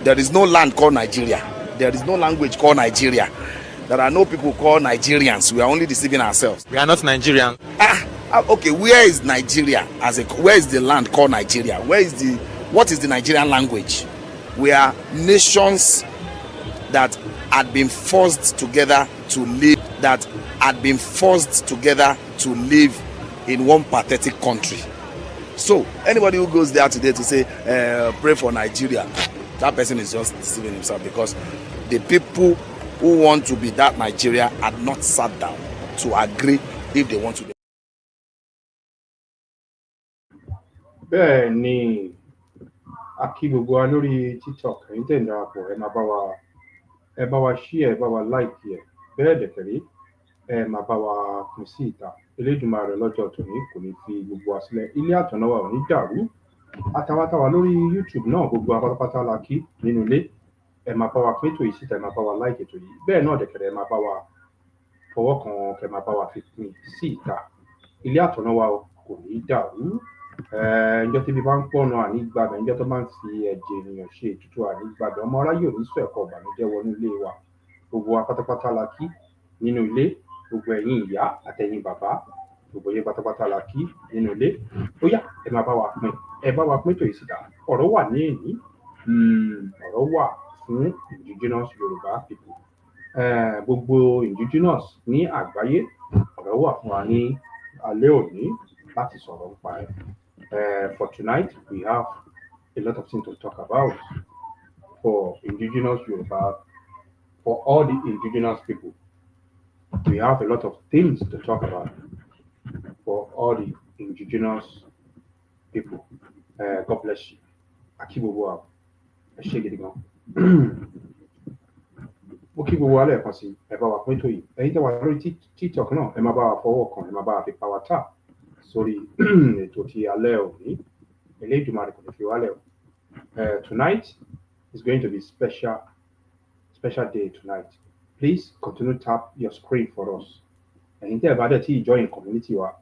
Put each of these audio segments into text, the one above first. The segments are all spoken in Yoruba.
There is no land called Nigeria. There is no language called Nigeria. There are no people called Nigerians. We are only deceiving ourselves. We are not Nigerians. Okay, where is Nigeria where is the land called Nigeria? What is the Nigerian language? We are nations that had been forced together to live in one pathetic country. So anybody who goes there today to say pray for Nigeria, that person is just deceiving himself, because the people who want to be that Nigeria had not sat down to agree if they want to be. Bẹ́ẹ̀ ni akí gbogbo wa lórí TikTok ẹ̀yin tẹ́ ń darapọ̀ ẹ bá wa share, ẹ bá wa like ẹ bẹ́ẹ̀ dẹ̀kẹ̀rí ẹ máa bá wa pín sí ìta. Elédùmarè lọ́jọ́ tòní kò ní fi gbogbo wa sílẹ̀. Ilé àtọ̀nà wa ò ní dàrú. Àtàwátàwá lórí YouTube náà gbogbo apátápátá la kí nínú ilé. Ẹ máa bá wa pín ètò yìí síta, ẹ máa bá wa like ètò yìí. Bẹ́ẹ̀ náà dẹ̀kẹ̀rẹ̀ ẹ máa bá wa fọwọ́ kan kẹ máa bá wa fi pín sí ìta. Ilé àtọ̀nà wa kò ní dàrú. Ǹjọ́ tí bí bá ń pọ̀nà ànígbàbẹ̀, ǹjọ́ tó máa ń fi ẹ̀jẹ̀ ènìyàn ṣe ètùtù ànígbàbẹ̀, ọmọ aráyé ò ní sọ ẹ̀kọ́ ìbànújẹ́ wọnú ilé wa. Gbogbo wa pátápátá la kí nínú ilé, gbogbo ẹ̀yin ìyá àtẹ̀yin bàbá, gbogbo yín pátápátá la kí nínú ilé. Ó yá, ẹ máa bá wa pín ètò yìí síta. Ọ̀rọ̀ wà ní èní, ọ̀rọ̀ wà fún indigenous Yorùbá people. Gbogbo indigenous ní àgbáyé, ọ̀rọ̀ wà fún wa ní alẹ́ òní láti sọ̀rọ̀ nípa ẹ̀. For tonight, we have a lot of things to talk about for indigenous Yoruba, for all the indigenous people. We have a lot of things to talk about for all the indigenous people. God bless you. Akibobo, Ashegedigan. Okibobo Ale Pasi, Eba Wakwento yi. Ẹ̀yin tẹ́ wà lórí TikTok náà, ẹ máa bá wa fọwọ́ kan, ẹ máa bá wa fi power tap. Sorry, ètò tí alẹ́ òní, Elédùmarè kò ní fi wálẹ̀ o. Tonight is going to be special day tonight. Please continue to tap your screen for us. Ẹ̀yin tẹ́ ẹ bá dẹ̀ tí join community wa,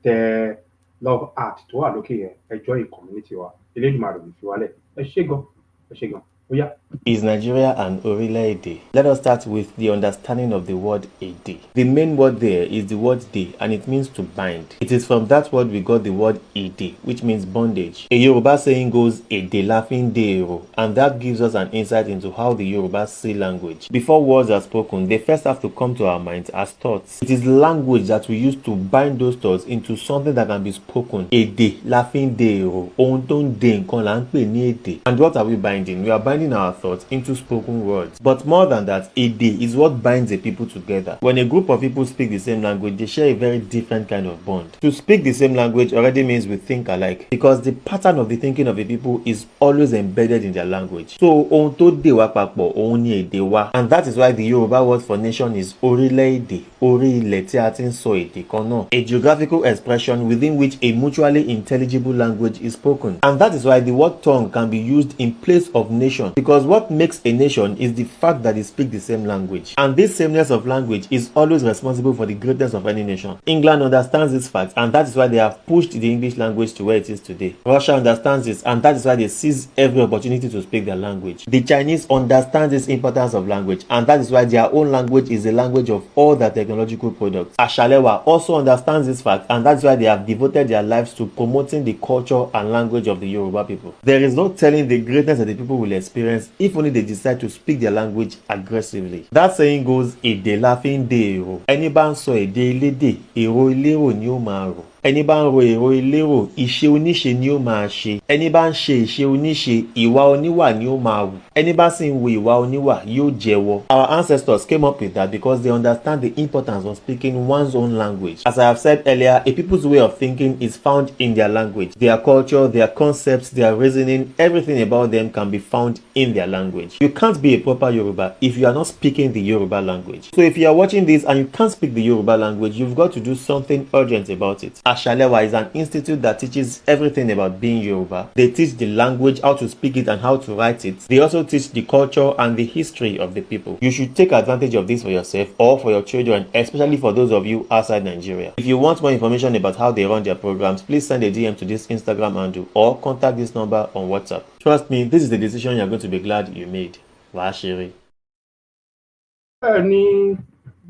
tẹ love art tó wà lókè yẹn, join community wa. Elédùmarè kò ní fi wálẹ̀. Ẹ ṣé gan. Oh yeah. Is Nigeria and Orileede? Let us start with the understanding of the word Ede. The main word there is the word de, and it means to bind. It is from that word we got the word Ede, which means bondage. A Yoruba saying goes Ede lafin de ero, and that gives us an insight into how the Yorubas see language. Before words are spoken, they first have to come to our minds as thoughts. It is language that we use to bind those thoughts into something that can be spoken. Ede lafin de ero, ohun tó ń de nǹkan là ń pè ní èdè. And what are we binding? We are binding our thoughts into spoken words. But more than that, Ede is what binds a people together. When a group of people speak the same language, they share a very different kind of bond. To speak the same language already means we think alike, because the pattern of the thinking of a people is always embedded in their language. So, ohun tó dè wá papọ̀, ohun ni èdè wa. And that is why the Yoruba word for nation is Orileede, Orí-ilẹ̀ tí a ti ń sọ èdè kan náà. A geographical expression within which a mutually intelligible language is spoken. And that is why the word tongue can be used in place of nation, because what makes a nation is the fact that they speak the same language. And this sameness of language is always responsible for the greatness of any nation. England understands this fact, and that is why they have pushed the English language to where it is today. Russia understands this, and that is why they seize every opportunity to speak their language. The Chinese understand this importance of language, and that is why their own language is the language of all their technological products. Ashalewa also understands this fact, and that's why they have devoted their lives to promoting the culture and language of the Yoruba people. There is no telling the greatness that the people will experience if only they decide to speak their language aggressively. That saying goes, Ede lafin de ero. Ẹni bá ń sọ èdè elédè, èrò elérò ni ó máa rò. Ẹni bá ń ro èrò elérò, ìṣe oníṣe ni ó máa ṣe. Ẹni bá ń ṣe ìṣe oníṣe, ìwà oníwà ni ó máa wù. Ẹni bá sì ń wo ìwà oníwà yóò jẹ́wọ́. Our ancestors came up with that because they understand the importance of speaking one's own language. As I have said earlier, a people's way of thinking is found in their language. Their culture, their concepts, their reasoning, everything about them can be found in their language. You can't be a proper Yoruba if you are not speaking the Yoruba language. So if you are watching this and you can't speak the Yoruba language, you've got to do something urgent about it. Ashalewa is an institute that teaches everything about being Yoruba. They teach the language, how to speak it and how to write it. They also teach the culture and the history of the people. You should take advantage of this for yourself or for your children, especially for those of you outside Nigeria. If you want more information about how they run their programs, please send a DM to this Instagram handle or contact this number on WhatsApp. Trust me, this is the decision you're going to be glad you made. Vashiri.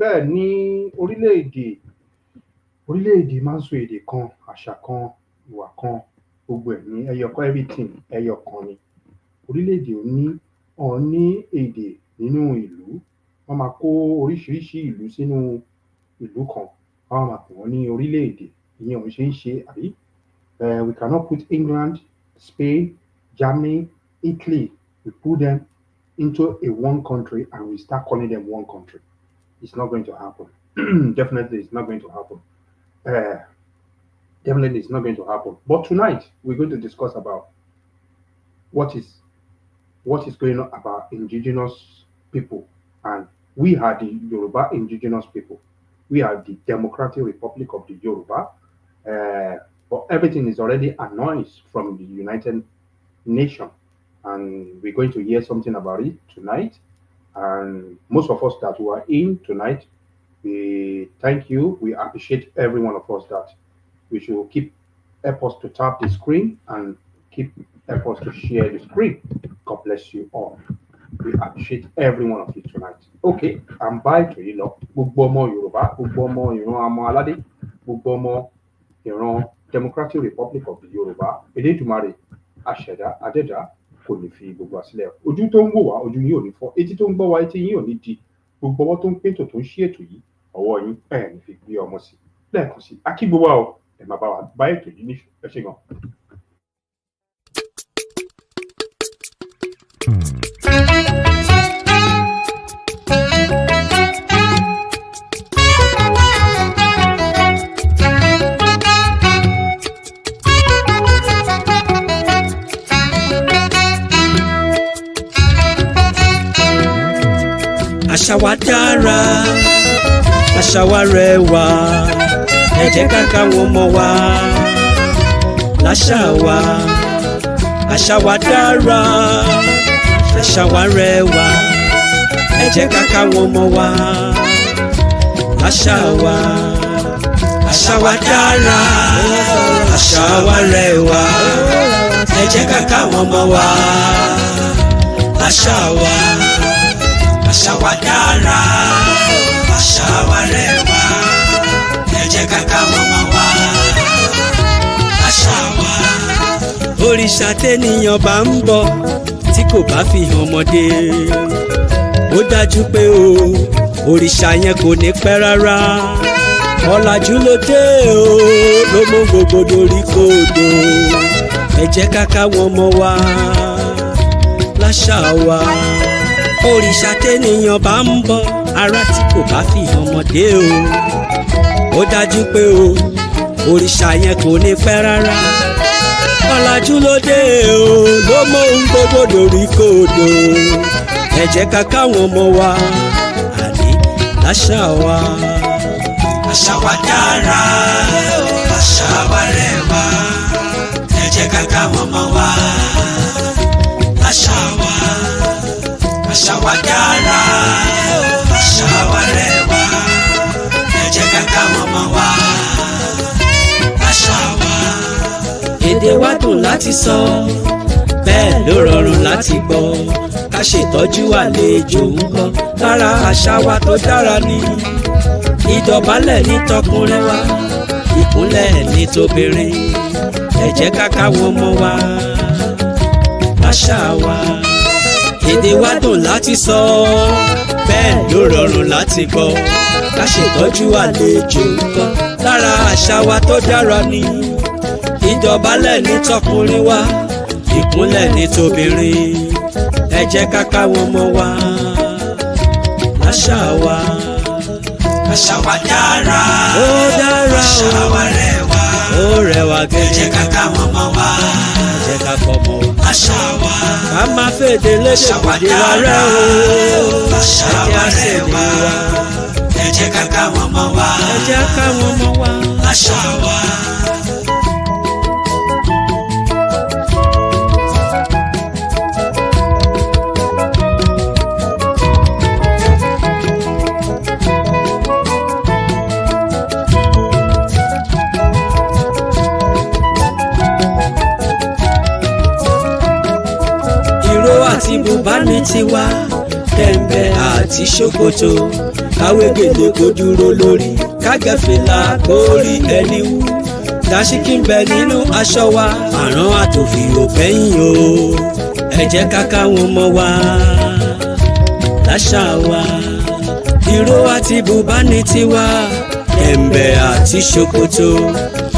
bẹ́ẹ̀ ni orílẹ̀-èdè máa ń sọ èdè kan, àṣà kan, ìwà kan, gbogbo ẹ̀ ní ẹyọkan, everything ẹyọkan ni. Orílẹ̀-èdè ò ní èdè nínú ìlú, wọ́n máa kó oríṣiríṣi ìlú sínú ìlú kan, wọ́n máa pè wọ́n ní orílẹ̀-èdè. Ìyẹn ò ṣe é ṣe, àbí? We cannot put England, Spain, Germany, Italy, we put them into a one country and we start calling them one country. It's not going to happen. Definitely it's not going to happen. Definitely it's not going to happen. But tonight we're going to discuss about what is going on about indigenous people. And we are the Yoruba indigenous people. We are the Democratic Republic of the Yoruba. But everything is already announced from the United Nations. And we're going to hear something about it tonight. And most of us that were in tonight, we thank you. We appreciate every one of us that we should help us to tap the screen and help us to share the screen. God bless you all. We appreciate every one of you tonight. Okay, I'm by to you know. Gbogbo ọmọ Yorùbá, gbogbo ọmọ ìran ọmọ aládé, gbogbo ọmọ ìran Democratic Republic of the Yoruba. Elédùmarè, àṣẹ̀dá, adẹ́dá, kò ní fi gbogbo àsílẹ̀. Ojú tó ń wò wá, ojú yín ò ní fọ́. Etí tó ń gbọ́ wá, etí yín ò ní di. Gbogbo ọwọ́ tó ń pètò tó ń ṣí ètò yìí, ọwọ́ yín ẹ̀ ní fi gbé ọmọ sí. Lẹ́ẹ̀kan sí, a kí gbogbo wa o, ẹ máa bá wa bá ètò yìí ní ẹ ṣé gan. Àṣà wa dára, àṣà wa rẹwà, ẹ jẹ́ ká káwọn ọmọ wa láṣà wa. Àṣà wa dára, àṣà wa rẹwà, ẹ jẹ́ ká káwọn ọmọ wa láṣà wa. Àṣà wa dára, àṣà wa rẹwà, ẹ jẹ́ ká káwọn ọmọ wa láṣà wa. Àṣà wa dára, àṣà wa rẹwà, ẹ jẹ́ ká káwọn ọmọ wa láṣà wa. Òrìṣà tẹ́nìyàn bá ń bọ̀ tí kò bá fi hàn ọmọdé, ó dájú pé òrìṣà yẹn kò ní pẹ́ rárá. Ọ̀làjú ló dé ló mú gbogbo dorí kodò, ẹ jẹ́ ká káwọn ọmọ wa láṣà wa. Òrìṣà tẹ́nìyàn bá ń bọ̀ ará tí kò bá fi hàn ọmọdé ó dájú pé òrìṣà yẹn kò ní pẹ́ rárá. Ọ̀làjú ló dé ló mọ ohun gbogbo dorí kodò, ẹ jẹ́ ká káwọn ọmọ wa àní láṣà wa. Àṣà wa dára, àṣà wa rẹwà, ẹ jẹ́ ká káwọn ọmọ wa láṣà wa. Àṣà wa dára, àṣà wa rẹwà, ẹ jẹ́ ká káwọn ọmọ wa láṣà wa. Èdè wa dùn láti sọ, bẹ́ẹ̀ ló rọrùn láti gbọ́. Ká ṣètọ́jú àlejò ńkọ́, lára àṣà wa tó dára ni. Ìdọ̀bálẹ̀ ní tọkùnrin wa, ìkúnlẹ̀ ní tóbìnrin, ẹ jẹ́ ká káwọn ọmọ wa láṣà wa. Èdè wa dùn láti sọ, bẹ́ẹ̀ ló rọrùn láti gbọ́. Ká ṣètọ́jú àlejò ńkọ́, lára àṣà wa tó dára ni. Ìdọ̀bálẹ̀ ní tọkùnrin wa, ìkúnlẹ̀ ní tóbìnrin, ẹ jẹ́ ká káwọn ọmọ wa láṣà wa. Àṣà wa dára, ó dára, àṣà wa rẹwà, ó rẹwà gẹ́gẹ́, ẹ jẹ́ ká káwọn ọmọ wa, ẹ jẹ́ ká kọ́ ọmọ wa láṣà wa. Ká má fèdè lédè kòdè wa rẹ́ àṣà wa rẹwà, ẹ jẹ́ ká káwọn ọmọ wa, ẹ jẹ́ káwọn ọmọ wa láṣà wa. Ìró àti bùbá ní tiwa, kẹ̀m̀bẹ̀ àti ṣòkòtò, káwé gèlè kó dúró lórí, kágẹ́fìlà kó rí ẹni wú. Dàsíkí ń bẹ nínú aṣọ wa, àrán àtòfì ò fẹ́yìn o. Ẹ jẹ́ ká káwọn ọmọ wa láṣà wa. Ìró àti bùbá ní tiwa, kẹ̀m̀bẹ̀ àti ṣòkòtò,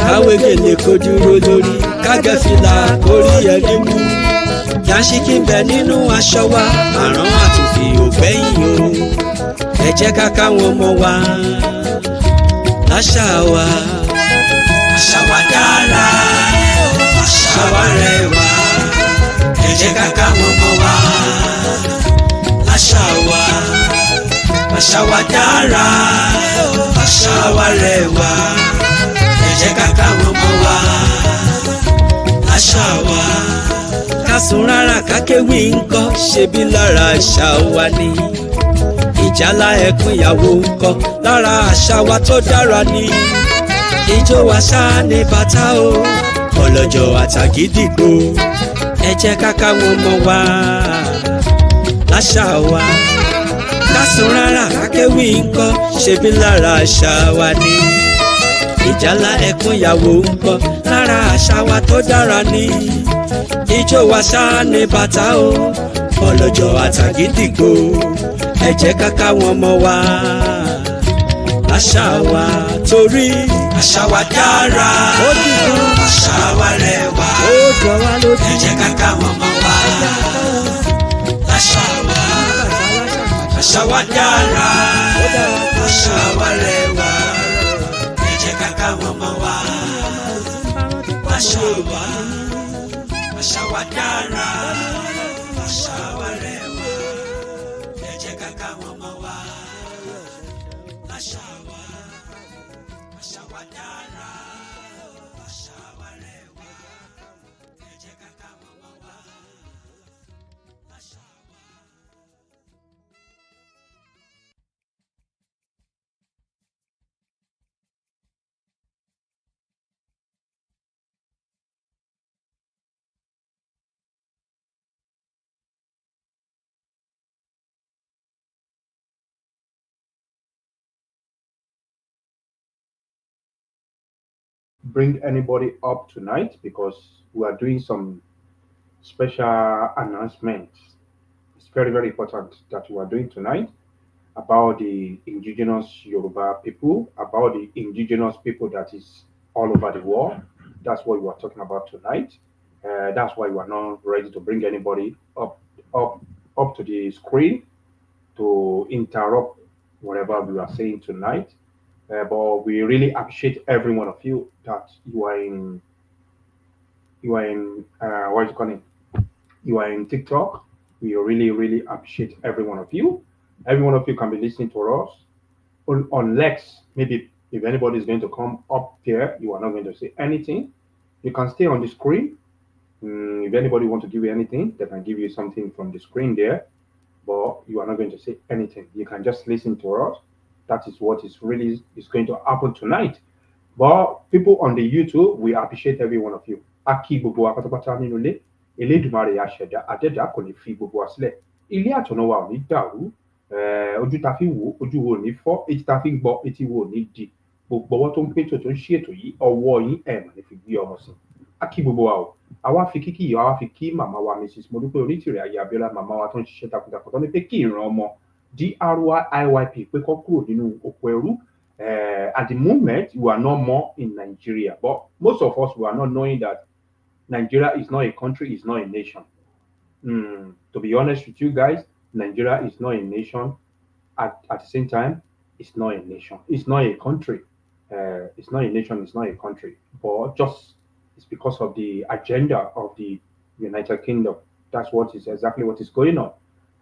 káwé gèlè kó dúró lórí, kágẹ́fìlà kó rí ẹni wú. Dàsíkí ń bẹ nínú aṣọ wa, àrán àtòfì ò fẹ́yìn o. Ẹ jẹ́ ká káwọn ọmọ wa láṣà wa. Àṣà wa dára, àṣà wa rẹwà, ẹ jẹ́ ká káwọn ọmọ wa láṣà wa. Àṣà wa dára, àṣà wa rẹwà, ẹ jẹ́ ká káwọn ọmọ wa láṣà wa. Ká sùn rárá ká kéwì ńkọ́, ṣebí lára àṣà wa ni. Ìjálá ẹkún ìyàwó ńkọ́, lára àṣà wa tó dára ni. Ijó wa ṣáá ní bàtà o, ọlọ́jọ̀ àtàgídìgbò, ẹ jẹ́ ká káwọn ọmọ wa láṣà wa. Ká sùn rárá ká kéwì ńkọ́, ṣebí lára àṣà wa ni. Ìjálá ẹkún ìyàwó ńkọ́, lára àṣà wa tó dára ni. Ijó wa ṣáá ní bàtà o, ọlọ́jọ̀ àtàgídìgbò, ẹ jẹ́ ká káwọn ọmọ wa láṣà wa. Torí àṣà wa dára, àṣà wa rẹwà, ẹ jẹ́ ká káwọn ọmọ wa láṣà wa. Àṣà wa dára, àṣà wa rẹwà, ẹ jẹ́ ká káwọn ọmọ wa láṣà wa. Àṣà wa dára, àṣà wa rẹwà, ẹ jẹ́ ká káwọn ọmọ wa láṣà wa. Àṣà wa dára, àṣà wa rẹwà, ẹ jẹ́ ká káwọn ọmọ wa láṣà wa. Bring anybody up tonight because we are doing some special announcements. It's very, very important that we are doing tonight about the indigenous Yoruba people, about the indigenous people that is all over the world. That's what we are talking about tonight. That's why we are not ready to bring anybody up to the screen to interrupt whatever we are saying tonight. But we really appreciate every one of you that you are in what is it called? You are in TikTok. We really, really appreciate every one of you. Every one of you can be listening to us. Unless maybe if anybody is going to come up there, you are not going to say anything. You can stay on the screen. If anybody wants to give you anything, they can give you something from the screen there. But you are not going to say anything. You can just listen to us. That is what is going to happen tonight. But people on the YouTube, we appreciate every one of you. Aki gbogbo wa pátápátá nínú ilé, Elédùmarè àṣẹ̀dá àdẹ́dá kò ní fi gbogbo wa sílẹ̀. Ilé àtọ̀nà wa ò ní dàrú. Ojú ta fi wò, ojú wo ò ní fọ́, etí ta fi ń gbọ́, etí wo ò ní di. Gbogbo ọwọ́ tó ń pètò tó ń ṣí ètò yìí, ọwọ́ yín ẹ̀ mà ní fi gbé ọmọ sí. Aki gbogbo wa o. Àwa fi kíkì yìí, àwa fi kí màmá wa Mrs. Mudupeonitirimkoabiola Abiola, màmá wa tó ń ṣiṣẹ́ takuntakun tó ní pé kí ìran ọmọ YORUBA pé kó kúrò nínú oko ẹrú. At the moment, we are not more in Nigeria, but most of us we are not knowing that Nigeria is not a country, it's not a nation. To be honest with you guys, Nigeria is not a nation. At the same time, it's not a nation. It's not a country. It's not a nation. It's not a country. But just it's because of the agenda of the United Kingdom. That's exactly what is going on.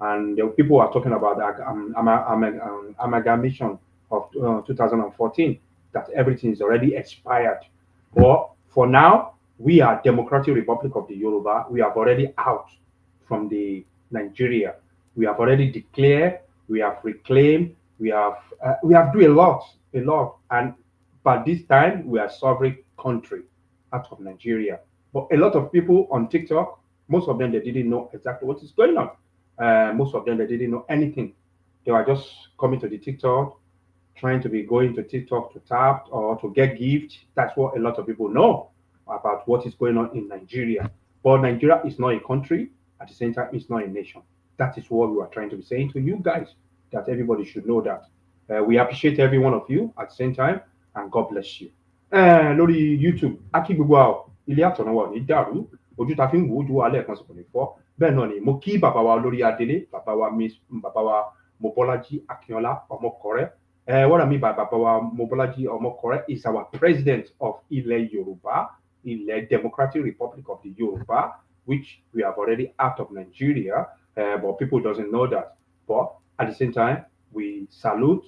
And people are talking about the amalgamation of 2014. that everything is already expired. But for now, we are Democratic Republic of the Yoruba. We have already out from the Nigeria. We have already declared, we have reclaimed, we have do a lot, and by this time we are sovereign country out of Nigeria. But a lot of people on TikTok, most of them they didn't know exactly what is going on. Most of them they didn't know anything. They were just coming to the TikTok, trying to be going to TikTok to tap or to get gifts. That's what a lot of people know about what is going on in Nigeria. But Nigeria is not a country. At the same time, it's not a nation. That is what we are trying to be saying to you guys, that everybody should know that. We appreciate every one of you at the same time, and God bless you. Lórí YouTube, Aki gbogbo ilé àtọ̀nà wa ò ní dàrú, ojú ta fi ń wò ojú wa lẹ́ẹ̀kan sí kò ní fọ́. Bẹ́ẹ̀ náà ni mo kí bàbá wa lórí adélé, bàbá wa Mobolaji Akinola Omokore. What I mean by bàbá wa Mobolaji Omokore is our president of Ile Yoruba, Ile Democratic Republic of the Yoruba, which we have already out of Nigeria, but people doesn't know that. But at the same time, we salute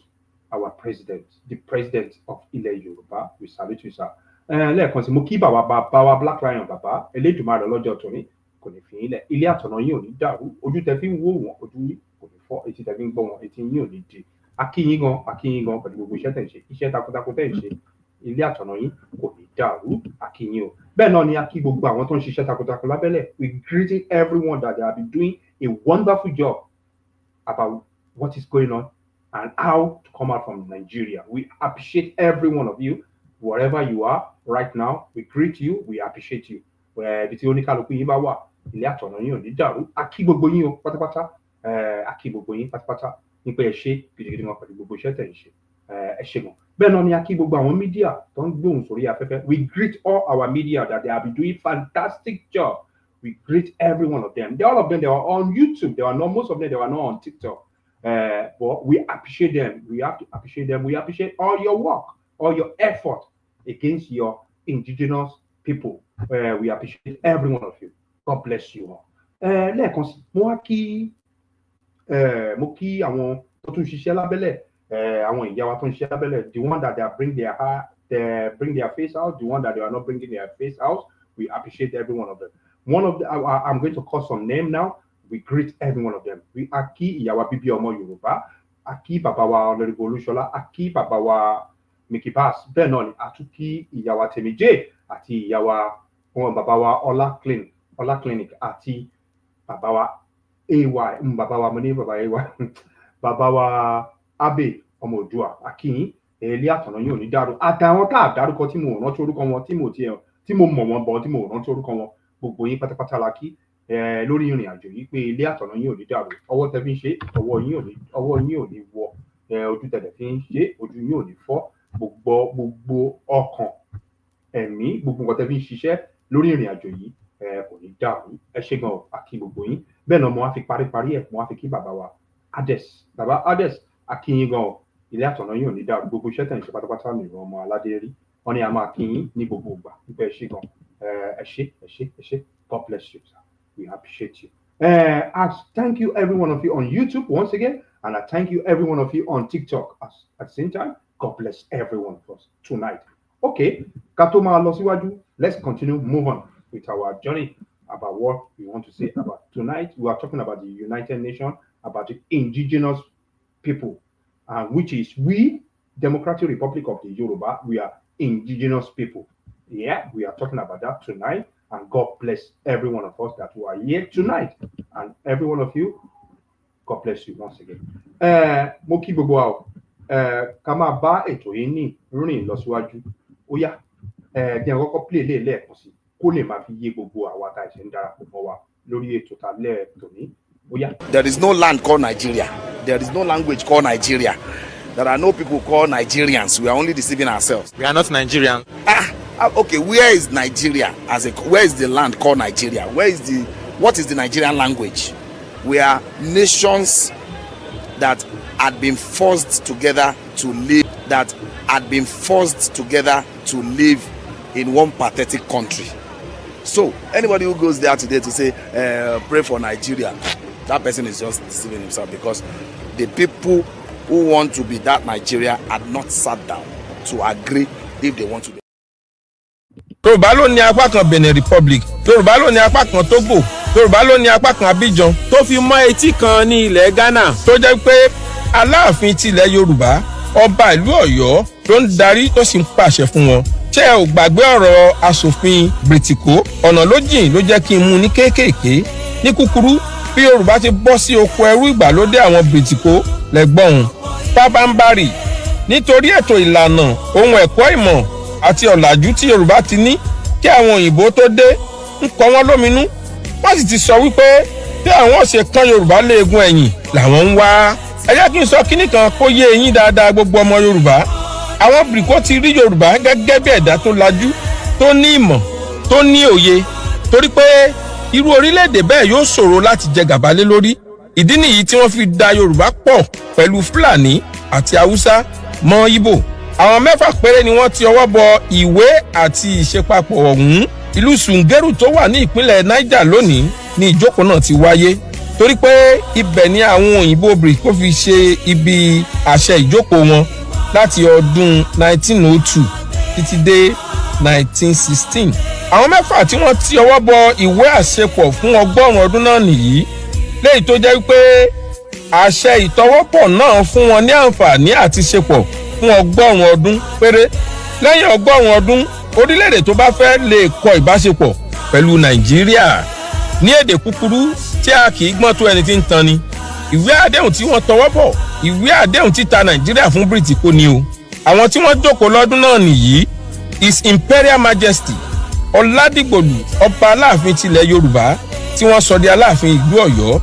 our president, the president of Ile Yoruba. We salute you, sir. Lẹ́ẹ̀kan sí mo kí bàbá wa Black Lion bàbá Elédùmarè lọ́jọ́ tòní kò ní fi ilẹ̀ ilé àtọ̀nà yín ò ní dàrú, ojú tẹ fi ń wò wọ́n ojú yín kò ní fọ́, etí tẹ fi ń gbọ́ wọn etí yín ò ní di. Akíyín gan pẹ̀lú gbogbo iṣẹ́ tẹ̀ ń ṣe, iṣẹ́ takuntakun tẹ̀ ń ṣe, ilé àtọ̀nà yín kò ní dàrú, akíyín o. Bẹ́ẹ̀ náà ni a kí gbogbo àwọn tó ń ṣiṣẹ́ takuntakun lábẹ́lẹ̀. We greeting everyone that they have been doing a wonderful job about what is going on and how to come out from Nigeria. We appreciate every one of you, wherever you are right now. We greet you, we appreciate you. Ibi tí oníkálukú yín bá wà, ilé àtọ̀nà yín ò ní dàrú. A kí gbogbo yín o pátápátá, a kí gbogbo yín pátápátá nípa ẹ ṣé gidigidi wọn pẹ̀lú gbogbo iṣẹ́ tẹ̀ ń ṣe. Ẹ ṣé gan. Bẹ́ẹ̀ náà ni a kí gbogbo àwọn mídíà tó ń gbóhùn sórí afẹ́fẹ́. We greet all our media that they have been doing fantastic job. We greet every one of them. All of them, they were on YouTube. Most of them, they were not on TikTok. But we appreciate them. We have to appreciate them. We appreciate all your work, all your effort against your indigenous people. We appreciate every one of you. God bless you all. Lẹ́ẹ̀kan sí, mo kí àwọn tó tún ṣiṣẹ́ lábẹ́lẹ̀, àwọn ìyá wa tó ń ṣiṣẹ́ lábẹ́lẹ̀, the one that they bring their face out, the one that they are not bringing their face out. We appreciate every one of them. I'm going to call some name now. We greet every one of them. We Aki Iyawa Bibi Omo Yoruba, Aki Baba wa Orileede Ile, Aki Baba wa Mikibas, bẹ́ẹ̀ náà ni Atuki Iyawa Temije, àti Iyawa Baba wa Ola Clinic, àti Baba wa AY, Baba wa Moni, Baba AY, Baba wa Abe Omo Odua, Aki ilé àtọ̀nà yín ò ní dàrú. Àtàwọn tá a dárúkọ tí mo rántí orúkọ wọn, tí mo mọ̀ wọn bọ̀ tí mo rántí orúkọ wọn, gbogbo yín pátápátá la kí lórí ìrìn àjò yìí pé ilé àtọ̀nà yín ò ní dàrú. Ọwọ́ tẹ fi ń ṣe, ọwọ́ yín ò ní wọ, ojú tẹ fi ń ṣe, ojú yín ò ní fọ́. Gbogbo ọkàn, ẹ̀mí, gbogbo nǹkan tẹ fi ń ṣiṣẹ́ lórí ìrìn àjò yìí kò ní dàrú. Ẹ ṣé gan àkí gbogbo yín. Bẹ́ẹ̀ náà mo wá fi parí ẹ̀, mo wá fi kí bàbá wa Ades, bàbá Ades, àkí yín gan ilé àtọ̀nà yín ò ní dàrú. Gbogbo iṣẹ́ tẹ̀ ń ṣe pátápátá mi ìran ọmọ aládé rí. Wọ́n ní a máa kí yín ní gbogbo ìgbà nípa ẹ ṣé gan. Ẹ ṣé. God bless you, sir. We appreciate you. I thank you every one of you on YouTube once again, and I thank you every one of you on TikTok at the same time. God bless every one of us tonight. Okay, Katoma Losiwaju, let's continue, move on with our journey about what we want to say about tonight. We are talking about the United Nations, about the indigenous people, which is we, Democratic Republic of the Yoruba, we are indigenous people. Yeah, we are talking about that tonight. And God bless every one of us that who are here tonight. And every one of you, God bless you once again. Mo kí gbogbo wa ká máa bá ètò yìí ní rìn lọ síwájú. Ó yá, jẹ́ kọ́kọ́ play lẹ́ẹ̀kan sí kó lè máa fi yé gbogbo àwa tá a ṣe ń darapọ̀ mọ́ wa lórí ètò tá lẹ́ẹ̀tò ní. Ó yá. There is no land called Nigeria. There is no language called Nigeria. There are no people called Nigerians. We are only deceiving ourselves. We are not Nigerian. Okay, where is Nigeria where is the land called Nigeria? What is the Nigerian language? We are nations that had been forced together to live in one pathetic country. So anybody who goes there today to say pray for Nigeria, that person is just deceiving himself, because the people who want to be that Nigeria had not sat down to agree if they want to be. Yorùbá ló ní apá kan Benin Republic, Yorùbá ló ní apá kan Togo, Yorùbá ló ní apá kan Abidjan tó fi mọ́ etí kan ní ilẹ̀ Ghana tó jẹ́ pé Aláàfin tilẹ̀ Yorùbá ọba ìlú Ọ̀yọ́ ló ń darí tó sì ń pàṣẹ fún wọn. Ṣé ò gbàgbé ọ̀rọ̀ aṣòfin Bìrìtìkó ọ̀nà ló jìn ló jẹ́ kí n mú ní kéékèèké ní kúkúrú bí Yorùbá ti bọ́ sí oko ẹrú ìgbàlódé àwọn Bìrìtìkó lẹ́gbọ̀n pábánbárì nítorí ètò ìlànà ohun ẹ̀kọ́ ìmọ̀ àti ọ̀làjú tí Yorùbá ti ní kí àwọn òyìnbó tó dé ń kọ wọ́n lóminú wọ́n sì ti sọ wípé bí àwọn ṣe kán Yorùbá léegun ẹ̀yìn làwọn ń wá. Ẹ jẹ́ kí n sọ kíní kan kó yé eyín dáadáa gbogbo ọmọ Yorùbá. Àwọn Bìrìkó ti rí Yorùbá gẹ́gẹ́ bí ẹ̀dá tó lajú tó ní ìmọ̀ tó ní òye torí pé irú orílẹ̀-èdè bẹ́ẹ̀ yóò ṣòro láti jẹ gàba lé lórí. Ìdí nìyí tí wọ́n fi da Yorùbá pọ̀ pẹ̀lú Fúlàní àti Haúsá mọ́ Ìgbò. Àwọn 6 péré ni wọ́n ti ọwọ́ bọ ìwé àti ìṣepapọ̀ ọ̀hún. Ìlú Sùngẹ́rù tó wà ní ìpínlẹ̀ Niger lónìí ni ìjókòó náà ti wáyé torí pé ibẹ̀ ni àwọn òyìnbó Bìrìkó fi ṣe ibi àṣẹ ìjókòó wọn láti ọdún 1902 títí dé 1916. Àwọn 6 tí wọ́n ti ọwọ́ bọ ìwé àṣepọ̀ fún 100 ọdún náà nìyí léyìí tó jẹ́ pé àṣẹ ìtọwọ́pọ̀ náà fún wọn ní àǹfààní àti ṣepọ̀ fún 100 ọdún péré. Lẹ́yìn 100 ọdún orílẹ̀-èdè tó bá fẹ́ lè kọ ìbáṣepọ̀ pẹ̀lú Nàìjíríà. Ní èdè kúkúrú tí a kì í gbọ́n tó ẹni tí ń tan ni ìwé àdéhùn tí wọ́n tọwọ́ bọ̀ ìwé àdéhùn títa Nàìjíríà fún Bìrìtìkó ni o. Àwọn tí wọ́n jókòó lọ́dún náà nìyí His Imperial Majesty Ọládìgbòlù ọba Aláàfin tilẹ̀ Yorùbá tí wọ́n sọ di Aláàfin ìlú Ọ̀yọ́,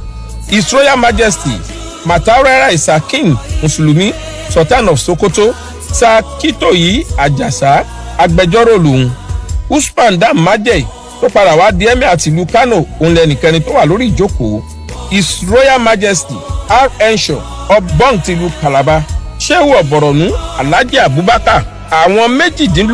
His Royal Majesty Mataurera Isa King Mùsùlùmí Sultan of Sokoto Sakitoyi Àjàsá agbẹjọ́rò lòun, Usman Dam Majey tó padà wá di Emir àtìlú Kano òun lẹ́nìkẹ́ni tó wà lórí ìjókòó, His Royal Majesty R. Enshaw Obong tìlú Calabar, Shehu Ọ̀bọ̀rọ̀nú Alhaji Abubakar. Àwọn 18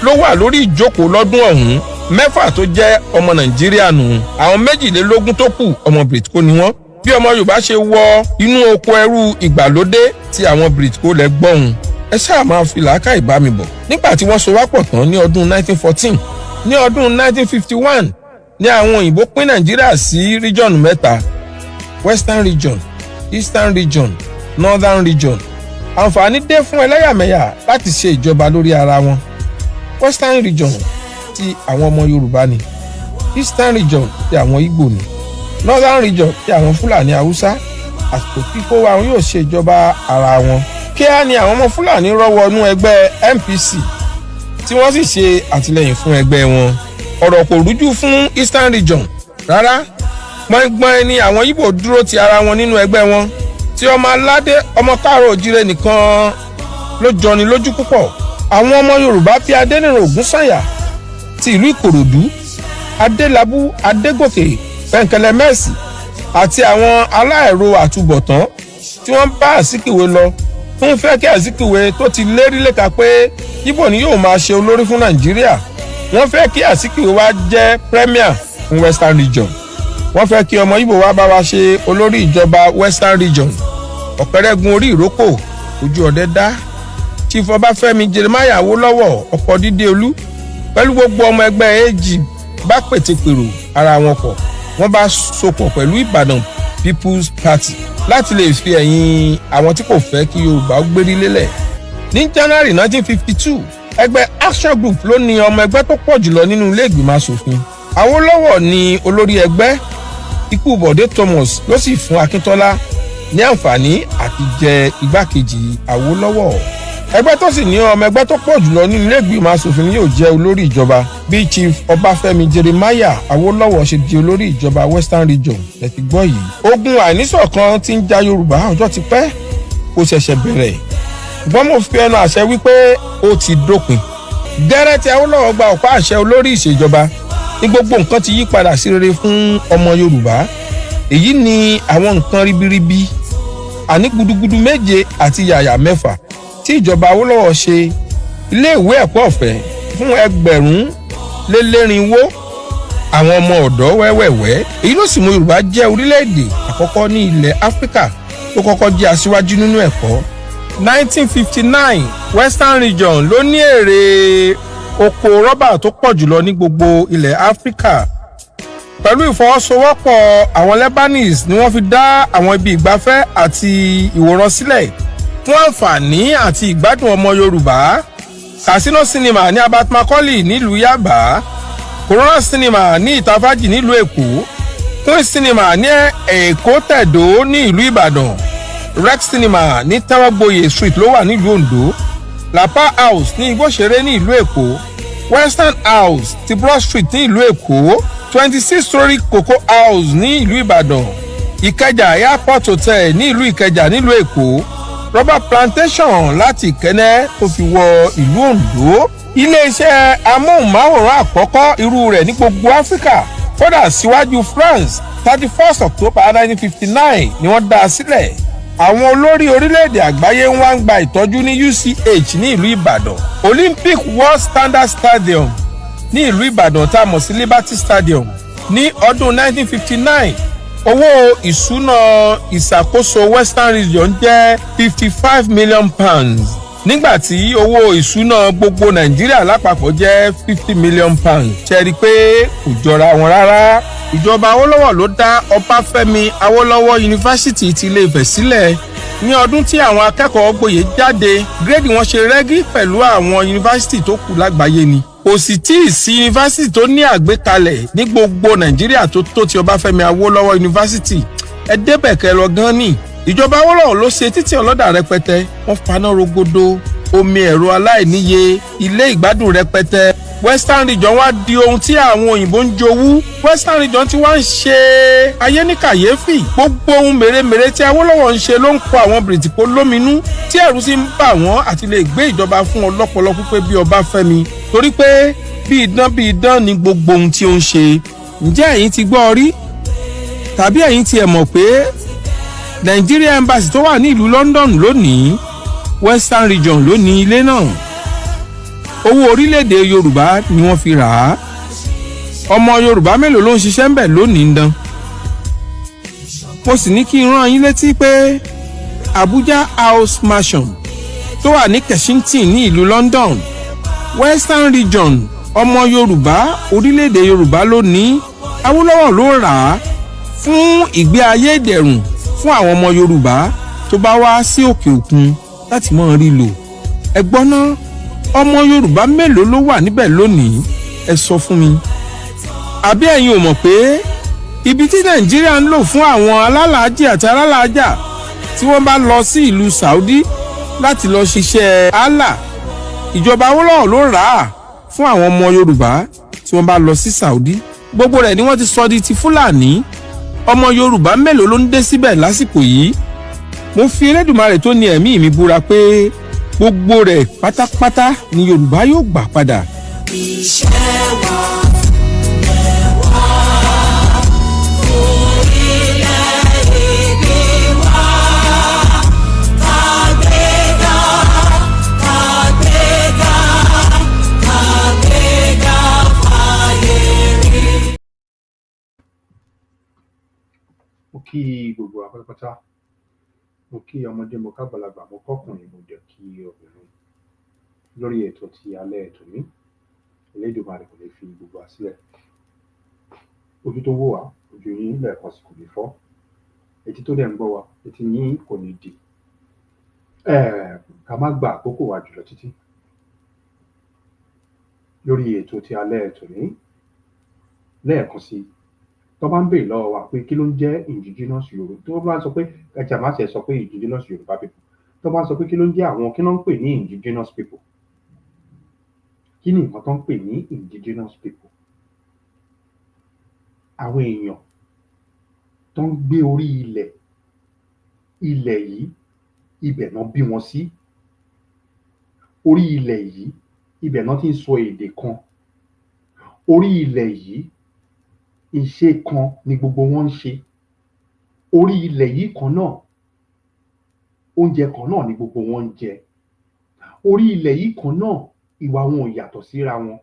ló wà lórí ìjókòó lọ́dún ọ̀hún, 6 tó jẹ́ ọmọ Nàìjíríà nù, àwọn 22 tó kù ọmọ Bìrìtìkó ni wọ́n. Bí ọmọ Yorùbá ṣe wọ inú oko ẹrú ìgbàlódé tí àwọn Bìrìtìkó lẹ́gbọ̀n ẹ ṣáà máa fi làákàyè bá mi bọ̀. Nígbà tí wọ́n so wá pọ̀ tán ní ọdún 1914 ní ọdún 1951 ní àwọn òyìnbó pín Nàìjíríà sí region 3, Western Region, Eastern Region, Northern Region. Àǹfààní dé fún ẹlẹ́yàmẹ̀yà láti ṣe ìjọba lórí ara wọn. Western Region ti àwọn ọmọ Yorùbá ni, Eastern Region ti àwọn Ìgbò ni, Northern Region ti àwọn Fúlàní Haúsá. Àsìkò kíkó wa yóò ṣe ìjọba ara wọn. Kíá ni àwọn ọmọ Fúlàní rọ́wọ́ inú ẹgbẹ́ MPC tí wọ́n sì ṣe àtìlẹ́yìn fún ẹgbẹ́ wọn. Ọ̀rọ̀ kò rújú fún Eastern Region rárá. Gbọ̀ngbọ̀n ni àwọn Ìgbò dúró ti ara wọn nínú ẹgbẹ́ wọn. Tí ọmọ aládé ọmọ káàrọ̀ òjíire nìkan ló jọni lójú púpọ̀. Àwọn ọmọ Yorùbá bí Adéníran Ògúnsànyà ti ìlú Ìkòròdú, Adélabú Adégòkè Pẹ̀ǹkẹ̀lẹ̀ Mẹ́sì àti àwọn aláìro àtúbọ̀tán tí wọ́n bá Azikiwe lọ fún fẹ́ kí Azikiwe tó ti lérí léka pé Ìgbò ni yóò máa ṣe olórí fún Nàìjíríà. Wọ́n fẹ́ kí Azikiwe wá jẹ́ premier fún Western Region. Wọ́n fẹ́ kí ọmọ Ìgbò wá bá wa ṣe olórí ìjọba Western Region. Ọ̀pẹ̀rẹ̀gun orí ìrókò ojú ọ̀dẹ dá. Chief Ọbáfẹ́mi Jeremiah Awólọ́wọ̀ ọkọ̀ dídé olú pẹ̀lú gbogbo ọmọ ẹgbẹ́ AG bá pètèpèrò ara wọn pọ̀. Wọ́n bá sopọ̀ pẹ̀lú Ìbàdàn People's Party láti lè fi ẹ̀yìn àwọn tí kò fẹ́ kí Yorùbá gbérí lélẹ̀. Ní January 1952 ẹgbẹ́ Action Group ló ní ọmọ ẹgbẹ́ tó pọ̀ jùlọ nínú ilé ìgbìmọ̀ aṣòfin. Awólọ́wọ̀ ni olórí ẹgbẹ́. Ikú Bọ̀dé Thomas ló sì fún Akíntọ́lá ní àǹfààní àti jẹ igbákejì Awólọ́wọ̀. Ẹgbẹ́ tó sì ní ọmọ ẹgbẹ́ tó pọ̀ jùlọ nínú ilé ìgbìmọ̀ aṣòfin yóò jẹ́ olórí ìjọba bí Chief Ọbáfẹ́mi Jeremiah Awólọ́wọ̀ ṣe di olórí ìjọba Western Region ẹ ti gbọ́ yìí. Ogun àìníṣọ̀kan tí ń ja Yorùbá ọjọ́ ti pẹ́ kó ṣẹ̀ṣẹ̀ bẹ̀rẹ̀. Ṣùgbọ́n mo fi ẹnu àṣẹ wípé ó ti dópin. Gẹ́rẹ́ tí Awólọ́wọ̀ gba ọ̀pá àṣẹ olórí ìṣèjọba ní gbogbo nǹkan ti yí padà sí rere fún ọmọ Yorùbá. Èyí ni àwọn nǹkan ribiribi àní gudugudu 7 àti yàyà 6 tí ìjọba Awólọ́wọ̀ ṣe. Ilé ìwé ẹ̀kọ́ ọ̀fẹ́ fún 1,400 àwọn ọmọ ọ̀dọ́ wẹ́wẹ̀wẹ́. Èyí ló sì mú Yorùbá jẹ́ orílẹ̀-èdè àkọ́kọ́ ní ilẹ̀ Áfíríkà tó kọ́kọ́ jẹ́ aṣíwájú nínú ẹ̀kọ́. 1959 Western region ló ní èrè oko rọ́bà tó pọ̀ jùlọ ní gbogbo ilẹ̀ Áfíríkà. Pẹ̀lú ìfọwọ́sowọ́pọ̀ àwọn Lebanese ni wọ́n fi dá àwọn ibi ìgbafẹ́ àti ìwòran sílẹ̀ fún àǹfààní àti ìgbádùn ọmọ Yorùbá. Casino Cinema ní Abat Macaulay nílùú Yaba, Corona Cinema ní Ìtafájì nílùú Èkó, Queen Cinema ní Èkó Tẹ̀dó ní ìlú Ìbàdàn, Rex Cinema ní Tẹ́wọ́gboyè Street ló wà nílùú Oǹdó, Lapa House ní Igbóṣeré ní ìlú Èkó, Western House ti Broad Street ní ìlú Èkó, 26-story Cocoa House ní ìlú Ìbàdàn, Ìkẹjà Airport Hotel ní ìlú Ìkẹjà nílùú Èkó, Rubber Plantation láti Ìkẹ́nẹ́ tó fi wọ ìlú Oǹdó. Iléeṣẹ́ amóhùnmáwòrán àkọ́kọ́ irú rẹ̀ ní gbogbo Áfíríkà, kódà síwájú France 31 October 1959 ni wọ́n dá a sílẹ̀. Àwọn olórí orílẹ̀-èdè àgbáyé ń wá ń gba ìtọ́jú ní UCH ní ìlú Ìbàdàn, Olympic World Standard Stadium ní ìlú Ìbàdàn tá a mọ̀ sí Liberty Stadium ní ọdún 1959. Owó ìṣúná ìṣàkóso Western Region jẹ́ £55 million, nígbà tí owó ìṣúná gbogbo Nàìjíríà lápapọ̀ jẹ́ £50 million. Ṣe rí i pé kò jọra wọn rárá. Ìjọba Awólọ́wọ̀ ló dá Ọbáfẹ́mi Awólọ́wọ̀ Yunifásítì ti Ilé-Ifẹ̀ sílẹ̀ ní ọdún tí àwọn akẹ́kọ̀ọ́ gboyè jáde. Gírèdì wọn ṣe rẹ́gí pẹ̀lú àwọn yunifásítì tó kù lágbàáyé ni. Kò sì tí ì sí yunifásítì tó ní àgbékalẹ̀ ní gbogbo Nàìjíríà tó ti Ọbáfẹ́mi Awólọ́wọ̀ Yunifásítì. Ẹ débẹ̀ kẹ́ lọ gan ni. Ìjọba Awólọ́wọ̀ ló ṣe títì ọlọ́dà rẹpẹtẹ, wọ́n faná rogodo, omi ẹ̀rọ aláìníye, ilé ìgbádùn rẹpẹtẹ. Western Region wá di ohun tí àwọn òyìnbó ń jowú. Western Region ti wá ń ṣe ayé ní kàyéfì. Gbogbo ohun mèremère tí Awólọ́wọ̀ ń ṣe ló ń kọ àwọn bìrìtìkó lóminú, tí ẹ̀rù sì ń bà wọ́n àti lè gbé ìjọba fún ọlọ́pọlọ pípé bí Ọbáfẹ́mi, torí pé bí idán ni gbogbo ohun tí ó ń ṣe. Ǹjẹ́ ẹ̀yin ti gbọ́ rí? Tàbí ẹ̀yin ti ẹ̀ mọ̀ pé Nigeria Embassy tó wà ní ìlú London lónìí, Western Region ló ní ilé náà. Owó orílẹ̀-èdè Yorùbá ni wọ́n fi rà á. Ọmọ Yorùbá mélòó ló ń ṣiṣẹ́ ńbẹ̀ lónìí ń dán? Mo sì ní kí n rán yín létí pé Abuja House Mansion tó wà ní Kensington ní ìlú London, Western Region, ọmọ Yorùbá orílẹ̀-èdè Yorùbá ló ní. Awólọ́wọ̀ ló rà á fún ìgbé ayé ìdẹ̀rùn fún àwọn ọmọ Yorùbá tó bá wá sí òkè òkun láti mọ̀ rí lò. Ẹ gbọ́ ná, ọmọ Yorùbá mélòó ló wà níbẹ̀ lónìí? Ẹ sọ fún mi. Àbí ẹ̀yin ò mọ̀ pé ibi tí Nàìjíríà ń lò fún àwọn alálàájì àti alálàájà tí wọ́n bá lọ sí ìlú Saudi láti lọ ṣiṣẹ́ Allah, ìjọba Awólọ́wọ̀ ló rà á fún àwọn ọmọ Yorùbá tí wọ́n bá lọ sí Saudi. Gbogbo rẹ̀ ni wọ́n ti sọ di ti Fúlàní. Ọmọ Yorùbá mélòó ló ń dé síbẹ̀ lásìkò yìí? Mo fi Elédùmarè tó ní ẹ̀mí mi búra pé gbogbo rẹ̀ pátápátá ni Yorùbá yóò gbà padà. Iṣẹ́ wa lẹ́wà orílẹ̀-èdè wa, kàgbéga kàgbéga kàgbéga fàyè rí. Mo kí gbogbo apátápátá, mo kí ọmọdé, mo kágbàlagbà, mo kọ́kùnrin, mo dẹ̀ kí obìnrin lórí ètò ti alẹ́ ètò mi. Elédùmarè kò lè fi gbogbo wa sílẹ̀. Ojú tó wò wá, ojú yín lẹ́ẹ̀kan sí kò lè fọ́. Etí tó dẹ̀ ń gbọ́ wa, etí yín kò ní di. Ká má gba àkókò wa jùlọ títí lórí ètò ti alẹ́ ètò mi. Lẹ́ẹ̀kan sí, tó bá ń béèrè lọ́wọ́ wa pé kí ló ń jẹ́ indigenous Yorùbá, tó bá ń sọ pé ẹja má ṣe sọ pé indigenous Yorùbá people, tó bá ń sọ pé kí ló ń jẹ́ àwọn, kí ló ń pè ní indigenous people, kí ni nǹkan tó ń pè ní indigenous people? Àwọn èèyàn tó ń gbé orí ilẹ̀ yìí, ibẹ̀ náà bí wọn sí. Orí ilẹ̀ yìí, ibẹ̀ náà ti ń sọ èdè kan. Orí ilẹ̀ yìí, ìṣe kan ni gbogbo wọn ń ṣe. Orí ilẹ̀ yìí kan náà, oúnjẹ kan náà ni gbogbo wọn ń jẹ. Orí ilẹ̀ yìí kan náà, ìwà wọn ò yàtọ̀ síra wọn.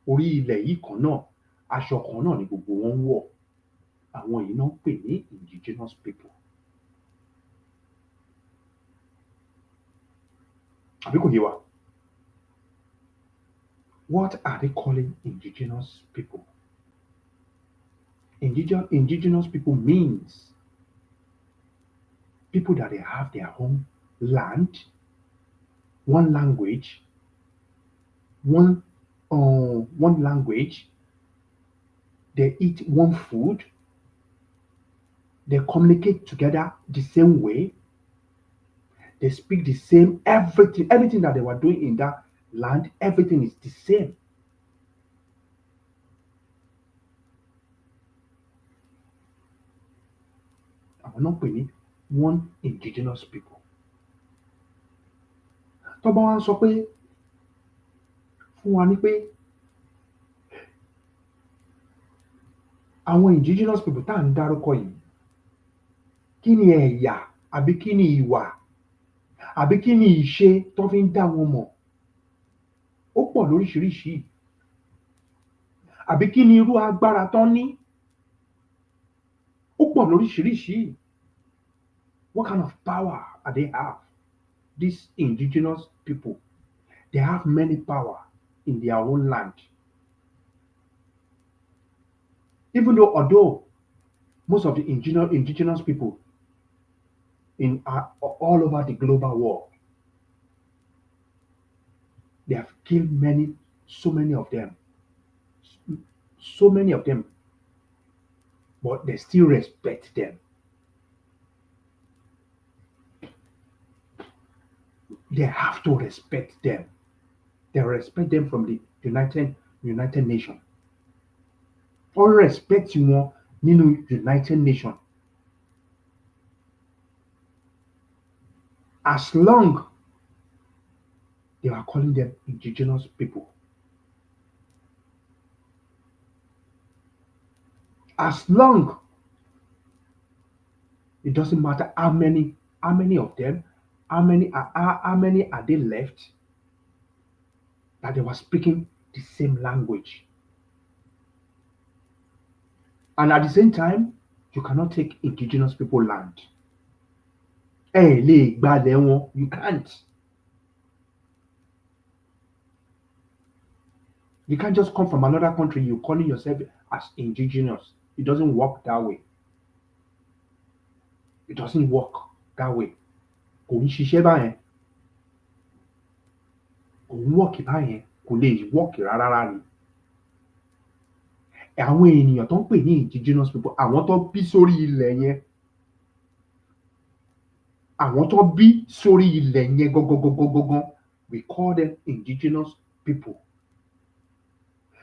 Orí ilẹ̀ yìí kan náà, aṣọ kan náà ni gbogbo wọn ń wọ̀. Àwọn yìí náà ń pè ní indigenous people. Àbí kò yé wa? What are they calling indigenous people? Indigenous people means people that they have their own land, one language, one language. They eat one food. They communicate together the same way. They speak the same everything that they were doing in that land. Everything is the same. Àwọn náà pè ní one indigenous people. Tó bá wá ń sọ pé fún wa ní pé àwọn indigenous people tá à ń dárúkọ yìí kí ni ẹ̀yà àbí kí ni ìwà àbí kí ni ìṣe tó fi ń dá wọn mọ̀? Ó pọ̀ lóríṣiríṣi. Àbí kí ni irú agbára tán ní? Ó pọ̀ lóríṣiríṣi. What kind of power are they have? These indigenous people, they have many power in their own land. Even although most of the indigenous people in all over the global world, they have killed so many of them, but they still respect them. They have to respect them. They respect them from the United Nations. Or respect wọn nínú United Nations. As long they are calling them indigenous people. As long it doesn't matter how many of them, how many are they left that they were speaking the same language. And at the same time, you cannot take indigenous people land. You can't. You can't just come from another country, you're calling yourself as indigenous. It doesn't work that way. It doesn't work that way. Kò ń ṣiṣẹ́ báyẹn. Kò ń work báyẹn. Kò lè work rárá ni. Àwọn ènìyàn tó ń pè ní indigenous people, àwọn tó bí sórí ilẹ̀ yẹn. Àwọn tó bí sórí ilẹ̀ yẹn gangan, we call them indigenous people.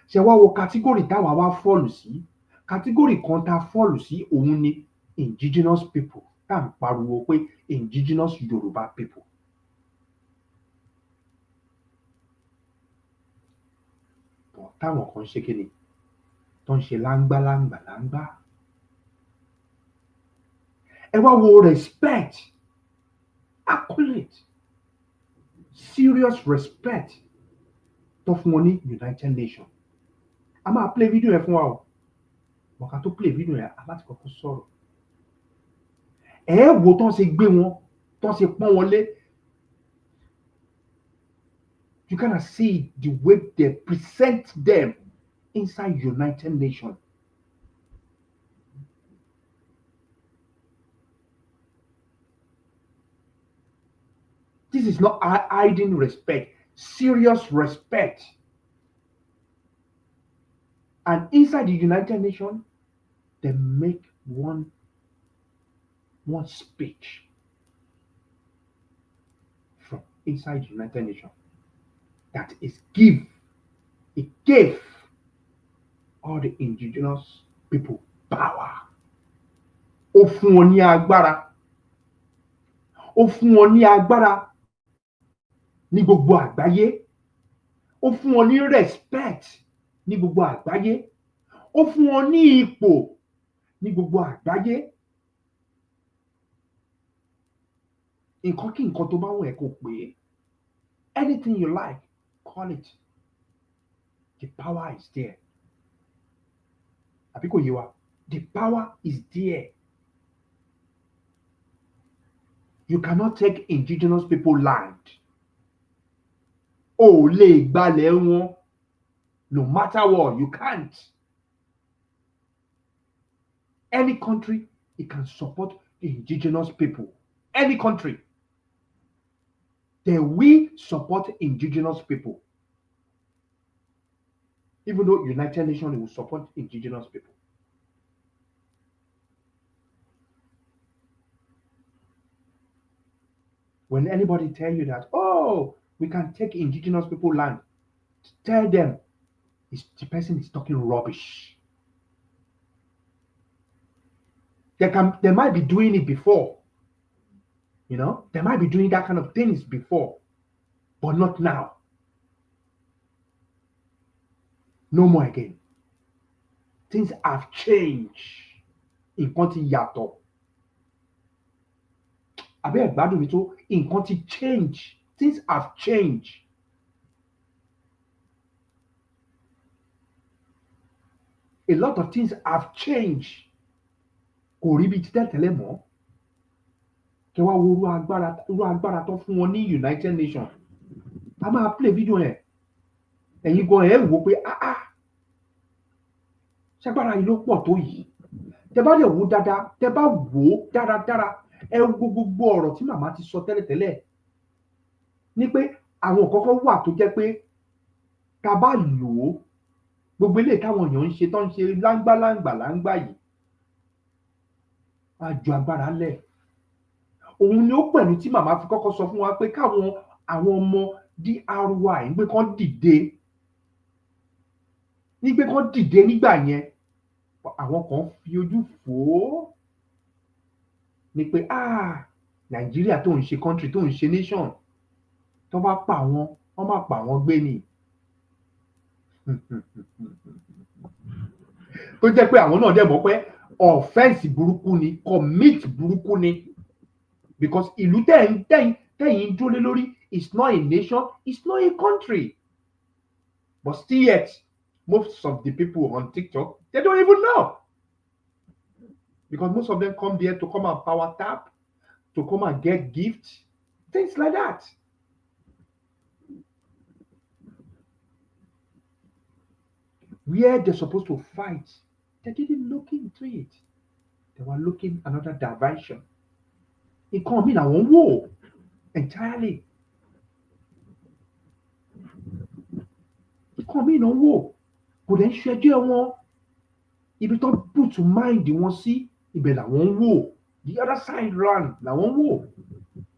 Ṣé wá wo category táwa wá fọ́ọ̀lù sí? Category kan tá fọ́ọ̀lù sí òun ni indigenous people. Tá ń pariwo pé indigenous Yoruba people. But táwọn kan ṣe kí ni? Tó ń ṣe láńgbá. Ẹ wá wo respect, accolade, serious respect tó fún wọn ní United Nations. A máa play video yẹn fún wa o. Mo ká tó play video yẹn láti kọ́kọ́ sọ̀rọ̀. Ẹ wo tán ṣe gbé wọn, tán ṣe pọ́n wọn lé. You kind of see the way they present them inside United Nations. This is not hiding respect, serious respect. And inside the United Nations, they make one speech from inside the United Nations that is it gave all the indigenous people power. Ó fún wọn ní agbára. Ó fún wọn ní agbára ní gbogbo àgbáyé. Ó fún wọn ní respect ní gbogbo àgbáyé. Ó fún wọn ní ipò ní gbogbo àgbáyé. Nǹkan kí nǹkan tó bá wù ẹ́ kó pè. Anything you like, call it. The power is there. Àbí kò yé wa? The power is there. You cannot take indigenous people land. ò lè gbalẹ̀ wọn. No matter what, you can't. Any country, it can support the indigenous people. Any country. Then we support indigenous people. Even though United Nations will support indigenous people. When anybody tell you that, oh, we can take indigenous people land, tell them the person is talking rubbish. They might be doing it before. You know, they might be doing that kind of things before, but not now. No more again. Things have changed. Nǹkan ti yàtọ̀. Àbí ẹ̀gbádùn mi tó, nǹkan ti change. Things have changed. A lot of things have changed. Kò rí bí ti tẹ́lẹ̀ mọ́. Kẹ wá wo irú agbára tó fún wọn ní United Nations. A máa play video yẹn. Ẹ̀yin gan ẹ̀ wò pé ṣagbára yìí ló pọ̀ tó yìí. Tẹ bá lè wò dáadáa, tẹ bá wò dáradára, ẹ wo gbogbo ọ̀rọ̀ tí màmá ti sọ tẹ́lẹ̀tẹ́lẹ̀. Ní pé àwọn kọ̀ọ̀kan wà tó jẹ́ pé ká bá lò ó, gbogbo eléyìí táwọn èèyàn ń ṣe tó ń ṣe láńgbá yìí, á ju agbára lẹ̀. Òun ni ó pẹ̀lú tí màmá fi kọ́kọ́ sọ fún wa pé káwọn àwọn ọmọ DRY ń pé kán dìde. Ní pé kán dìde nígbà yẹn, àwọn kan fi ojú fò ó. Ní pé Nàìjíríà tó ń ṣe country tó ń ṣe nation, tó bá pa àwọn, wọ́n máa pa àwọn gbé ni. Tó jẹ́ pé àwọn náà dẹ̀ mọ̀ pé offense burúkú ni, commit burúkú ni. Because ìlú tẹ̀yìn dúró lé lórí is not a nation, it's not a country. But still yet, most of the people on TikTok, they don't even know. Because most of them come there to come and power tap, to come and get gifts, things like that. Where they're supposed to fight, they didn't look into it. They were looking another diversion. It can't mean àwọn wò entirely. It can't mean àwọn wò. Kò dẹ̀ ń ṣẹjọ́ wọn. Ibi tó put mind wọn sí, ibẹ̀ làwọn wò. The other side run làwọn wò.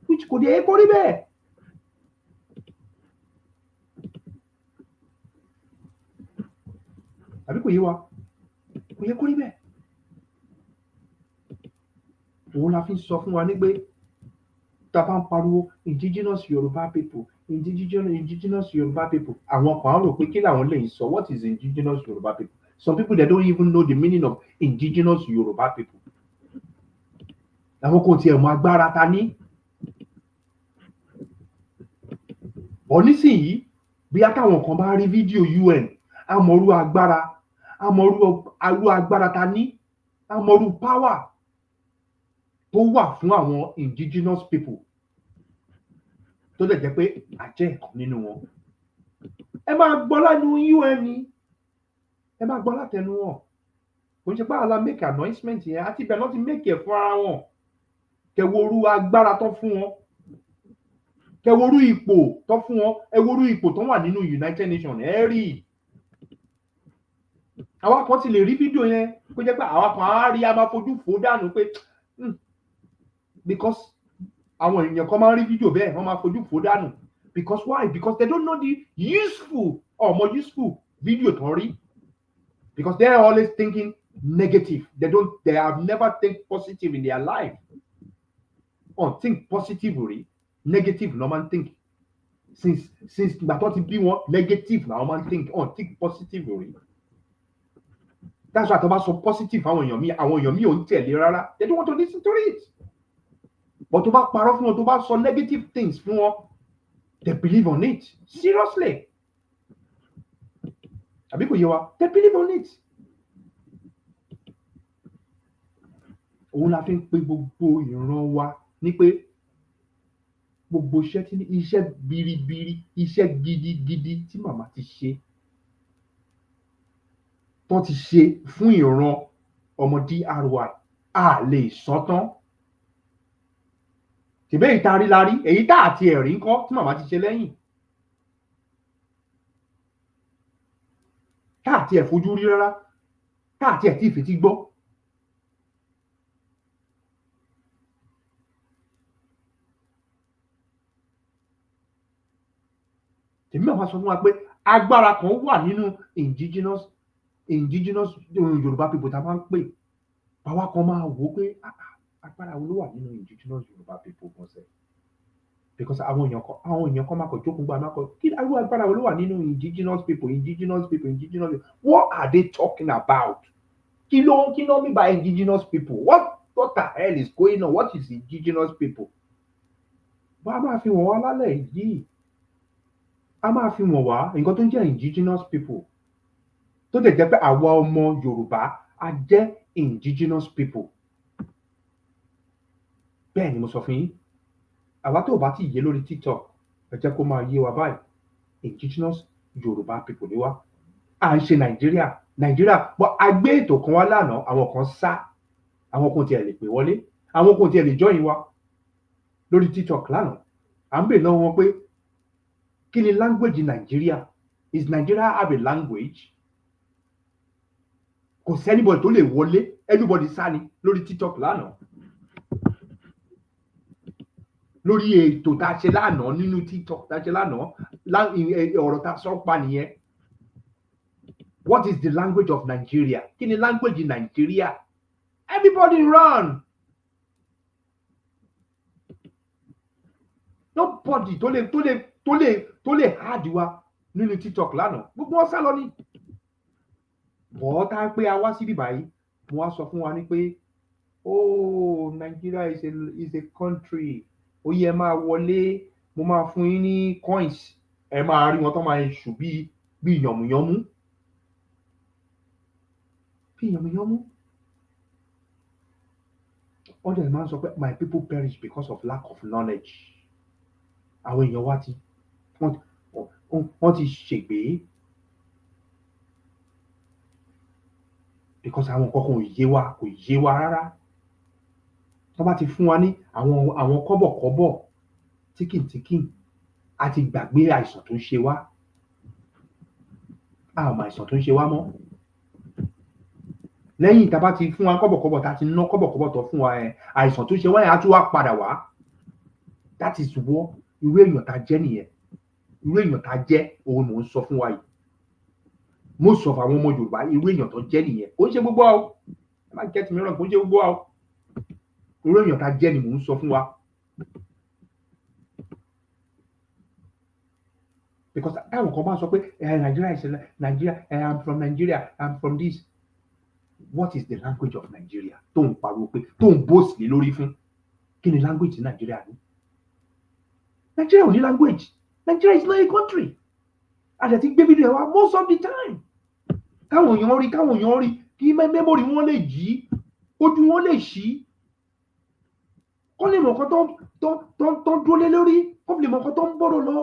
Which kò dẹ̀ kó rí bẹ́ẹ̀. Àbí kò yé wa? Kò yẹ kó rí bẹ́ẹ̀. Òun la fi sọ fún wa ní pé tá a bá ń pariwo indigenous Yoruba people, indigenous Yoruba people, àwọn kan á rò pé kí làwọn lè sọ, what is indigenous Yoruba people? Some people they don't even know the meaning of indigenous Yoruba people. Àwọn kò tiẹ̀ mọ agbára ta ní. Nísìnyí bí àtàwọn kan bá rí fídíò UN, àmọ̀rú agbára, àmọ̀rú agbára ta ní, àmọ̀rú power tó wà fún àwọn indigenous people tó lè jẹ́ pé àjẹ́ ẹ̀kan nínú wọn. Ẹ máa gbọ́ lẹ́nu UN ni, ẹ máa gbọ́ látẹnu wọn. Kò ń ṣe pé àlá make announcement yẹn, àti ibẹ̀ náà ti make ẹ̀ fún ara wọn. Kẹworú agbára tó fún wọn, kẹworú ipò tó fún wọn, ẹworú ipò tó wà nínú United Nations, ẹ rí. Àwa kan ti lè rí fídíò yẹn kó jẹ́ pé àwa kan á rí, a máa fojú fò dànù pé because àwọn èèyàn kan máa ń rí fídíò bẹ́ẹ̀, wọ́n máa fojú fò dànù. Because why? Because they don't know the useful or more useful video tó rí. Because they are always thinking negative. They have never think positive in their life. Think positively, negative no man think. Since ìgbà tó ti bí wọn, negative no man think. Think positively. That's why tó bá sọ positive àwọn èèyàn mi ò ń tẹ̀lé rárá. They don't want to listen to it. But tó bá parọ́ fún wọn, tó bá sọ negative things fún wọn, they believe on it. Seriously. Àbí kò yé wa? They believe on it. Òun la fi ń pe gbogbo ìran wa ní pé gbogbo iṣẹ́ tí iṣẹ́ biribiri iṣẹ́ gidigidi tí màmá ti ṣe tó ti ṣe fún ìran ọmọ DRY a lè sọ tán. tìbẹ́ èyí tá a rí la rí èyí tá àti ẹ̀rí ńkọ́ tí màmá ti ṣe lẹ́yìn tá àti ẹ̀ fojú rí rárá tá àti ẹ̀ tí ìfètí gbọ́. tèmi náà wá sọ fún wa pé agbára kan wà nínú indigenous Yorùbá people tá a máa ń pè àwa kan máa wò ó pé agbára wo ló wà nínú indigenous Yorùbá people kan sẹ because àwọn èèyàn kan máa kọ jókòó gbà máa kọ kí agbára wo ló wà nínú indigenous people what are they talking about? kí ló mean by indigenous people? what the hell is going on? What is indigenous people? wọ́n á máa fi wọ́n wá lálẹ́ yìí a máa fi wọ́n wá nǹkan tó ń jẹ́ indigenous people tó dẹ̀ jẹ́ pé àwa ọmọ Yorùbá a jẹ́ indigenous people. bẹ́ẹ̀ ni mo sọ fún yín àwa tó bá ti yé lórí TikTok ẹ jẹ́ kó máa yé wa báyìí indigenous Yorùbá people ni wá à ń ṣe Nàìjíríà bọ́ a gbé ètò kan wá lánàá àwọn kan sá àwọn kan tiẹ̀ lè pè wọlé àwọn kan tiẹ̀ lè join wa lórí TikTok lánàá à ń bèèrè lọ́wọ́ wọn pé kí ni language Nigeria? Is Nigeria have a language? kò sí anybody tó lè wọlé everybody sá ni lórí TikTok lánàá lórí ètò tá a ṣe lánàá nínú TikTok tá a ṣe lánàá ọ̀rọ̀ tá a sọ pa nìyẹn. What is the language of Nigeria? Kí ni language in Nigeria? Everybody run. Nobody tó lè hard wa nínú TikTok lánàá gbogbo wọn sá lọ ní. bọ́ tá a pé a wá síbí báyìí mo wá sọ fún wa ní pé oh Nigeria is a country ó yẹ máa wọlé mo máa fún yín ní coins ẹ máa rí wọn tó máa ṣù bí yànmùyánmú wọ́n dẹ̀ máa ń sọ pé my people perish because of lack of knowledge. àwọn èèyàn wa wọ́n ti ṣègbè because àwọn nǹkan kan kò yé wa rárá. tó bá ti fún wa ní àwọn kọ́bọ̀kọ́bọ̀ tíkìntíkìn a ti gbàgbé àìsàn tó ń ṣe wá àmọ́ àìsàn tó ń ṣe wá mọ́. lẹ́yìn tá a bá ti fún wa kọ́bọ̀kọ́bọ̀ tá a ti ná kọ́bọ̀kọ́bọ̀ tó fún wa àìsàn tó ń ṣe wá yẹn á tún wá padà wá. that is what irú èèyàn tá a jẹ́ nìyẹn irú èèyàn tá a jẹ́ òun mò ń sọ fún wa yìí mo sọ fún àwọn ọmọ Yorùbá irú èèyàn tó jẹ́ nìyẹn kò ń ṣe gbogbo àwọn ẹ má get me wrong kò ń ṣe gbogbo àwọn irú èèyàn tá a jẹ́ ni mò ń sọ fún wa. because táwọn kan bá sọ pé Nigeria I'm from Nigeria I'm from this. What is the language of Nigeria? tó ń pariwo pé tó ń boast lé lórí fún kí ni language Nigeria ní? Nigeria ò ní language. Nigeria is not a country. àti àti gbé fídíò wa most of the time. káwọn èèyàn rí kí memory wọn lè jí ojú wọn lè ṣí kọ́ lè mọ̀ kan tó ń dúró lé lórí kọ́ lè mọ̀ kan tó ń bọ̀rọ̀ lọ.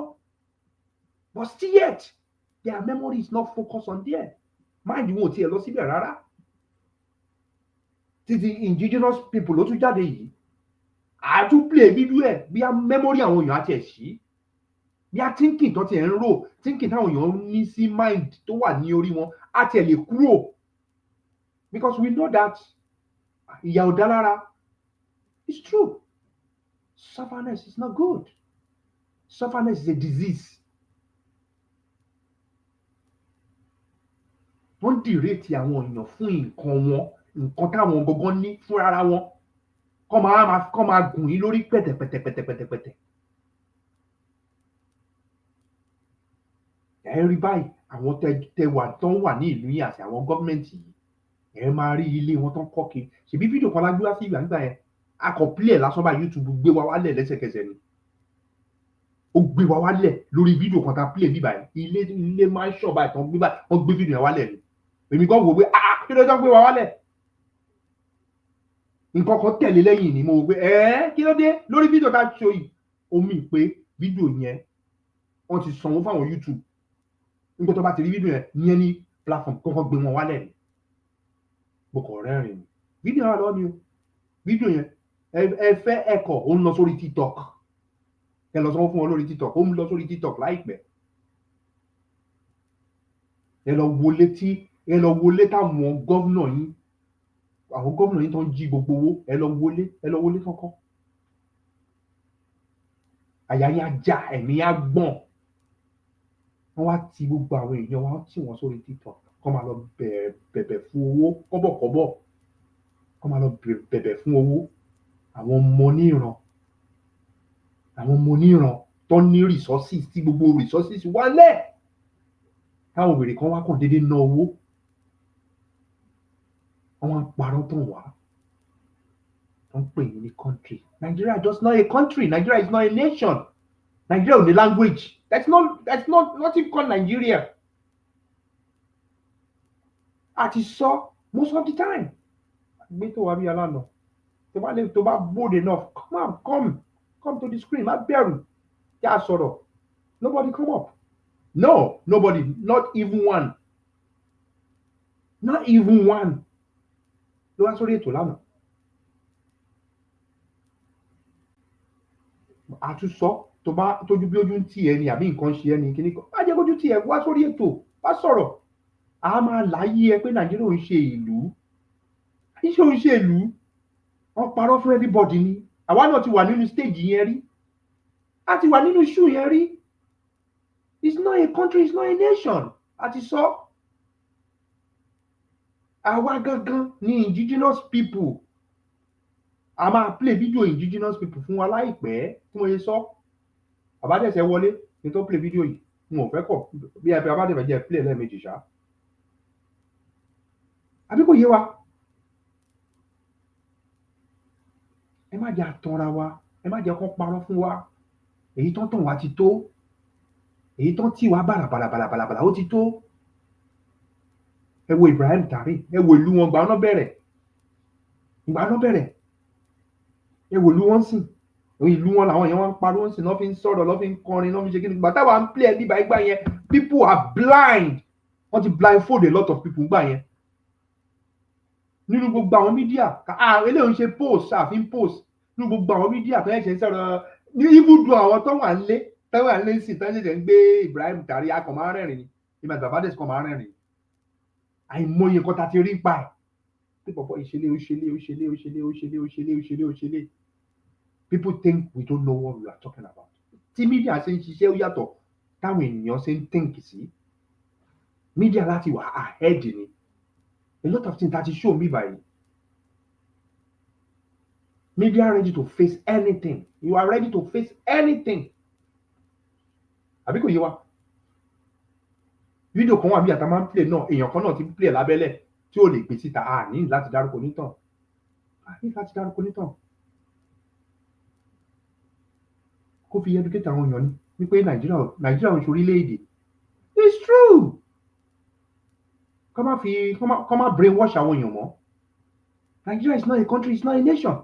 but still yet their memory is not focused on there. mind wọn ò tiẹ̀ lọ síbẹ̀ rárá. títí indigenous people ló tún jáde yìí a tún play fídíò ẹ̀ bí a memory àwọn èèyàn àti ẹ̀ ṣí bí a thinking tó ti ẹ̀ ń rò thinking táwọn èèyàn ní sí mind tó wà ní orí wọn àti ẹ̀ lè kúrò because we know that ìyà ò dá lára. It's true. Sufferness is not good. Sufferness is a disease. wọ́n dìrètì àwọn èèyàn fún nǹkan táwọn gbọ̀ngàn ní fúnra wọn kọ́ máa gùn yín lórí pẹ̀tẹ̀pẹ̀tẹ̀pẹ̀tẹ̀pẹ̀tẹ̀. ẹ rí báyìí àwọn tó ń wà ní ìlú yìí àti àwọn gọ́ọ̀mẹ̀ntì yìí ẹ máa rí ilé wọn tó ń kọ́ kiri ṣèbí fídíò kan lágbé wá sí ìgbà yẹn akọ̀pílẹ̀ lásán bá YouTube gbé wa wálẹ̀ lẹ́sẹ̀kẹsẹ̀ ni ó gbé wa wálẹ̀ lórí fídíò kan tá a play bíbá yẹn ilé máa ń ṣọ̀ báyìí tán wọ́n gbé fídíò yẹn wálẹ̀ ni èmi kan wò pé kí ló dé gbé wa wálẹ̀ nǹkan kan tẹ̀lé lẹ́yìn ni mo wò pé kí ló dé lórí fídíò tá a ṣe yìí mì pé fídíò yẹn wọ́n ti sanwó fáwọn YouTube nígbà tó bá ti rí fídíò yẹn ní platform kọ́kọ́ gbé wọn wálẹ̀ ni mo kàn rẹ́rìn ni fídíò náà lọ́ọ́ mi o fídíò yẹn ẹ fẹ́ ẹ̀kọ́ ó ń lọ sórí TikTok ẹ lọ sanwó fún wọn lórí TikTok ó ń lọ sórí TikTok láìpẹ́ ẹ lọ wọlé táwọn gómìnà yín àwọn gómìnà yín tó ń jí gbogbo owó ẹ lọ wọlé kọ́kọ́ àyà yín á já ẹ̀mí á gbọ̀n wọ́n wá ti gbogbo àwọn èèyàn wá tì wọ́n sórí TikTok kọ́ máa lọ bẹ̀bẹ̀ fún owó kọ́bọ̀kọ́bọ̀ kọ́ máa lọ bẹ̀bẹ̀ fún owó àwọn ọmọ oníran tó ní resources tí gbogbo resources wálẹ̀ táwọn òbèrè kan wá kàn déédéé ná owó wọ́n parọ́ tán wá wọ́n pè ní country Nigeria just not a country Nigeria is not a nation Nigeria ò ní language that's not nothing called Nigeria àti sọ most of the time gbé tó wá bí alánà tó bá bold enough come to the screen má bẹ̀rù kí a sọ̀rọ̀ nobody come up no nobody not even one ló wá sórí ètò lánàá àtúnṣọ tójú bí ojú ń tì ẹ ni àbí nǹkan ṣe ẹ ní kíní kan má jẹ́ kójú tì ẹ wá sórí ètò wá sọ̀rọ̀ a máa láyé ẹ pé Nàìjíríà ò ń ṣe ìlú iṣẹ́ ò ń ṣe ìlú wọ́n parọ́ fún everybody ni àwa náà ti wà nínú stage yẹn rí a ti wà nínú shoe yẹn rí it's not a country it's not a nation àti sọ àwa gangan ni indigenous people a máa play video indigenous people fún wa láìpẹ́ tí mo yẹ sọ àbádẹ́sẹ̀ wọlé ní tó play video yìí mo fẹ́ kọ̀ bí ẹ àbádẹ́fẹ̀ jẹ́ play lẹ́ẹ̀mejì ṣá àbí kò yé wa ẹ má jẹ́ àtànra wa ẹ má jẹ́ kó parọ́ fún wa èyí tó ń tàn wá ti tó èyí tó ń tì wá bàlàbàlà ó ti tó ẹ wo Ibrahim Tari ẹ wo ìlú wọn gbà ọ́nà bẹ̀rẹ̀ ẹ wo ìlú wọn sìn ìlú wọn làwọn èèyàn wọn ń pariwo sìn lọ́ fi ń sọ̀rọ̀ lọ́ fi ń kọrin lọ́ fi ń ṣe kíni gbà táwa ń play nígbà ìgbà yẹn people are blind wọ́n ti blindfold a lot of people gbà yẹn nínú gbogbo àwọn mídíà eléyìí ń ṣe post àfin post nínú gbogbo àwọn mídíà tó yẹ ṣe ń sọ̀rọ̀ ní ibùdó àwọn tó wà nílé sí tó ń ṣẹ̀ṣẹ̀ ń gbé Ibrahim Tari akọ̀ máa ń rẹ́rìn ni ìmọ̀ bàbá dẹ̀ kọ̀ máa ń rẹ́rìn àìmọye nǹkan tá ti rí pa ẹ̀ pé pọ̀pọ̀ ìṣẹ̀lẹ̀ people think we don't know what we are talking about tí mídíà ṣe ń ṣiṣẹ́ ó yàtọ̀ táwọn ènìyàn ṣe ń think sí mídíà láti wà ahead ni a lot of things that is show me by media ready to face anything you are ready to face anything àbí kò yé wa fídíò kan wà bí àtà máa ń play náà èèyàn kan náà ti play lábẹ́lẹ̀ tí ó lè gbé síta ní láti dárúkọ onítàn kó fi educate àwọn èèyàn ní pé Nàìjíríà ń ṣe orílẹ̀-èdè it's true kọ́ má brainwash àwọn èèyàn mọ́ Nigeria is not a country it's not a nation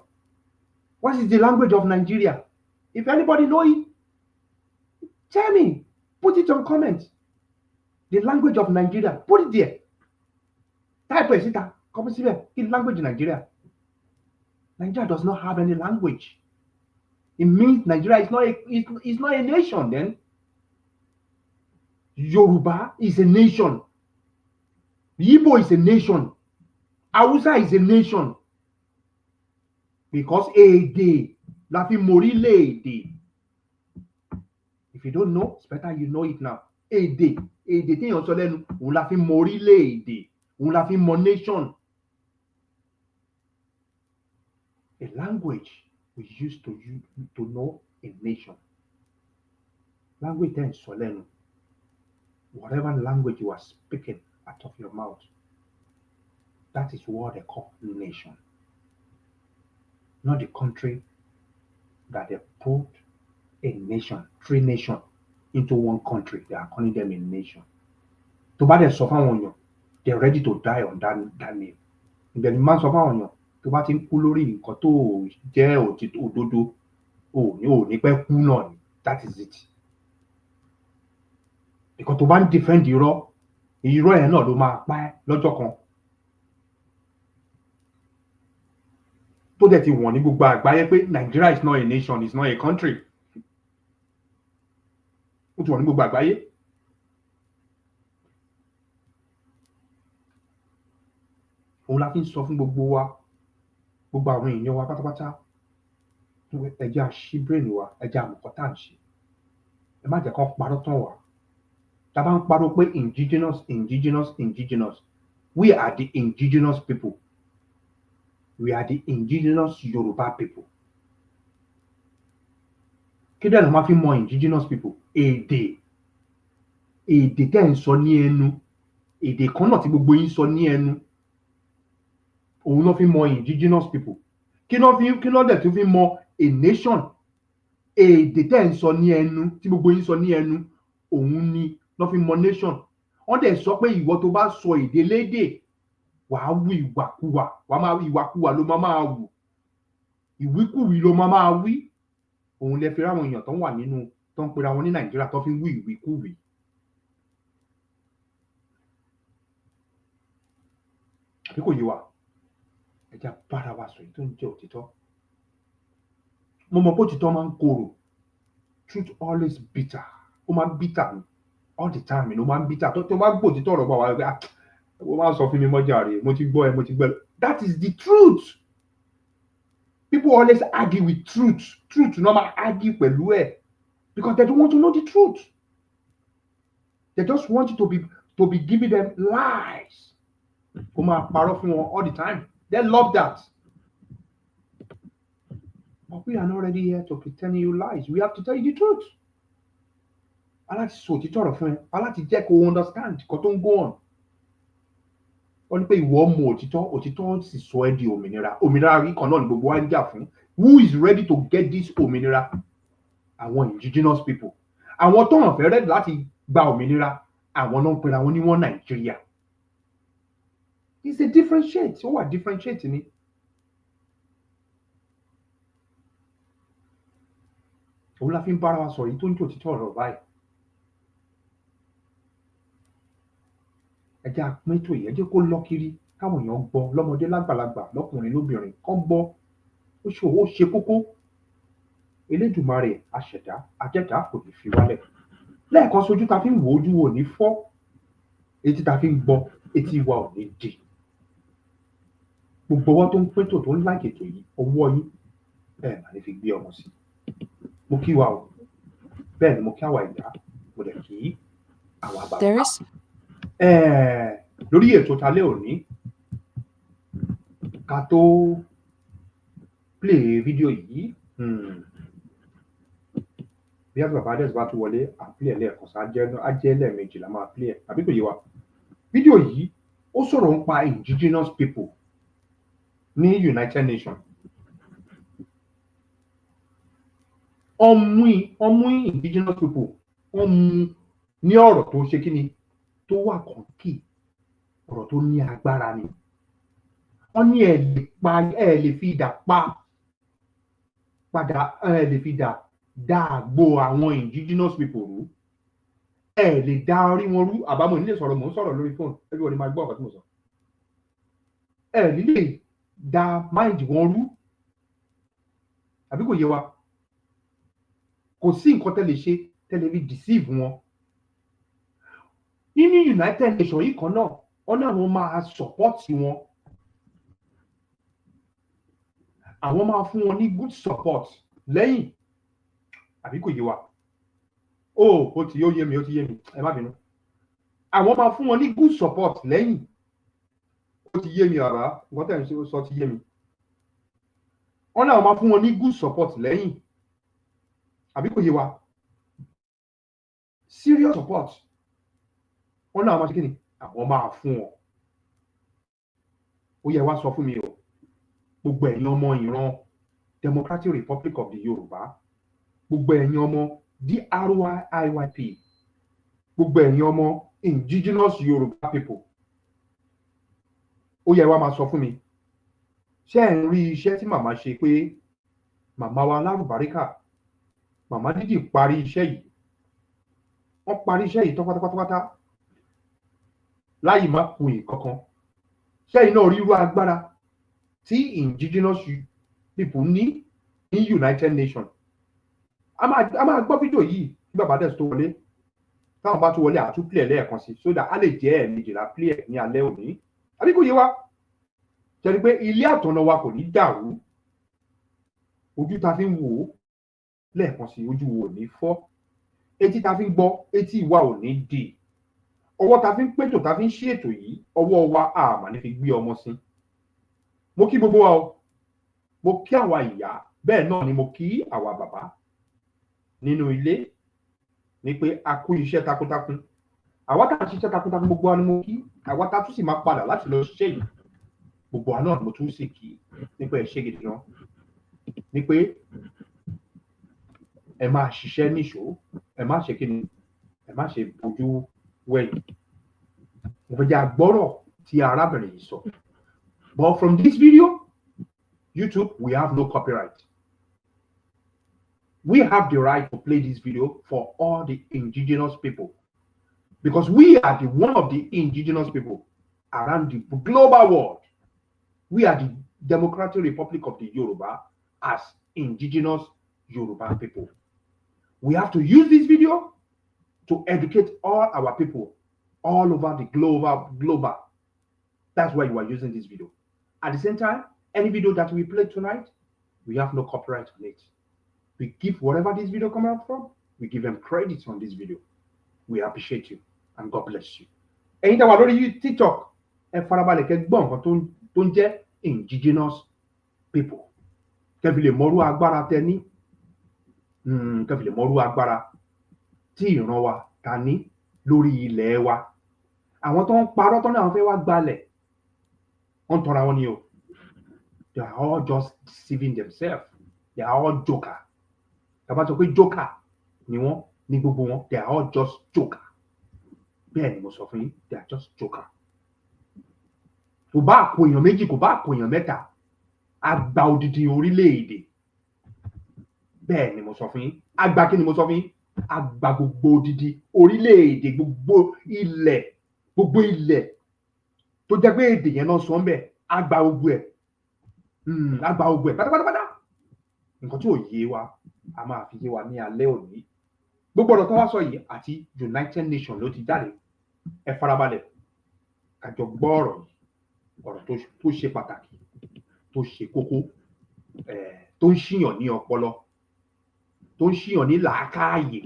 what is the language of Nigeria if anybody know it tell me put it on comment the language of Nigeria put it there type ẹ̀ síta kọ́pọ̀ síbẹ̀ kí language Nigeria does not have any language it means Nigeria is not a nation then Yoruba is a nation Igbo is a nation Hausa is a nation because èdè la fi mọ orílẹ̀-èdè if you don't know it's better you know it now èdè téèyàn sọ lẹ́nu òun la fi mọ orílẹ̀-èdè òun la fi mọ nation a language we use to know a nation language tẹ́ ń sọ lẹ́nu whatever language you are speaking out of your mouth that is what they call nation not the country that they put a nation 3 nations into one country they are calling them a nation tó bá dẹ̀ sọ fáwọn èèyàn they are ready to die on that name ìbẹ̀rù máa ń sọ fáwọn èèyàn tó bá ti ń kú lórí nǹkan tó jẹ́ òdodo ò ní pẹ́ kú náà ni. That is it. Because tó bá ń defend irọ́ yẹn náà ló máa pa ẹ́ lọ́jọ́ kan. Tó dẹ̀ ti wọ̀n ní gbogbo àgbáyé pé Nigeria is not a nation, it's not a country. Ó ti wọ̀n ní gbogbo àgbáyé. Òun la fi ń sọ fún gbogbo wa, gbogbo àwọn èèyàn wa pátápátá, ẹ jẹ́ á ṣí brain wa, ẹ jẹ́ á mọ̀ nǹkan tá à ń ṣe. Ẹ má jẹ́ kó parọ́ tán wá. Tá bá ń parọ́ pé indigenous, we are the indigenous people. We are the indigenous Yoruba people. Kí dẹ̀ ló máa fi mọ indigenous people? Èdè tẹ́ ń sọ ní ẹnu, èdè kan náà tí gbogbo yín sọ ní ẹnu, òun ló fi mọ indigenous people. Kí ló dẹ̀ tún fi mọ a nation? Èdè tẹ́ ń sọ ní ẹnu, tí gbogbo yín sọ ní ẹnu, òun ni ló fi mọ nation. Wọ́n dẹ̀ sọ pé ìwọ tó bá sọ èdè lédè, wàá wù ìwàkuwà ló máa wù, ìwíkúwì ló máa wí. Òun lè fi ráwọn èèyàn tó wà nínú tó ń pera wọn ní Nàìjíríà tó fi ń wí ìwíkúwì. Àbí kò yé wa? Ẹ jẹ́ bára wa sọ èyí tó ń jẹ́ òtítọ́. Mo mọ̀ pé òtítọ́ máa ń korò. Truth always bitter. Ó máa ń bitter ni all the time. Ó máa ń bitter. Tó bá gbọ́ òtítọ́ ọ̀rọ̀ bá wa pé ó máa ń sọ fún mi mọ́jà rè, mo ti gbọ́ ẹ. That is the truth. People always argue with truth. Truth no ma argue pẹ̀lú ẹ̀ because they don't want to know the truth. They just want you to be giving them lies. Kó máa parọ́ fún wọn all the time. They love that. But we are not ready here to pretend you lies. We have to tell you the truth. Aláti sọ òtítọ́ ọ̀rọ̀ fún ẹ. Aláti jẹ́ kó understand kó tó ń go on. Wọ́n ní pé ìwọ mọ òtítọ́ sì sọ ẹ́ di òmìnira. Òmìnira rí kan náà ni gbogbo wa ń jà fún. Who is ready to get this òmìnira? Àwọn indigenous people. Àwọn tó hàn fẹ́ ready láti gba òmìnira, àwọn náà ń pera wọn ní wọ́n Nàìjíríà. It's a different shade. Ó wà different shade ni. Òun la fi ń bára wa sọ̀rọ̀ yìí tó ń jẹ́ òtítọ́ ọ̀rọ̀ báyìí. Ẹ jẹ́ àpíntò yìí, ẹ jẹ́ kó lọ kiri káwọn èèyàn gbọ́, lọ́mọdé lágbàlagbà, lọ́kùnrin lóbìnrin, kán gbọ́. Ó ṣe kókó. Elédùmarè aṣẹ̀dá ajẹ́dá kò ní fi wálẹ̀. Lẹ́ẹ̀kan sojú ta fi ń wo ojú wo ní fọ́. Etí ta fi ń gbọ́, etí wa ò ní dì. Gbogbo ọwọ́ tó ń píntò tó ń láìkè tó yìí, ọwọ́ yín bẹ́ẹ̀ máa ní fi gbé ọmọ sí. Mo kí wa o. Bẹ́ẹ̀ ni mo kí àwa ìyá, mo dẹ̀ kí àwa bàbá. Lórí ètò talẹ́ òní, ká tó play fídíò yìí, bí bàbá Adés bá tún wọlé, à play lẹ́ẹ̀kan sá jẹ́ lẹ́ẹ̀mejì la máa play ẹ̀. Àbí kò yé wa? Fídíò yìí ó sọ̀rọ̀ nípa indigenous people ní United Nations. Ọmú indigenous people wọ́n mú ní ọ̀rọ̀ tó ṣe kí ni tó wà kọ̀ọ̀kì, ọ̀rọ̀ tó ní agbára ni. Wọ́n ní ẹ lè fi idà padà, ẹ lè fi idà dáàgbò àwọn indigenous people rú. Ẹ lè dá orí wọn rú. Àbámọ̀ nílé sọ̀rọ̀, mò ń sọ̀rọ̀ lórí fóònù. Everybody máa gbọ́ ọ̀kan tí mo sọ. Ẹ lè dá mind wọn rú. Àbí kò yé wa? Kò sí nǹkan tẹ́ lè ṣe tẹ́ lè fi deceive wọn. Nínú United Nations yìí kan náà, wọ́n náà wọ́n máa support wọn. Àwọn máa fún wọn ní good support lẹ́yìn. Àbí kò yé wa? Ó ti yé mi, ẹ má bínú. Àwọn máa fún wọn ní good support lẹ́yìn. Ó ti yé mi bàbá, nǹkan tẹ́ ń ṣe sọ ti yé mi. Wọ́n náà máa fún wọn ní good support lẹ́yìn. Àbí kò yé wa? Serious support. Wọ́n náà máa ṣe kí ni? Àwọn máa fún wọn. Ó yẹ wá sọ fún mi o. Gbogbo ẹ̀yin ọmọ ìran Democratic Republic of the Yorùbá. Gbogbo ẹ̀yin ọmọ YORUBA, gbogbo ẹ̀yin ọmọ indigenous Yoruba people. Ó yẹ wá máa sọ fún mi. Ṣé ẹ̀ ń rí iṣẹ́ tí màmá ṣe pé màmá wa alárùbáríkà màmá dídì parí iṣẹ́ yìí wọ́n parí iṣẹ́ yìí tán pátápátá láyìí má kù ìkankan sẹ́yìn náà ríru agbára tí indigenous people ní United Nations a máa gbọ́ fídíò yìí tí bàbá dẹ̀ tó wọlé táwọn bá tó wọlé àtúnplẹ̀ lẹ́ẹ̀kan sí sódà á lè jẹ́ ẹ̀ẹ̀mejìlá plẹ̀ ní alẹ́ òní àbí kò yé wa tẹ̀lé pé ilé àtọ̀nà wa kò ní dàrú ojú ta fi ń wò ó lẹ́ẹ̀kan sí ojú wo ò ní fọ́ etí ta fi ń gbọ́ etí wa ò ní dì ọwọ́ ta fi ń pétò ta fi ń ṣí ètò yìí ọwọ́ wa àmà ní fi gbé ọmọ sí mo kí gbogbo wa o mo kí àwa ìyá bẹ́ẹ̀ náà ni mo kí àwa bàbá nínú ilé ní pé a kú iṣẹ́ takuntakun àwa tá a ṣiṣẹ́ takuntakun gbogbo wa ni mo kí àwa tá a tún sì máa padà láti lọ ṣiṣẹ́ yìí gbogbo wa náà mo tún sì kí nípa ẹ̀ṣẹ́ gidi gan ní pé ẹ máa ṣiṣẹ́ níṣó ẹ má ṣe kíni ẹ má ṣe bójú wẹ̀yìn mo fẹ́ jẹ́ agbọ́rọ̀ tí arábìnrin yìí sọ but from this video YouTube we have no copyright. We have the right to play this video for all the indigenous people because we are one of the indigenous people around the global world. We are the Democratic Republic of the Yoruba as indigenous Yoruba people. We have to use this video to educate all our people all over the global. That's why you are using this video. At the same time, any video that we play tonight, we have no copyright on it. We give whatever this video come out from, we give them credits on this video. We appreciate you and God bless you. Ẹ̀yin tá wà lórí TikTok, ẹ farabalẹ̀ kẹ́ gbọ́ nǹkan tó ń jẹ́ indigenous people. Kẹ́ fi lè mọrú agbára tẹ́ ní. Kẹ́ fi lè mọrú agbára tí ìran wa ta ní lórí ilẹ̀ wa. Àwọn tó ń parọ́ tó náà fẹ́ wá gbalẹ̀. Wọ́n tọ́ra wọn ni o. They are all just deceiving themselves. They are all joker. Tàbá sọ pé joker ni wọ́n ní gbogbo wọn. They are all just joker. Bẹ́ẹ̀ ni mo sọ fún yín. They are just joker. Kò bá àpò èèyàn méjì, kò bá àpò èèyàn mẹ́ta. Àgbà odidi orílẹ̀-èdè. Bẹ́ẹ̀ ni mo sọ fún yín. Àgbà kí ni mo sọ fún yín? Àgbà gbogbo odidi orílẹ̀-èdè, gbogbo ilẹ̀ tó jẹ́ pé èdè yẹn náà sọ ń bẹ̀. Àgbà gbogbo ẹ̀. Àgbà gbogbo ẹ̀ pátápátá. Nǹkan tí ò yé wa a máa fi yé wa ní alẹ́ òní. Gbogbo ọ̀rọ̀ tó wá sọ yìí àti United Nations ló ti jáde. Ẹ farabalẹ̀ kájọ gbọ́ ọ̀rọ̀ yìí, ọ̀rọ̀ tó ṣe pàtàkì, tó ṣe kókó, tó ń ṣìyàn ní ọpọlọ, tó ń ṣìyàn ní làákàyè.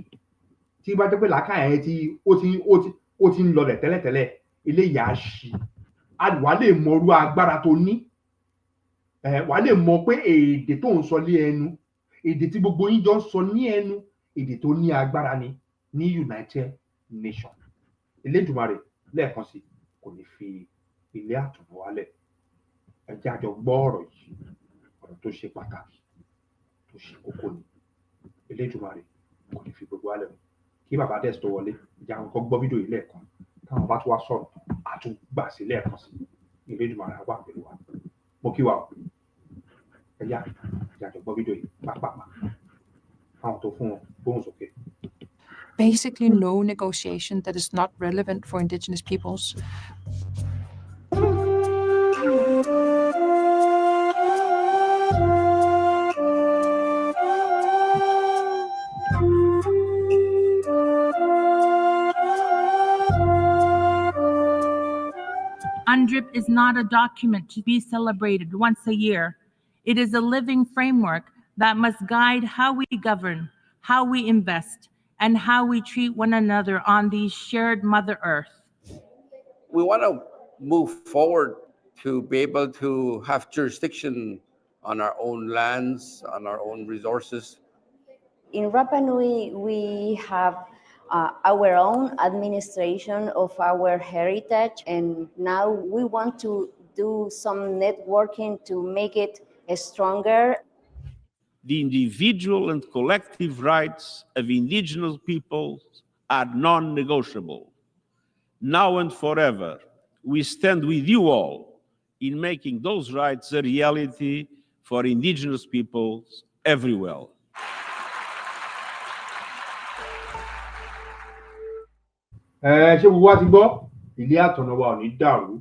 Tí bá jẹ́ pé làákàyè tí ó ti ń lọlẹ̀ tẹ́lẹ̀tẹ́lẹ̀, eléyìí á ṣí. Wàá lè mọrú agbára tó ní. Wàá lè mọ̀ pé èdè tó ń sọ lé ẹnu, èdè tí gbogbo yín jọ ń sọ ní ẹnu, èdè tó ní agbára ni ní United Nations. Elédùmarè lẹ́ẹ̀kan sí kò ní fi ilé àtùnú wálẹ̀. Ẹ jẹ́ àjọ gbọ́ ọ̀rọ̀ yìí, ọ̀rọ̀ tó ṣe pàtàkì, tó ṣe kókó ni. Elédùmarè kò ní fi gbogbo wálẹ̀ o. Kí bàbá dẹ̀ tó wọlé, ìjà àwọn kan gbọ́ fídíò yìí lẹ́ẹ̀kan. Táwọn bá tún wá sọ̀rọ̀, àtúgbà sí lẹ́ẹ̀kan sí. Elédùmarè á wà pẹ̀lú wa. Mo kí wa o. Ẹ jẹ́ àjọ gbọ́ fídíò yìí pàápàá. Àwọn tó fún wọn gbóhùn sókè. Basically no negotiation that is not relevant for indigenous peoples. UNDRIP is not a document to be celebrated once a year. It is a living framework that must guide how we govern, how we invest, and how we treat one another on the shared Mother Earth. We want to move forward to be able to have jurisdiction on our own lands, on our own resources. In Rapa Nui, we have our own administration of our heritage, and now we want to do some networking to make it stronger. The individual and collective rights of indigenous peoples are non-negotiable. Now and forever, we stand with you all in making those rights a reality for indigenous peoples everywhere. ṣé gbogbo wa ti gbọ́ ilé àtọ̀nà wa ò ní dàrú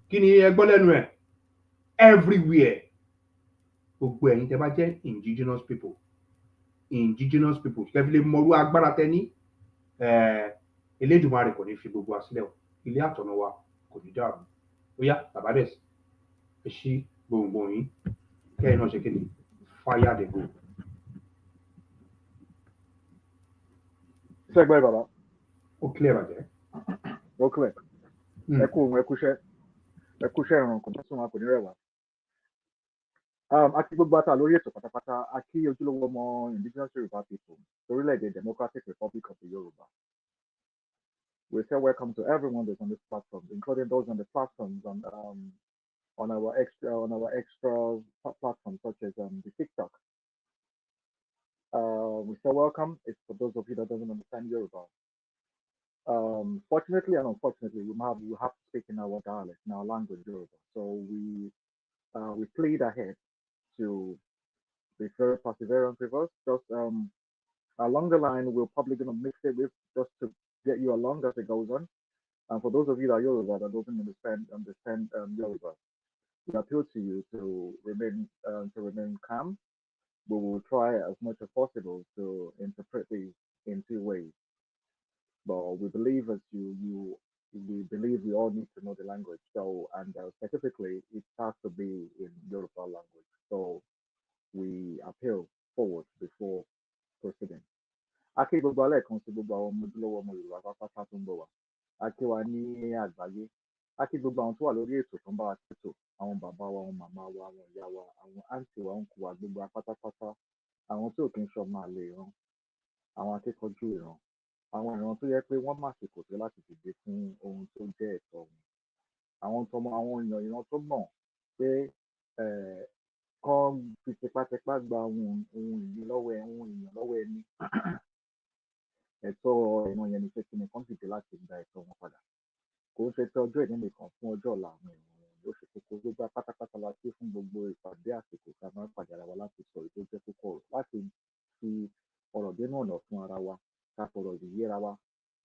kí ni ẹ gbọ́ lẹ́nu ẹ̀ everywhere gbogbo ẹ̀yin tẹ́ bá jẹ́ indigenous people kẹ́bí lè mọrú agbára tẹ́ ní Elédùmarè kò ní fi gbogbo àsílẹ̀ o ilé àtọ̀nà wa kò ní dàrú ó yá bàbá dẹ̀ ẹ ṣí gbòǹgbò yín kẹ́yìn náà ṣe kéde fire dey go. Sẹ́gbẹ́ bàbá. Ó clear bàjẹ́. Ó clear. Ẹ kú òun ẹ kúṣẹ́ ìrùn kò tún wọn kò ní rẹwà. A kí gbogbo ata lórí ètò pátápátá a kí ojúlówó ọmọ indigenous Yoruba people Orileede Democratic Republic of the Yoruba. We say welcome to everyone that's on this platform, including those on the platforms on our extra platforms such as the TikTok. We say welcome. It's for those of you that doesn't understand Yoruba. Fortunately and unfortunately, we have to speak in our dialect, in our language, Yoruba. So we plead ahead to be very perseverant with us. Just along the line, we're probably going to mix it with just to get you along as it goes on. And for those of you that are Yoruba that doesn't understand Yoruba, we appeal to you to remain calm. We will try as much as possible to interpret these in two ways. But we believe we believe we all need to know the language. So, and specifically, it has to be in Yoruba language. So we appeal forward before proceeding. Aki gbogbo alẹ́ kan sí gbogbo àwọn ọmọ ojúlówó ọmọ Yorùbá pápátá tó ń bọ̀ wá. Aki wa ní àgbáyé. Aki gbogbo àwọn tó wà lórí ètò tó ń bá wa ṣètò. Àwọn bàbá wa, àwọn màmá wa, àwọn ìyá wa, àwọn àǹtí wa, ń kú wa gbogbo apátápátá. Àwọn tí ò kí ń ṣọmọ àlè ìran. Àwọn akẹ́kọ̀ọ́jú ìran. Àwọn ìran tó yẹ pé wọ́n má ṣe kò tó láti dìde fún ohun tó jẹ́ ẹ̀tọ́ wọn. Àwọn ìran tó mọ̀ pé kán fi tipátipá gba ohun ìní lọ́wọ́ ẹni. Ẹ̀tọ́ ìran yẹn ni pé kí ni kán dìde láti gba ẹ̀tọ́ wọn padà. Kò ń ṣe pé ọjọ́ ìní nìkan fún ọjọ́ ọ̀la àwọn ìran wọn ló ṣe kókó gbogbo pátápátá la sí fún gbogbo ìpàdé àsìkò tá a máa ń pàdé ara wa láti sọ èyí tó jẹ́ kókó ọ̀rọ̀ láti fi ọ̀rọ̀ dénú ọ̀nà fún ara wa ká fọ̀rọ̀ yìí yéra wa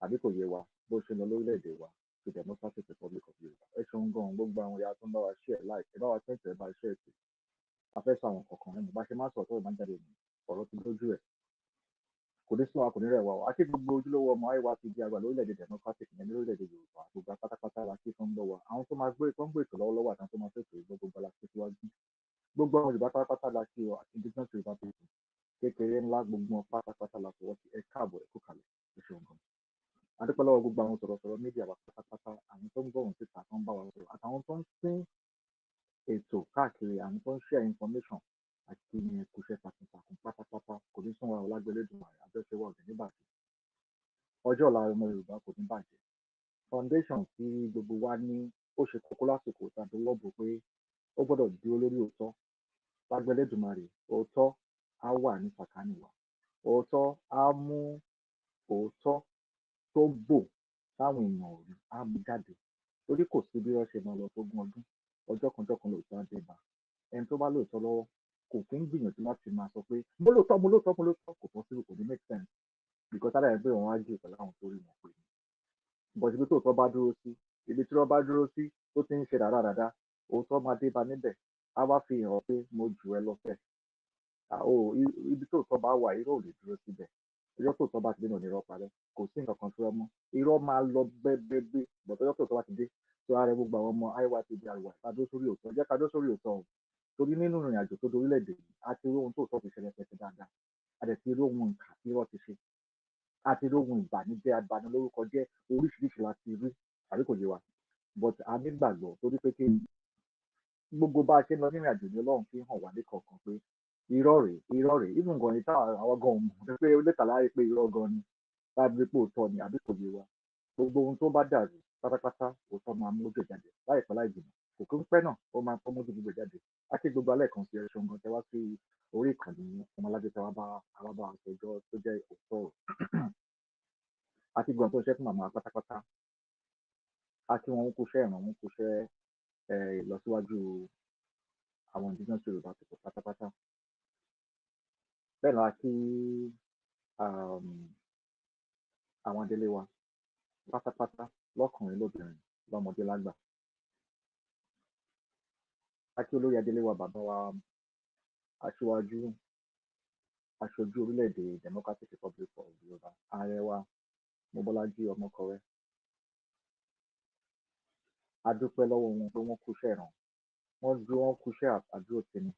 àbí kò yé wa bó ṣe lọ lórílẹ̀‐èdè wa ti Democratic Republic of Yorùbá. Ẹ ṣeun gan-an gbogbo àwọn ìyá tó ń bá wa share like ẹ bá wa tẹ̀sẹ̀ ẹ bá share ètò afẹ́sọ àwọn kọ̀ọ̀kan ẹnu bá ṣe máa sọ̀rọ̀ tó ìmáà jáde ní ọ̀rọ̀ ti lójú ẹ̀ kò ní sún wa kò ní rẹ̀ wá o àti gbogbo ojúlówó ọmọ ayé wa ti di àgbà lórílẹ̀‐èdè Democratic ní lórílẹ̀‐èdè Yorùbá gbogbo pátápátá la kí tó ń bọ̀ wá àwọn tó máa gbé ètò lọ́wọ́lọ́wọ́ àtàwọn tó máa fẹ́ ètò gbogbo la kí síwájú gbogbo àwọn Yorùbá pátápátá la kí ọ àti indigenous Yorùbá people kékeré ńlá gbogbo pátápátá la fọwọ́ sí ẹ káàbọ̀ ẹ kú kalẹ̀ ẹ ṣeun gan. Adúpẹ́ lọ́wọ́ gbogbo àwọn sọ̀rọ̀sọ̀rọ̀ mídíà wa pátápátá àwọn tó ń gbọ́rùn síta tó ń bá wa sọ̀rọ̀ àtàwọn tó ń pín ètò káàkiri àwọn tó ń share information àti ní ẹkùṣẹ́ takuntakun pátápátá kò ní sún wa Ọlágbélédùmarè àjọṣe wa ọ̀dẹ̀ níbàjẹ́ ọjọ́ ọ̀la ọmọ Yorùbá kò ní bàjẹ́ foundation tí gbogbo wa ní ó ṣe kókó lásìkò tàbí lọ́bù pé ó gbọ́dọ̀ dúró lórí òótọ́ Lágbélédùmarè òótọ́ á wà ní sàkánì wa òótọ́ á mú òótọ́ tó bò táwọn èèyàn ò rí á mú jáde torí kò sí bí wọ́n ṣe máa lọ fógún ọdún ọjọ́ kan lóòótọ́ á dé bá ẹni tó bá lóòótọ́ lọ́wọ́ kò kí ń gbìyànjú láti máa sọ pé mo lóòótọ́ kò tọ́ sí kò ní make sense because tára ẹ̀ pé wọ́n á jù pẹ̀lú àwọn tó rí wọn pé but ibi tó òótọ́ bá dúró sí ibi tí wọ́n bá dúró sí tó ti ń ṣe dáradára òótọ́ máa dé bá níbẹ̀ á wá fi hàn pé mo jù ẹ lọ́fẹ̀ ibi tó òótọ́ bá wà irọ́ ò lè dúró síbẹ̀ irọ́ tó òótọ́ bá ti dé náà ní irọ́ parẹ́ kò sí nǹkan kan tó rọ́ mọ́ irọ́ máa lọ bẹ́ẹ̀bẹ́ẹ́ but ọjọ́ tó òótọ́ bá ti dé tó ara gbogbo àwọn ọmọ àìwá ti di àrùwà kádó sórí òótọ́ jẹ́ kádó sórí òótọ́ o torí nínú ìrìn àjò tó dorílẹ̀-èdè yìí a ti rí ohun tó òótọ́ fi ṣẹlẹ̀ pẹ̀sẹ̀ dáadáa a dẹ̀ ti rí ohun nǹkan tí irọ́ ti ṣe a ti rí ohun ìbànújẹ́ abanilórúkọ jẹ́ oríṣiríṣi la ti rí àbí kò yé wa but a nígbàgbọ́ torí pé kí gbogbo bá a ṣe ń lọ nínú àjò ní Ọlọ́run fi hàn wá ní kọ̀ọ̀kan pé irọ́ rèé even gan ni táwọn àwọn gan mọ̀ pé lẹ́tà láàyè pé irọ́ gan ni láti pé òótọ́ ni àbí kò yé wa gbogbo ohun tó bá dàrú pátápátá òótọ́ máa mú ojú jáde láìpẹ́ láì jìnnà kò kí ń pẹ́ náà ó máa tọ́ mójú gbogbo jáde àti gbogbo alẹ́ kan sí ẹ̀ṣọ́ nǹkan tẹ wá sí orí ìkànnì ọmọlájẹ tẹ wá bá àṣẹjọ tó jẹ́ òótọ́ àti gbọ̀n tó ń ṣe fún màmá pátápátá àti wọn ń kúṣẹ́ ìràn wọn ń kúṣẹ́ ìlọsíwájú àwọn indigenous Yorùbá tó pátápátá bẹ́ẹ̀ la kí àwọn adélé wa pátápátá lọ́kùnrin lóbìnrin lọ́mọdé lágbà. A kí olórí adélé wa bàbá wa aṣojú orílẹ̀-èdè Democratic Republic of Yorùbá ààrẹ wa Mobọ́lájí Ọmọkọrẹ́. A dúpẹ́ lọ́wọ́ wọn pé wọ́n kúṣẹ́ ìràn wọ́n kúṣẹ́ àdúró tini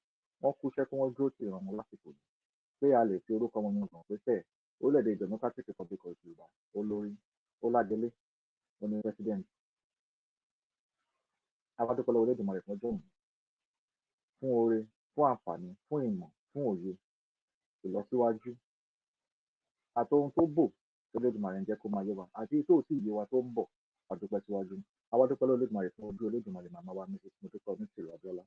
wọ́n kúṣẹ́ tí wọ́n dúró tì ràn wọn lásìkò yìí pé a lè fi orúkọ wọn yangàn pé tẹ̀ orílẹ̀-èdè Democratic Republic of Yorùbá olórí Ọládélé oní president. A wá dúpẹ́ lọ́wọ́ Olódùmarè fún ọjọ́ òní fún oore fún àǹfààní fún ìmọ̀ fún òye ìlọsíwájú àti ohun tó bò tó Olódùmarè ń jẹ́ kó máa yé wa àti tó sì yé wa tó ń bọ̀ a dúpẹ́ síwájú. A wá dúpẹ́ lọ́wọ́ Olódùmarè fún ojú Olódùmarè màmá wa mrsmudupeonitirimkoabiola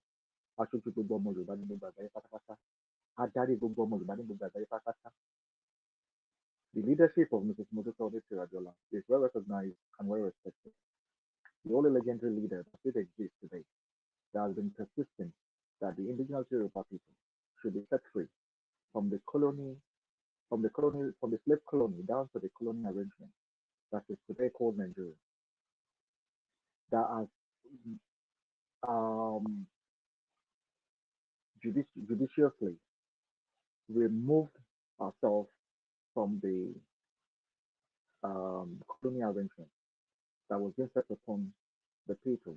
aṣojú gbogbo ọmọ Yorùbá ní gbogbo àgbáyé pátápátá adarí gbogbo ọmọ Yorùbá ní gbogbo àgbáyé pátápátá. The leadership of Mrs. Modupeonitirimkoabiola is well recognized and well respected. The only legendary leader that still exists today that has been persistent that the indigenous Yoruba people should be set free from the slave colony down to the colonial arrangement that is today called Nigeria. That has judiciously removed ourselves from the colonial arrangement that was being set upon the people,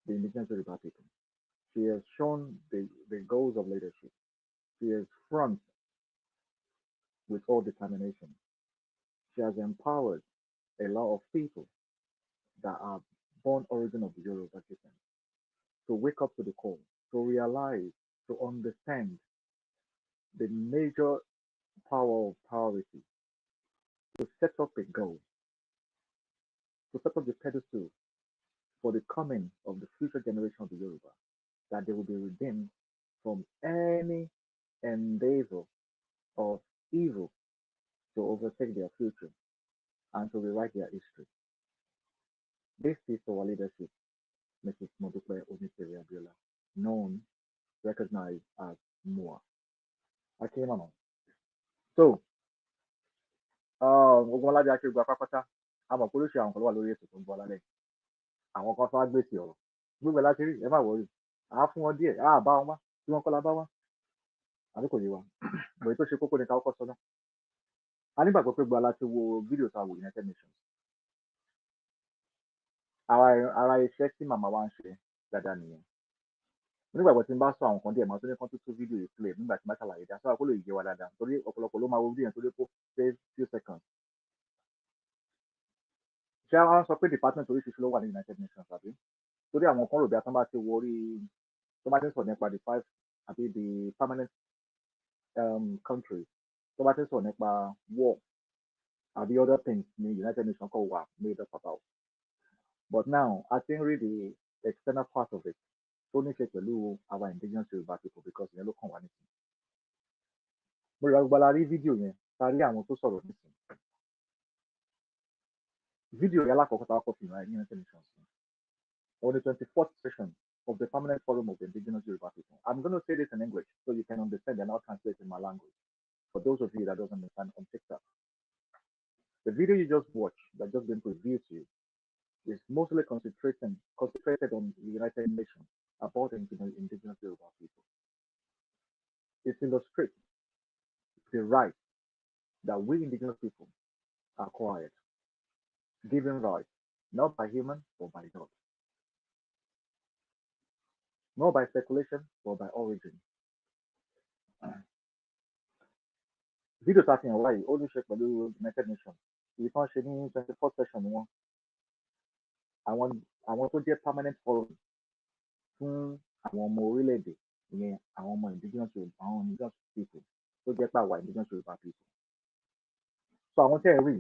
the indigenous Yoruba people. She has shown the goals of leadership. She has front with all determination. She has empowered a lot of people that are born origin of the Yoruba descent to wake up to the call, to realize, to understand the major power of priority, to set up a goal, to set up the pedestal for the coming of the future generation of the Yoruba, that they will be redeemed from any endeavor of evil to overtake their future and to rewrite their history. This is our leadership, Mrs. Modupeonitirimkoabiola, known, recognized as MOA. Okay, Mama. So, gbogbo ọlábí akéwìgbà pápátá a mọ̀ pé oríṣi àwọn kan ló wà lórí ètò tó ń bọ̀ lálẹ́ àwọn kan fáwọn gbèsè ọ̀rọ̀ gbogbo ẹ̀ láti rí ẹ má wọrí àá fún wọn díẹ̀ àá bá wọn wá tí wọ́n kọ́ la bá wá àbí kò yé wa bòye tó ṣe kókó ní ká kọ́kọ́ sọ náà a nígbàgbọ́ pé gbogbo aláti wo fídíò tá a wò United Nations ara iṣẹ́ tí màmá wa ń ṣe dáadáa nìyẹn nígbàgbọ́ tí n bá sọ àwọn kan díẹ̀ máa tó ní kán tó fídíò yìí play nígbà tí n bá ṣàlàyé dá sọ́wọ́ kó lè yé wa dáadáa torí ọ̀pọ̀lọpọ̀ ló máa wo fídíò yẹn tó lé kó few seconds. ṣé wọ́n sọ pé department oríṣiríṣi ló wà ní United Nations àbí torí àwọn kan rò bí a tán bá ti wo orí tó bá ti ń sọ nípa the 5 àbí the permanent countries tó bá ti ń sọ nípa war àbí other things ní United Nations kò wà made up about. But now I think really the external part of it tó ní ṣe pẹ̀lú our indigenous Yoruba people because ìyẹn ló kàn wá nísìnyí. mo rí agbára rí fídíò yẹn ta rí àwọn tó sọ̀rọ̀ nísìnyí. Fídíò yẹn alákọ̀ọ́kọ́ tá a kọ́ fi hàn ní United Nations on the 24th session of the Permanent Forum of the Indigenous Yoruba People. I'm going to say this in English so you can understand and I'll translate in my language for those of you that doesn't understand on TikTok. The video you just watched that just been reviewed to you is mostly concentrated on the United Nations about the indigenous Yoruba people. It illustrates the right that we indigenous people acquired, given right, not by human but by God, not by speculation but by origin. Video talking away, ó ní ṣe pẹ̀lú United Nations. Ìkan ṣe ní 24th session wọn. Àwọn tó jẹ́ permanent forum fún àwọn ọmọ orílẹ̀-èdè ìyẹn àwọn ọmọ indigenous Yoruba, àwọn indigenous people tó jẹ́ pé àwa indigenous Yoruba people. So àwọn tẹ́ ẹ̀ rí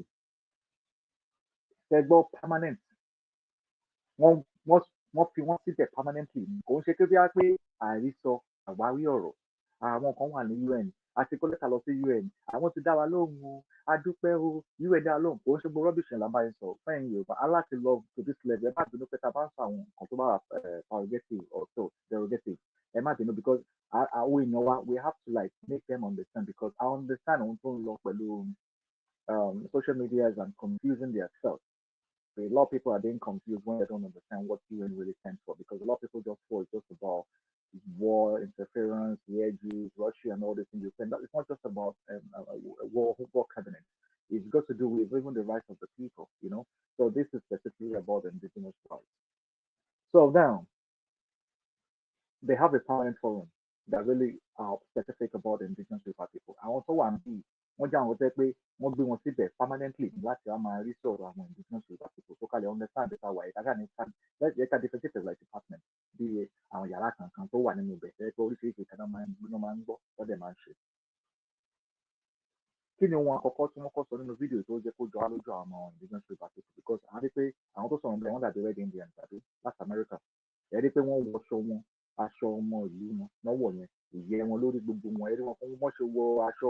ṣẹgbọ́ permanent wọ́n fi wọ́n síbẹ̀ permanently kò ń ṣe pé bí a pé àìrísọ àwárí ọ̀rọ̀ àwọn kan wà ní UN àti kó lẹ́tà lọ sí UN àwọn ti dá wa lóhùn o adúpẹ́ o UN dá lóhùn kò ń ṣe gbogbo rubbish la máa ń sọ fẹ́yìn Yorùbá aláti lọ to this level ẹ bá bínú pé ta bá ń sọ àwọn nǹkan tó bá wà derogative or so derogative because we know we have to like make them understand because I understand social medias and confusing themselves. A lot of people are being confused when they don't understand what UN really stands for because a lot of people just thought it's just about war, interference, the edges, Russia, and all these things. It's not just about war cabinet. It's got to do with even the rights of the people, you know. So this is specifically about indigenous rights. So now they have a permanent forum that really are specific about the indigenous people. I also want to be wọ́n jẹ́ àwọn tẹ́ pé wọ́n gbé wọn síbẹ̀ permanently láti wá máa rí sọ̀rọ̀ àwọn indigenous people tó kálẹ̀ understand better why ìdájà ní ẹ̀ka differentiated like department bí àwọn yàrá kankan tó wà nínú ibẹ̀ tẹ́ pé oríṣiríṣi kan náà máa ń gbọ́ lọ́dẹ̀ máa ń ṣe. Kí ni ohun àkọ́kọ́ tí wọ́n kọ́ sọ nínú fídíò tó jẹ́ kó jọ wá lójú àwọn indigenous people because a rí pé àwọn tó sọ̀rọ̀ bẹ́ẹ̀ wọ́n dàbí red Indian tàbí láti America ẹ rí pé wọ́n wọṣọ wọn aṣọ ọmọ ìlú wọn lọ́wọ́ yẹn ìyẹ́ wọn lórí gbogbo wọn ẹ rí wọn fún wọ́n ṣe wọ aṣọ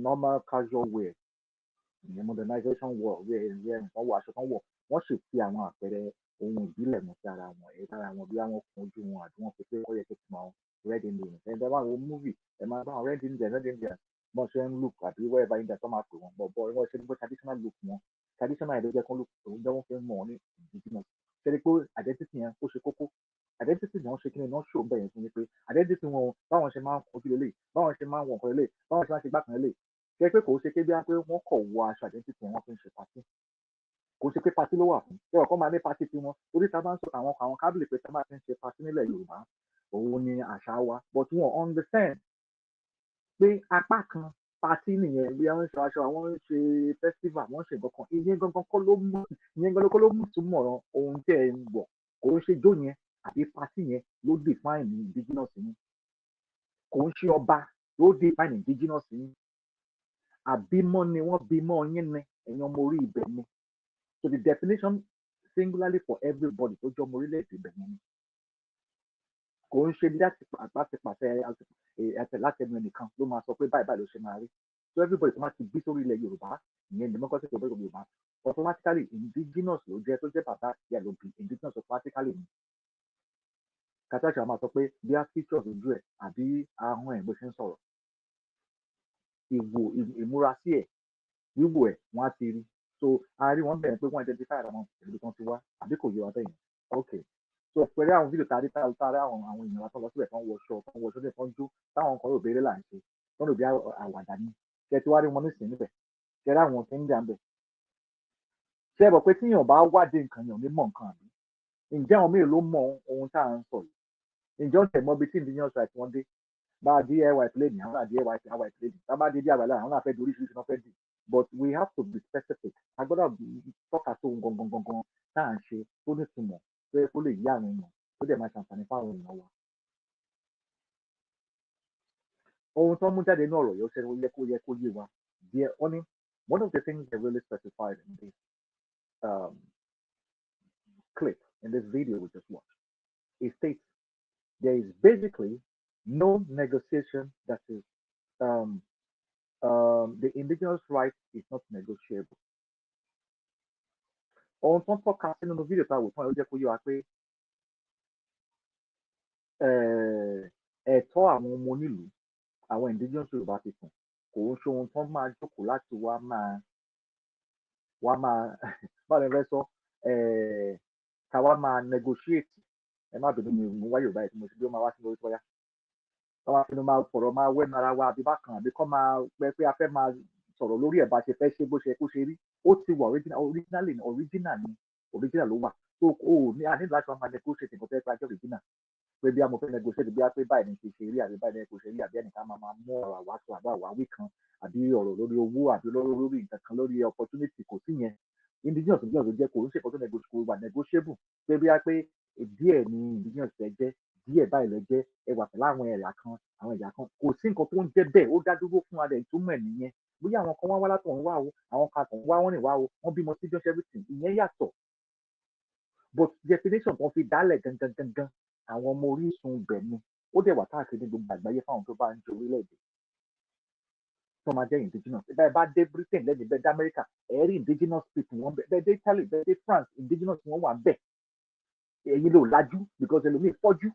normal casual wear ìyẹn modernization wear nǹkan wọ aṣọ kan wọ̀ wọ́n sì fi àwọn àpẹẹrẹ ohun ìbílẹ̀ mọ́ sí ara wọn ẹ̀ lára wọn bí wọ́n kun ojú wọn àti wọ́n fi pé ó yẹ kí wọ́n máa red Indian ẹ̀ ẹ̀ bá wọn movie ẹ̀ máa bá wọn red Indian bọ́n ṣe ń look àbí wherever India tó máa pè wọ́n bọ̀ wọ́n ṣe ń gbé traditional look wọn traditional ẹ̀ ló jẹ́ kó look òun jẹ́ wọ́n fi ń mọ̀ ní indigenous ṣe ni pé identity yẹn ó ṣe kókó identity náà ṣe kí ni náà ṣò ń bẹ̀yẹn fún mi pé identity wọn báwọn ṣe máa ń kojú lélẹ̀ báwọn ṣe máa ń wọ̀ nǹkan lélẹ̀ báwọn ṣe máa ń ṣe gbàkan lélẹ̀ ṣe pé kò ṣe pé bí wọ́n kọ̀ wọ aṣọ identity wọn fi ń ṣe pàtí kò ṣe pé pàtí ló wà fún ṣé ọkọ máa ní pàtí tí wọn orí ta bá ń sọ àwọn kábìlì pé tá bá ti ń ṣe pàtí nílẹ̀ Yorùbá òun ni àṣà wa but wọn understand pé apá kan pàtí nìyẹn bí wọ́n ń ṣe aṣọ àwọn ń ṣe festival wọ́n ṣe nǹkan kan ìyẹn gangan kọ́ ló mú túmọ̀ ohun tí ẹ ń wọ̀ kò ń ṣe jó yẹn àbí pàtí yẹn ló define indigenous yín kò ń ṣe ọba ló define indigenous yín àbímọ ni wọ́n bímọ yín ni ẹ̀yin ọmọ orí ibẹ̀ ni so the definition singularly for everybody tó jọ ọmọ orílẹ̀-èdè ibẹ̀ ni kò ń ṣe láti pàṣẹ láti ẹnu ẹnìkan ló máa sọ pé báyìí ló ṣe máa rí so everybody tó máa ti bí sórí ilẹ̀ Yorùbá ìyẹn democratic republic of Yorùbá automatically indigenous ló jẹ́ tó jẹ́ bàbá ìyá ló bí indigenous automatically ni kàtàkì àwọn máa sọ pé bí a features ojú ẹ̀ àbí ahọ́n ẹ̀ bó ṣe ń sọ̀rọ̀ ìmúrasí ẹ̀ wíwò ẹ̀ wọ́n á ti rí so a rí wọn bẹ̀rẹ̀ pé wọ́n identify àwọn ìlú kan ti wá àbí kò yé wa bẹ́yẹn okay so pẹ̀lú àwọn fídíò tàbí àwọn èèyàn wa tó lọ síbẹ̀ tó ń wọṣọ tó ń jó táwọn kan rò béèrè là ń ṣe tó ń rò bí àwàdà ni ṣe ti wá rí wọn nísìnyí níbẹ̀ ṣe rí àwọn tó ń jà ń bẹ̀ ṣe é bọ̀ pé tíyàn bá wádìí nǹkan yàn ní mọ̀ nǹkan àbí ǹjẹ́ àwọn mélòó ló mọ ohun tá à ń sọ yìí ǹjẹ́ ó tẹ̀ mọ́ bí tí indigenous rights wọ́n dé bá a di YYP lẹ́nìí àwọn àdi YYP lẹ́nìí tá a bá di àbálẹ̀ àwọn náà fẹ́ di oríṣiríṣi náà fẹ́ di but we have to be specific a gbọ́dọ̀ tọ́ka tó ohun gangan tá à ń ṣe tó nítumọ̀ tó yẹ kó lè yí àwọn èèyàn tó dẹ̀ máa ṣàǹfààní fáwọn èèyàn wa. ohun tó mú jáde ní ọ̀rọ̀ yóò ṣe yẹ kó yé wa díẹ̀ wọ́n ní one of the things they really specified in this clip in this video we just watched it states there is basically no negotiation that is the indigenous right is not negotiable. Ohun tó ń tọ́ka sí nínú fídíò tá a wò fún ẹ ló jẹ́ kó yé wa pé ẹ̀tọ́ àwọn ọmọ onílùú àwọn indigenous Yorùbá people kò ń ṣe ohun tó máa jókòó láti wá máa báwo ni ẹ fẹ́ sọ ká wá máa negotiate ẹ má bínú mi mú wá Yorùbá yìí tí mo ti bí ó máa wá sí lórí tọ́yá káwá finú máa fọ̀rọ̀ máa wẹ́nu ara wa àbí bákan àbí kọ́ máa pẹ́ pé a fẹ́ máa sọ̀rọ̀ lórí ẹ̀ bá ṣe fẹ́ ṣe bó ṣe kó ṣe rí ó ti wà original ló wà so o ní a ní láti máa negotiate nǹkan fẹ́ pé ajọ́ original pé bí a mọ̀ fẹ́ negotiate bí a pé báyìí ní ṣe ṣe rí àbí báyìí ní kò ṣe rí àbí ẹnìkan máa mú ọ̀rọ̀ àwáṣọ àbí àwáwí kan àbí ọ̀rọ̀ lórí owó àbí lórí nǹkan kan lórí opportunity kò sí yẹn indigenous ló jẹ́ kò ń ṣe kò wà negotiable pé bí a pé díẹ̀ ni indigenous ẹ jẹ́ díẹ̀ báyìí lẹ jẹ́ ẹ wà pẹ̀lú àwọn ẹ̀yà kan kò sí nǹkan tó ń jẹ́ bẹ́ẹ̀ ó dá dúró fún ara ẹ̀ ìtumọ̀ ẹ̀ nìyẹn bóyá àwọn kan wá látọ̀ ń wá o àwọn kan àtọ̀ ń wá wọ́n rìn wá o wọ́n bímọ sí just everything ìyẹn yàtọ̀ but definition kan fi dálẹ̀ gangan àwọn ọmọ orísun ibẹ̀ ni ó dẹ̀ wà káàkiri gbogbo àgbáyé fáwọn tó bá ń jẹ orílẹ̀-èdè tó máa jẹ́ indigenous bẹ́ẹ̀ bá dé Britain lẹ́yìn bẹ́ẹ̀ dé America ẹ̀rí indigenous people wọ́n bẹ́ẹ̀ dé Italy bẹ́ẹ̀ dé France indigenous wọ́n wà bẹ́ẹ̀ èyí ló lajú because ẹlòmíì fọ́jú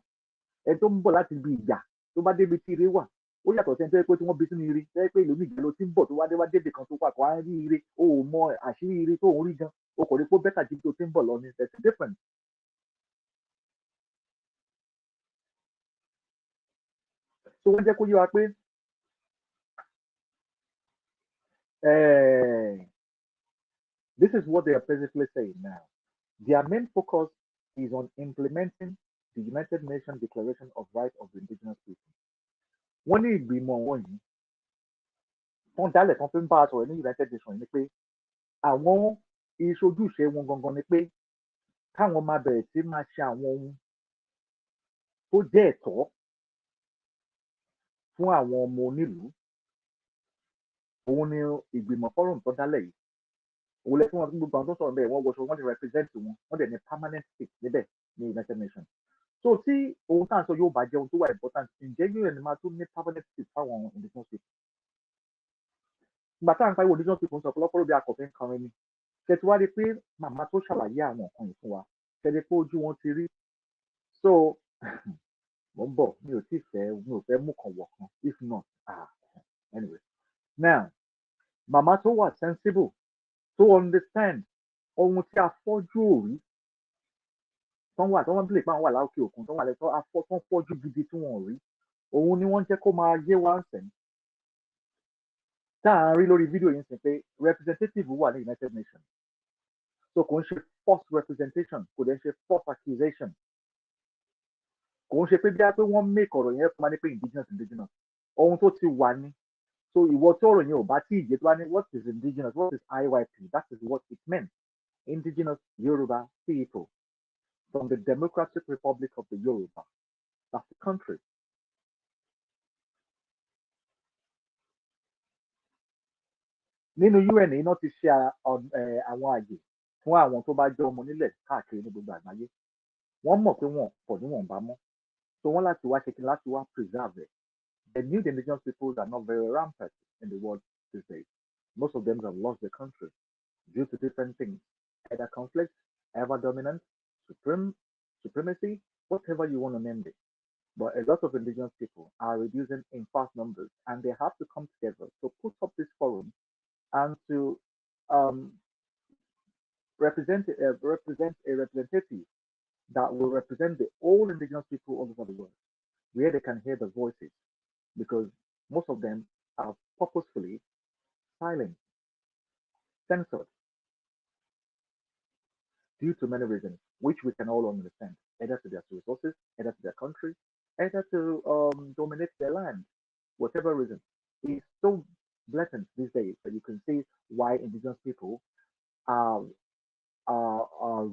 ẹni tó ń bọ̀ láti ibi ìjà tó bá débi tí ire wà ó yàtọ̀ sẹ́ni tó yẹ pé tí wọ́n bí sínú ire tó yẹ pé ìlú nìjẹ́ ló ti ń bọ̀ tó wá débi kan tó pàpọ̀ á rí ire o ò mọ àṣírí ire tó ń rí gan o kò rí pé bẹ́tà jí tó ti ń bọ̀ lọ ní there's a difference. so wọ́n jẹ́ kó yé wa pé this is what they are basically saying now. Their main focus is on implementing the United Nations Declaration of Rights of the Indigenous People. Wọ́n ní ìgbìmọ̀ wọn yìí wọ́n dálẹ̀ kan fi ń bá a sọ̀rọ̀ ní United Nations ni pé àwọn ìṣojúṣe wọn gangan ni pé káwọn máa bẹ̀rẹ̀ sí máa ṣe àwọn ohun tó jẹ́ ẹ̀tọ́ fún àwọn ọmọ onílùú. Òun ni ìgbìmọ̀ fọ́rùn tó dálẹ̀ yìí. Òun lẹ́sìn wọn gbogbo àwọn tó sọ̀rọ̀ bẹ́ẹ̀ wọ́n wọṣọ wọ́n lè represent wọn wọ́n dẹ̀ ní permanent seat níbẹ̀ ní United Nations. So tí ohun tá à ń sọ yóò bá jẹ́ ohun tó wà important ǹjẹ́ UN máa tún ní permanent seat fáwọn indigenous people. Ìgbà tá à ń pariwo indigenous people ń sọ ọ̀pọ̀lọpọ̀ bí akọ̀fẹ́ ń kọrin ni. Ṣé ti wá rí pé màmá tó ṣàlàyé àwọn nǹkan yìí fún wa ṣe lè pé ojú wọn ti rí. So mo ń bọ̀ mi ò fẹ́ mú kan wọ̀ kan if not anyway. Now màmá tó wà sensible to understand ohun tí afọ́jú ò rí tán wà tí wọ́n lè pa àwọn wà láòkè òkun tán wà lẹ́tọ́ tán fọ́jú gidi tí wọ́n ò rí òun ni wọ́n jẹ́ kó máa yé wá sẹ́yìn tá à ń rí lórí fídíò yìí sìn pé representative wà ní United Nations so kò ń ṣe false representation kò dẹ̀ ń ṣe false accusation kò ń ṣe pé bí a pé wọ́n make ọ̀rọ̀ yẹn fún wa ní pé indigenous ohun tó ti wà ní. So ìwọ tí ọ̀rọ̀ yẹn ò bá tí ì yé tó wá ní what is indigenous, what is IYP, that is what it meant. Indigenous Yoruba people from the Democratic Republic of the Yoruba. That's the country. Nínú UN iná ti ṣe àwọn àyè fún àwọn tó bá jẹ́ ọmọ nílẹ̀ káàkiri ní gbogbo àgbáyé. Wọ́n mọ̀ pé wọ́n pọ̀ níwọ̀nba mọ́. So wọ́n láti wá ṣe kí láti wá preserve it. The new indigenous peoples are not very rampant in the world these days. Most of them have lost their country due to different things, either conflict, ever dominance, supremacy, whatever you want to name it. But a lot of indigenous people are reducing in fast numbers, and they have to come together to put up this forum and to represent a representative that will represent the all indigenous people all over the world, where they can hear the voices. Because most of them are purposefully silent, censored, due to many reasons, which we can all understand, either to their resources, either to their country, either to dominate their land, whatever reason. It's so blatant these days that you can see why indigenous people are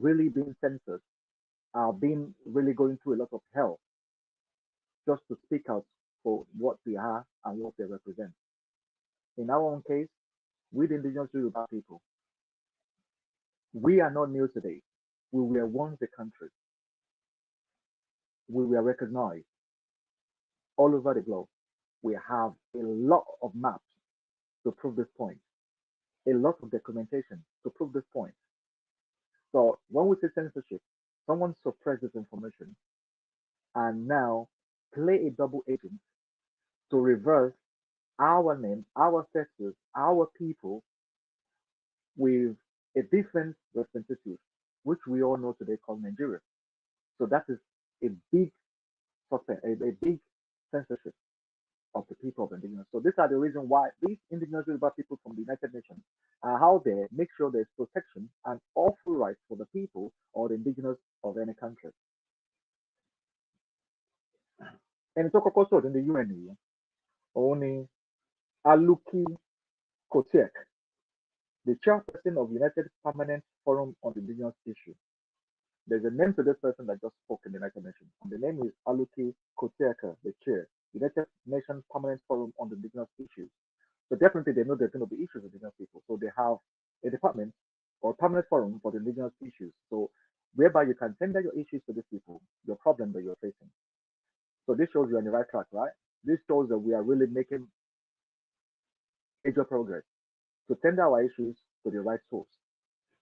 really being censored, are being really going through a lot of hell just to speak out for what they are and what they represent. In our own case, with the indigenous Yoruba people, we are not new today. We were once a country. We were recognized all over the globe. We have a lot of maps to prove this point, a lot of documentation to prove this point. So when we say censorship, someone suppresses information and now play a double agent to reverse our name, our ancestors, our people with a different representative, which we all know today called Nigeria. So that is a big censorship of the people of indigenous. So these are the reason why these indigenous Yoruba people from the United Nations are out there, make sure there's protection and all full rights for the people or the indigenous of any country. And it's also in the UN, only Aluki Kotiek, the chairperson of United Permanent Forum on the Indigenous Issue. There's a name to this person that just spoke in the United Nations, and the name is Aluki Kotiek, the chair, United Nations Permanent Forum on the Indigenous Issues. So definitely they know there's going to be issues with indigenous people. So they have a department or permanent forum for the indigenous issues. So whereby you can tender your issues to these people, your problem that you're facing. So this shows you're on the right track, right? This shows that we are really making major progress to tender our issues to the right source.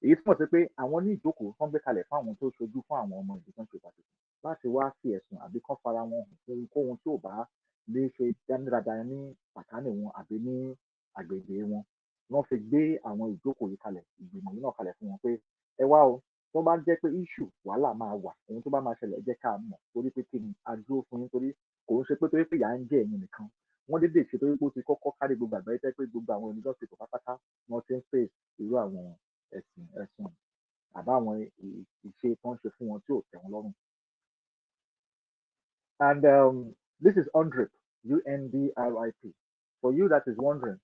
Èyí túmọ̀ sí pé àwọn ní ìjókòó wọ́n gbé kalẹ̀ fún àwọn tó ṣojú fún àwọn ọmọ ìdíkan ṣe pàtàkì. láti wá fi ẹ̀sùn àbí kán fara wọn hàn fún ohunkóhun tí ò bá lè ṣe dáradára ní sàkánì wọn àbí ní agbègbè wọn. Wọ́n fi gbé àwọn ìjókòó yìí kalẹ̀, ìgbìmọ̀ yìí náà kalẹ̀ fún wọn pé ẹ wá o, tó bá jẹ́ pé issue wàhálà máa wà, ohun tó bá máa ṣẹlẹ̀ ẹ jẹ́ ká mọ̀ torí pé kí ni a dúró fún yín torí kò ń ṣe pé torí pé ìyà ń jẹ ẹ̀yin nìkan. Wọ́n dédé ṣe torí pé ó ti kọ́kọ́ kárí gbogbo àgbáyé tẹ́ pé gbogbo àwọn university pátápátá wọ́n ti ń face irú àwọn ẹ̀sùn àbáwọn ìṣe tó ń ṣe fún wọn tí ò tẹ́ wọn lọ́rùn. And this is UNDRIP, UNDRIP. For you that is wondering,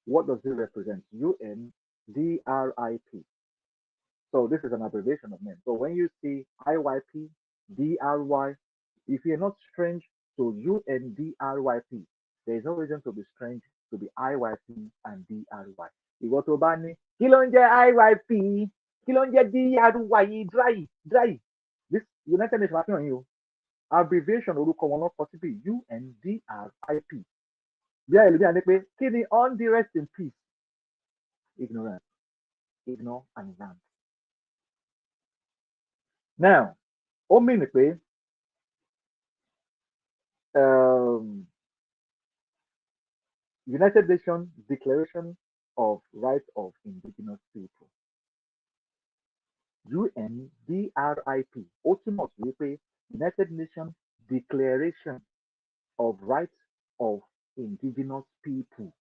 what does it represent? UNDRIP. So this is an abbreviation of name. So when you see IYP, DRY, if you're not strange to UNDRYP, there is no reason to be strange to be IYP and DRY. Ìwọ tó bá ní kí ló ń jẹ́ IYP, kí ló ń jẹ́ DRY, dry. This United Nations àfihàn yìí o. Abbreviation orúkọ wọn náà kọ síbi UNDRIP. Bí àìlè bí a ní pé kí ni on the rest in peace? Ignorance, ignore and rant. Now, ó mean pé United Nations Declaration of Rights of Indigenous People, UNDRIP, ó túmọ̀ sí wípé United Nations Declaration of Rights of Indigenous People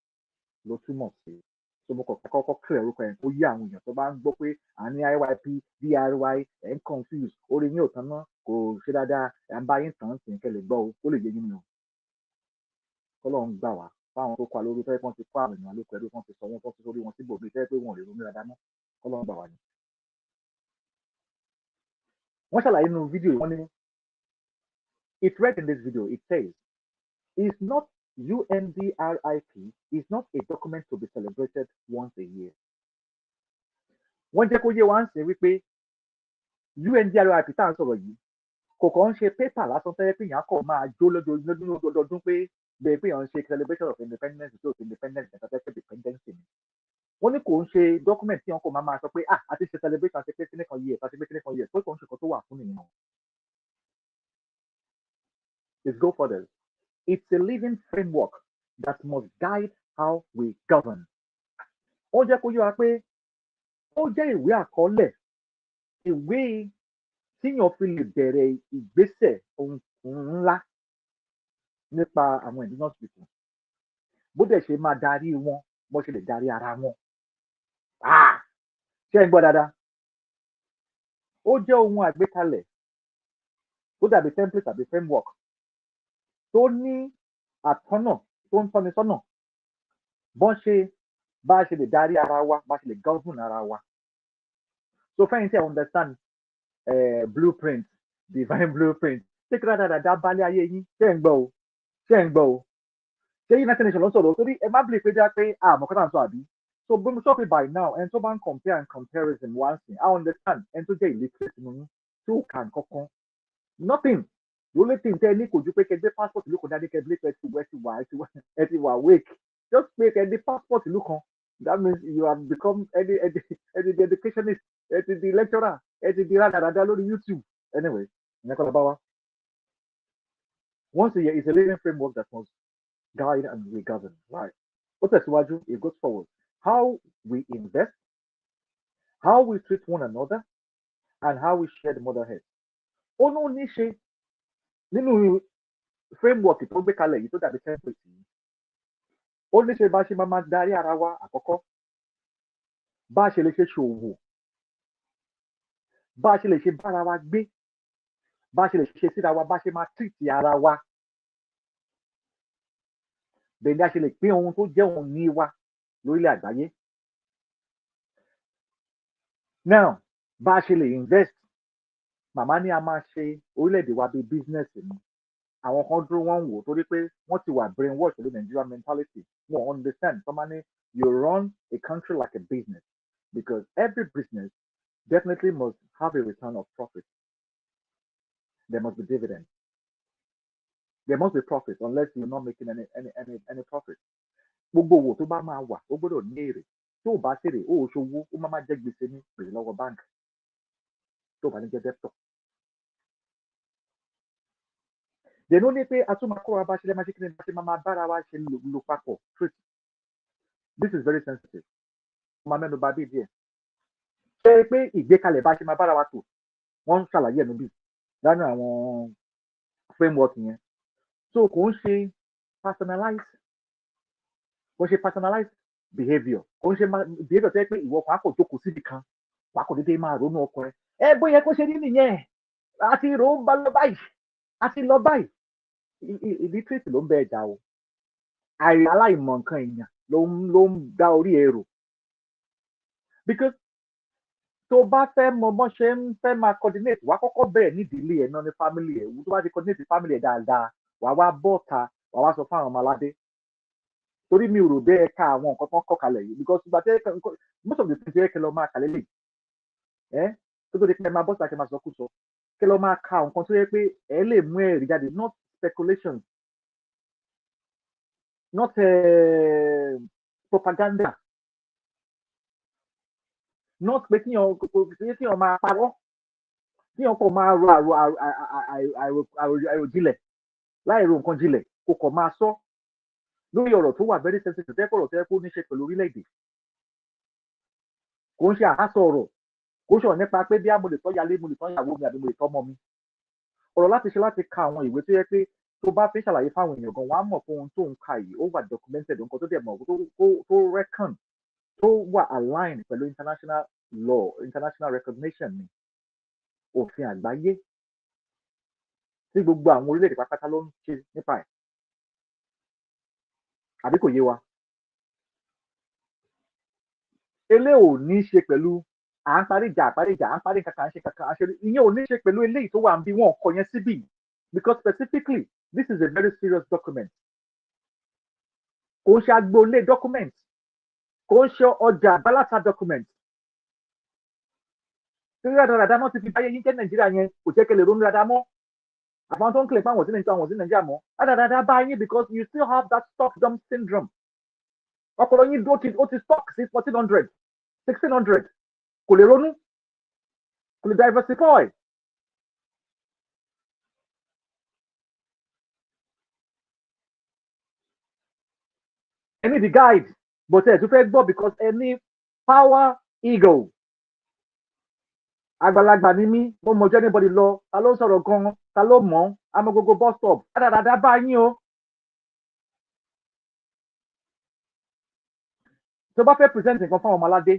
ló túmọ̀ sí. So mo kọ́kọ́ clear orúkọ yẹn kó yé àwọn èèyàn tó bá ń gbọ́ pé à ní IYP, DRY, ẹ̀ ń confuse, orí yín ò tán ná, kò ṣe dáadáa, à ń bá yín tàn án sí kẹ́ lè gbọ́ o, ó lè yé yín ni o. Kọ́lọ́run gbà wá fáwọn tó kọ lórí tẹ́ wọ́n ti kó àwọn èèyàn lóko ẹ̀rí wọ́n ti sọ wọ́n tó sórí wọn síbò bí tẹ́ pé wọn ò lè ronú dáadáa mọ́. Kọ́lọ́run gbà wá ni. Wọ́n ṣàlàyé nínú fídíò yìí wọ́n ní it read in this video, it says, it's not UNDRIP is not a document to be celebrated once a year. Wọ́n jẹ́ kó yé wa ń sìn wípé UNDRIP tá à ń sọ̀rọ̀ yìí kò kàn ń ṣe pépà lásán tẹ́lẹ̀ pé èèyàn kàn máa jó lọ́dọọdún pé bẹ́ẹ̀ pé èèyàn ń ṣe celebration of independence tó independence ẹ̀ka tẹ́lẹ̀ independence ni. Wọ́n ní kò ń ṣe document tí wọ́n kò máa sọ pé àti ṣe celebration àti pé kíní kan years àti pé kíní kan years pé kò ń ṣe kan tó wà fún nìyẹn. Let's go further. It's a living framework that must guide how we govern. Ó jẹ́ kó yé wa pé ó jẹ́ ìwé àkọọ́lẹ̀, ìwé tíyàn fi lè bẹ̀rẹ̀ ìgbésẹ̀ ohun ńlá nípa àwọn indigenous people. Bó dẹ̀ ṣe máa darí wọn, bó ṣe lè darí ara wọn. Ṣé ẹ ń gbọ́ dáadáa? Ó jẹ́ ohun àgbékalẹ̀ tó dàbí template tàbí framework tó ní àtọ́nà tó ń tọ́ni sọ́nà bá ṣe lè darí ara wa, bá ṣe lè govern ara wa. So fẹ́yìn tí I understand blueprint, divine blueprint, ṣé kí dáadáa bá lé ayé yín? Ṣé ń gbọ́ o? Ṣé United Nations ló ń sọ̀rọ̀? Torí ẹ má bìlì pé já pé àmọ̀kọ́tà ń sọ àbí? So bí mo sọ pé by now ẹni tó bá ń compare and comparison one thing, I understand ẹni tó jẹ́ illiterate nínú yín tí ó kà kankan, nothing. The only thing tẹ́ ní kò ju pé kẹgbẹ́ passport ìlú kan dání kẹgbẹ́ ẹ ti wà wake. Just pé kẹgbẹ́ passport ìlú kan. That means you have become any educationist, ẹ ti di lecturer, ẹ ti di rádaràdá lórí YouTube. Anyway, ìyẹn kọ́ lọ bá wa. Once a year is a living framework that must guide and we govern. Right. Ó tẹ̀síwájú, it goes forward. How we invest, how we treat one another, and how we share the motherhead. Ó ní ṣe nínú framework tó gbé kalẹ̀ yìí tó dàbí template yìí. Ó ní ṣe bá ṣe máa darí ara wa àkọ́kọ́, bá ṣe lè ṣe ṣòwò, bá ṣe lè ṣe bára wa gbé, bá ṣe lè ṣe síra wa, bá ṣe máa treat ara wa. Bẹ́ẹ̀ ni a ṣe lè pín ohun tó jẹ́ ohun ní wa lórílẹ̀ àgbáyé. Now, bá ṣe lè invest, màmá ní a máa ṣe orílẹ̀-èdè wa bíi business ni. Àwọn kan dúró wọ́n ń wò torí pé wọ́n ti wà brainwash pẹ̀lú Nigerian mentality. Wọ́n understand somebody you run a country like a business because every business definitely must have a return of profit. There must be dividends. There must be profit unless you're not making any profit. Gbogbo owó tó bá máa wà ó gbọ́dọ̀ ní èrè. Tó o bá ṣèrè ó ṣòwò ó máa jẹ́ gbèsè ní pèrè lọ́wọ́ báńkì. Tó o bá ní jẹ́ debtor. They know they pay Atumako Abashile Magic and Mama Barawa Lupaco. This is very sensitive. Mama no baby dear. Ṣé pé ìgbékalẹ̀ bá ṣe máa bára wa tò wọ́n ń ṣàlàyé ẹnu bí lánàá àwọn framework yẹn. So kò ń ṣe personalized behaviour. Kò ń ṣe behaviour tó yẹ pé ìwọ kan á kò jókòó síbi kan wà á kò dédé máa ronú ọkùnrin. Ẹ bóyá kó ṣe rí nìyẹn àti rò ó ń bá lọ báyìí àti lọ báyìí. Illiterate ló ń bẹ ẹja o. Aláìmọ̀ nǹkan èèyàn ló ń dá orí èrò. Because tó bá fẹ́ mọ bọ́n ṣe ń fẹ́ máa coordinate wá kọ́kọ́ bẹ̀rẹ̀ nídìílé ẹ̀ náà ní family ẹ̀ tó bá ti coordinate family ẹ̀ dáadáa wà wá bọ́ọ̀ta wà wá sọ fún àwọn ọmọ aládé torí mi ò rò bẹ́ẹ̀ ká àwọn nǹkan tó ń kọ́ kalẹ̀ yìí because ìgbà tẹ́ most of the things yẹ kẹ́ lọ máa kàlẹ́ lè tó tó di pé ẹ máa bọ́ọ̀ta kẹ́ máa sọ kú sọ kẹ́ lọ máa ka nǹkan tó yẹ pé ẹ lè mú ẹ̀rí jáde not speculation not propaganda. Not pé kíyàn máa parọ́ kíyàn kò máa ro àròjinlẹ̀ láì ro nǹkan jinlẹ̀ kò kò máa sọ lórí ọ̀rọ̀ tó wà very sensitive tẹ́kọ̀ ọ̀rọ̀ tẹ́kọ̀ ní ṣe pẹ̀lú orílẹ̀-èdè kò ń ṣe àhásọ ọ̀rọ̀ kò ń ṣọ̀rọ̀ nípa pé bí mo lè tọ́ yálé mo lè tọ́ ìyàwó mi àbí mo lè tọ́ ọmọ mi ọ̀rọ̀ láti ṣe láti ka àwọn ìwé tó yẹ pé tó bá fi ṣàlàyé fáwọn èèyàn gan wọn á mọ̀ pé ohun tó ń ka yìí ó wà documented nǹkan tó dẹ̀ mọ̀ tó reckon tó wà aligned pẹ̀lú international law international recognition ni òfin àgbáyé tí gbogbo àwọn orílẹ̀-èdè pátápátá ló ń ṣe nípa ẹ̀ àbí kò yé wa eléyìí ò ní ṣe pẹ̀lú à ń parí ìjà à ń parí kankan à ń ṣe kankan àṣírí ìyẹn ò ní ṣe pẹ̀lú eléyìí tó wà ń bí wọn kọ yẹn síbí because specifically this is a very serious document kò ń ṣe agboolé document kò ń ṣe ọjà àbálàta document torí àdáradá náà ti fi báyé yín jẹ́ nàìjíríà yẹn kò jẹ́ kẹ́ lè ronú dáadáa mọ́ àwọn tó ń kílẹ̀ pé àwọn sí nàìjíríà mọ́ àdáradá bá yín because you still have that stockdom syndrome ọpọlọ yín ó ti stock sí 1400 1600 kò lè ronú kò lè diversify. Any the guide but ẹ tún fẹ́ gbọ́ because any power ego àgbàlagbà ni mí mo mọ̀jọ́ anybody lọ ta ló ń sọ̀rọ̀ gan-an ta ló mọ̀ amọ̀gbogbo bus stop dáadáa bá yín o. tó bá fẹ́ present nǹkan fún ọmọ aládé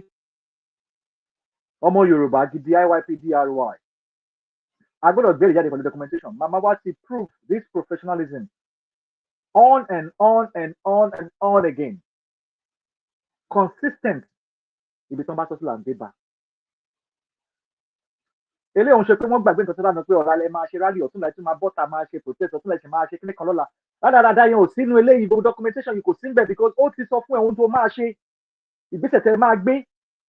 ọmọ yorùbá gidi IYPDRY a gbọ́dọ̀ gbé ìjáde pẹ̀lú documentation mama wa ti prove this professionalism on and on and on and on again consistent ibi tí wọ́n bá sọ sí là ń dé bá. eléyìí ń ṣe pé wọ́n gbàgbé nǹkan tó dáná pé ọ̀rọ̀ alẹ́ máa ṣe rally ọ̀tún láti máa bọ́ta máa ṣe protest ọ̀tún láti máa ṣe kíní kan lọ́la dáadáa yẹn ò sínú eléyìí gbogbo documentation yìí kò sí níbẹ̀ because ó ti sọ fún ẹ̀hún tó máa ṣe ìgbésẹ̀ tẹ́ máa gbé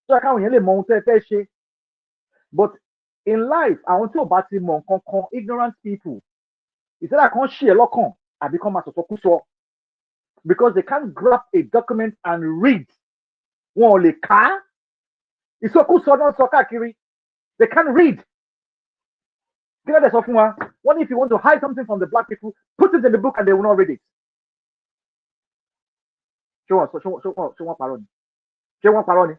tó yẹ káwọn èèyàn lè mọ ohun tẹ́ fẹ́ ṣe but in life àwọn tí ò bá ti mọ nǹkan kan ignorant people ìṣẹ́lá kan ṣì ẹ́ lọ́kàn àbí kan máa sọ̀tọ̀ kú sọ because they can't grab a document and read wọn ò lè kà á ìsọkúsọ náà sọ káàkiri they can't read. Kí ló dé sọ fún wa wọ́n ní if you want to hide something from the black people put it in the book and they will not read it. ṣé wọ́n parọ́ ni ṣé wọ́n parọ́ ni.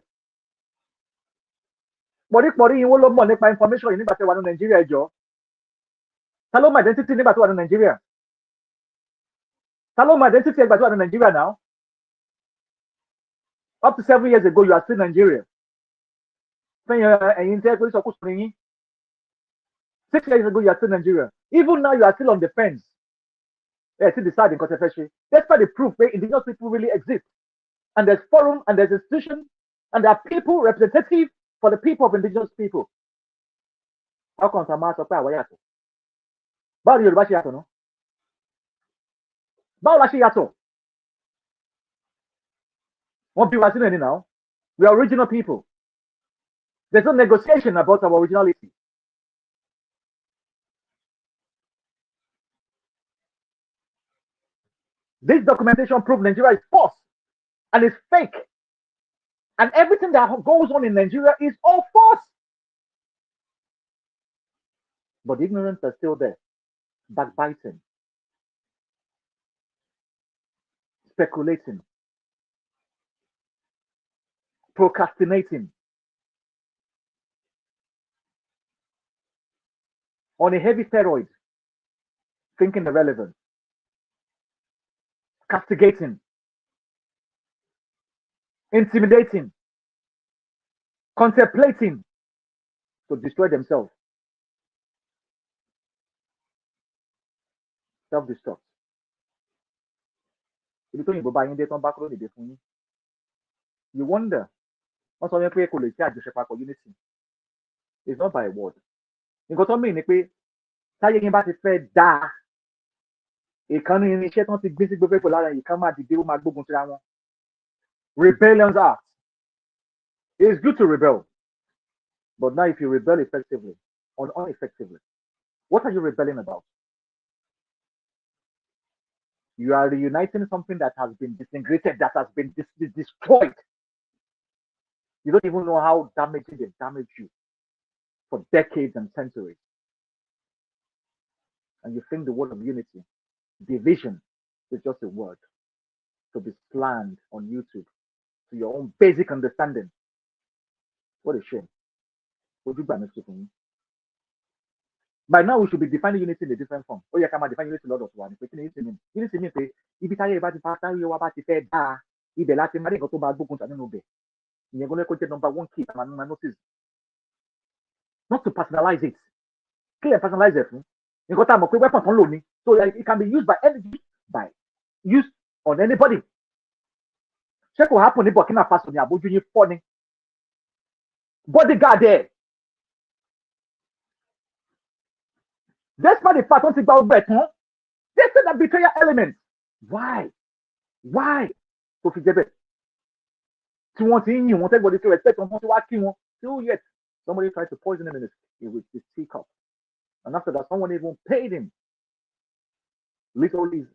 pọ̀rípọ̀rí yín wọ́n ló mọ̀ nípa information yìí nígbà tí wà ní nàìjíríà ẹjọ́ ta ló mọ identity nígbà tí wà ní nàìjíríà ta ló mọ identity nígbà tí wà ní nàìjíríà now up to 7 years ago you are still Nigeria fẹ́yìn ẹ̀yin tẹ́ pé sọkúsọ ní yín 6 years ago you are still Nigeria even now you are still on the fence still deciding nǹkan tẹ́ fẹ́ ṣe despite the proof pé indigenous people really exist and there's forum and there's institution and there are people representative for the people of indigenous people. ọkàn kan máa sọ pé àwa yàtọ̀ báwo ni Yorùbá ṣe yàtọ̀ náà báwo la ṣe yàtọ̀ wọ́n bí wa sínú ẹni náà we are original people there's no negotiation about our originality. This documentation proves Nigeria is false and it's fake. And everything that goes on in Nigeria is all false. But the ignorance is still there. Backbiting, speculating, procrastinating, on a heavy steroid, thinking irrelevant, castigating, intimidating, contemplating to destroy themselves. Self-destruct. Ibi tó yìnbọn bá yín dé tán bá kúrò nídìí fún yín. You wonder, wọ́n sọ wípé kò lè ṣe àjọṣepapọ̀ unity. It's not by word. Nǹkan tó mìíràn ni pé táyé yín bá ti fẹ́ dáa, ìkànnì irinṣẹ́ tán ti gbé sí gbogbo ẹ̀pọ̀ lára ìkan máa dìde ó máa gbógun síra wọn. Rebellion's act. It's good to rebel. But now if you rebel effectively or ineffectively, what are you rebelling about? You are reuniting something that has been disintegrated, that has been destroyed. You don't even know how damaging they damage you for decades and centuries. And you think the word of unity, division, is just a word to be slammed on YouTube to your own basic understanding. What a shame. By now, we should be defining unity in a different form. Oh, yeah, come on, define unity a lot of one. Unity means if it's a bad part, you are about to say, if the Latin American go to bad book, you're going to get number one key. Notice. Not to personalize it. Clear personalize it. You got time, weapon on loaning. So it can be used by used on anybody. Check what happened in Burkina Faso. You're funny. Bodyguard there. Despite the part don't about better, they said that betrayal element. Why? So if you want everybody to respect them, want to ask you, still yet somebody tried to poison him with his teacup. And after that, someone even paid him. Literally,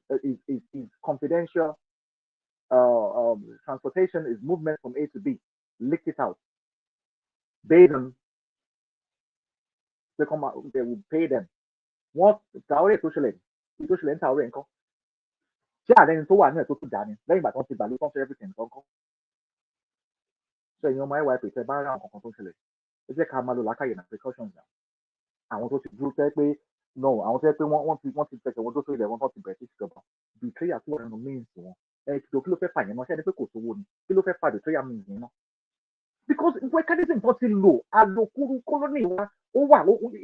his confidential transportation, his movement from A to B, licked it out. Paid them. They come out, they will pay them. What? Tàwé tó ṣẹlẹ̀ ń tàwé nǹkan. Ṣé àlẹ́ni tó wà ní ẹ̀ tó tún dání lẹ́yìn ìgbà tó ń ti bàlú tó ń ṣe everything nǹkan. Ṣé ẹ̀yin ọmọ ẹ̀wà ìpè tẹ́ bá rà nǹkan tó ń ṣẹlẹ̀? Ẹ jẹ́ ká máa lo làákàyè náà precautions náà. Àwọn tó ti dúró tẹ́ pé no, àwọn tẹ́ pé wọ́n ti fẹsẹ̀ wọn tó sórí ilẹ̀ wọn tó ti bẹ̀rẹ̀ sí ìjọba. Betrayal tó wà nínú means wọn. Kìlọ̀ kí ló fẹ́ fà yẹn náà? Ṣé ẹni pé kò sówó ni? Kí ló fẹ́ fà betrayal means yẹn náà? Because mechanism tó ti lò àlòkúrú colony wa ó wà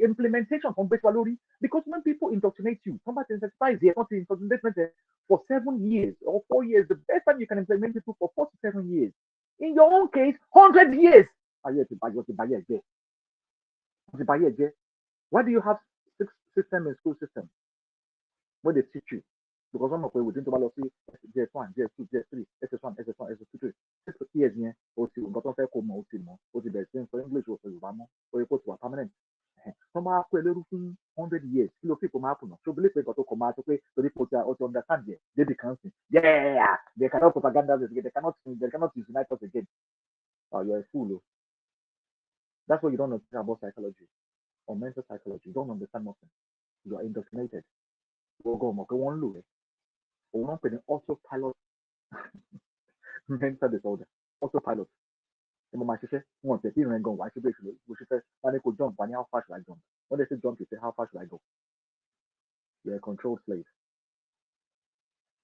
implementation kan gbé wa lórí. Because when people indoctrinate you, somebody synthesize here, not indoctrinate for 7 years or 4 years, the best time you can implement people for 4 to 7 years. In your own case, 100 years. Why do you have 6 systems in school system where they teach you? Because some of them within the policy, JS1, JS2, JS3, SS1, SS1, SS2, 6 years here, or to got on fair come out or to the same for English or for Yubamo, or you go to a permanent. Some are 100 years. Kilo people happen. So believe they got to come out to play to to understand it. They become yeah, they cannot propaganda this again. They cannot unite us again. Oh, you're a fool. That's what you don't understand about psychology or mental psychology. You don't understand nothing. You are indoctrinated. Go on, look. Or one put an autopilot mental disorder. Autopilot. My sister wants to see and go. Why should we say, when they could jump, how fast should I jump? When they say jump, you say, how fast should I go? You're a controlled slave.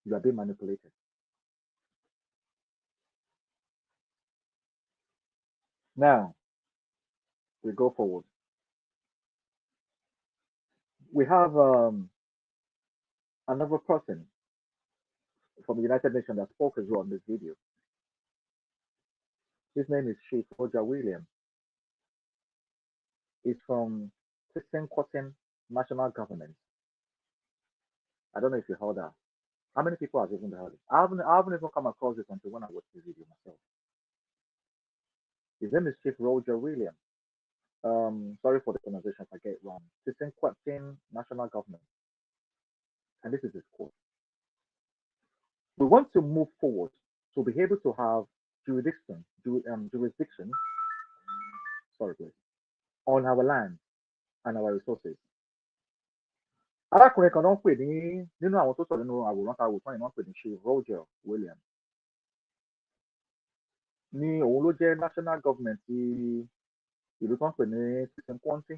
You are being manipulated. Now, we go forward. We have another person from the United Nations that spoke as well on this video. His name is Chief Roger Williams. He's from Cotton National Government. I don't know if you heard that. How many people have even heard it? I haven't even come across this until when I watched the video myself. His name is Chief Roger Williams. Sorry for the pronunciation if I get it wrong. Cotton National Government. And this is his quote. We want to move forward to be able to have jurisdiction, on our land and our resources. arákùnrin kan náà ń pè ní nínú àwọn tó sọ̀rọ̀ nínú àwòrán ta àwòrán yìí náà ń pè ní Chief Roger Williams ní òun ló jẹ́ national government ti ìlú tó ń pè ní Tìsínkọ́ńtì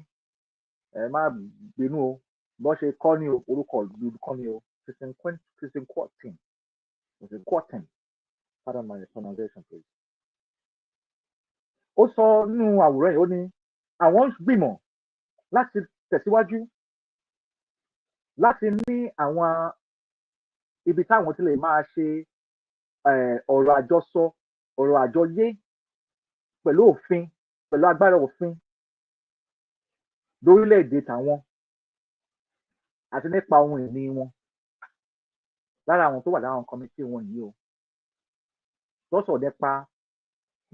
ẹ má bínú o bó ṣe kọ́ ní orúkọ ìlú kọ́ ní o Tìsínkọ́ńtì pardon my pronunciation please. Ó sọ nínú àwòrán yìí ó ní àwọn gbìmọ̀ láti tẹ̀síwájú láti ní àwọn ibi táwọn ti lè máa ṣe ọ̀rọ̀ àjọsọ ọ̀rọ̀ àjọyé pẹ̀lú òfin pẹ̀lú agbára òfin lórílẹ̀‐èdè tàwọn àti nípa ohun ìní wọn lára àwọn tó wà lára àwọn kọ́mítì wọn yìí o lọ́sọ̀ nípa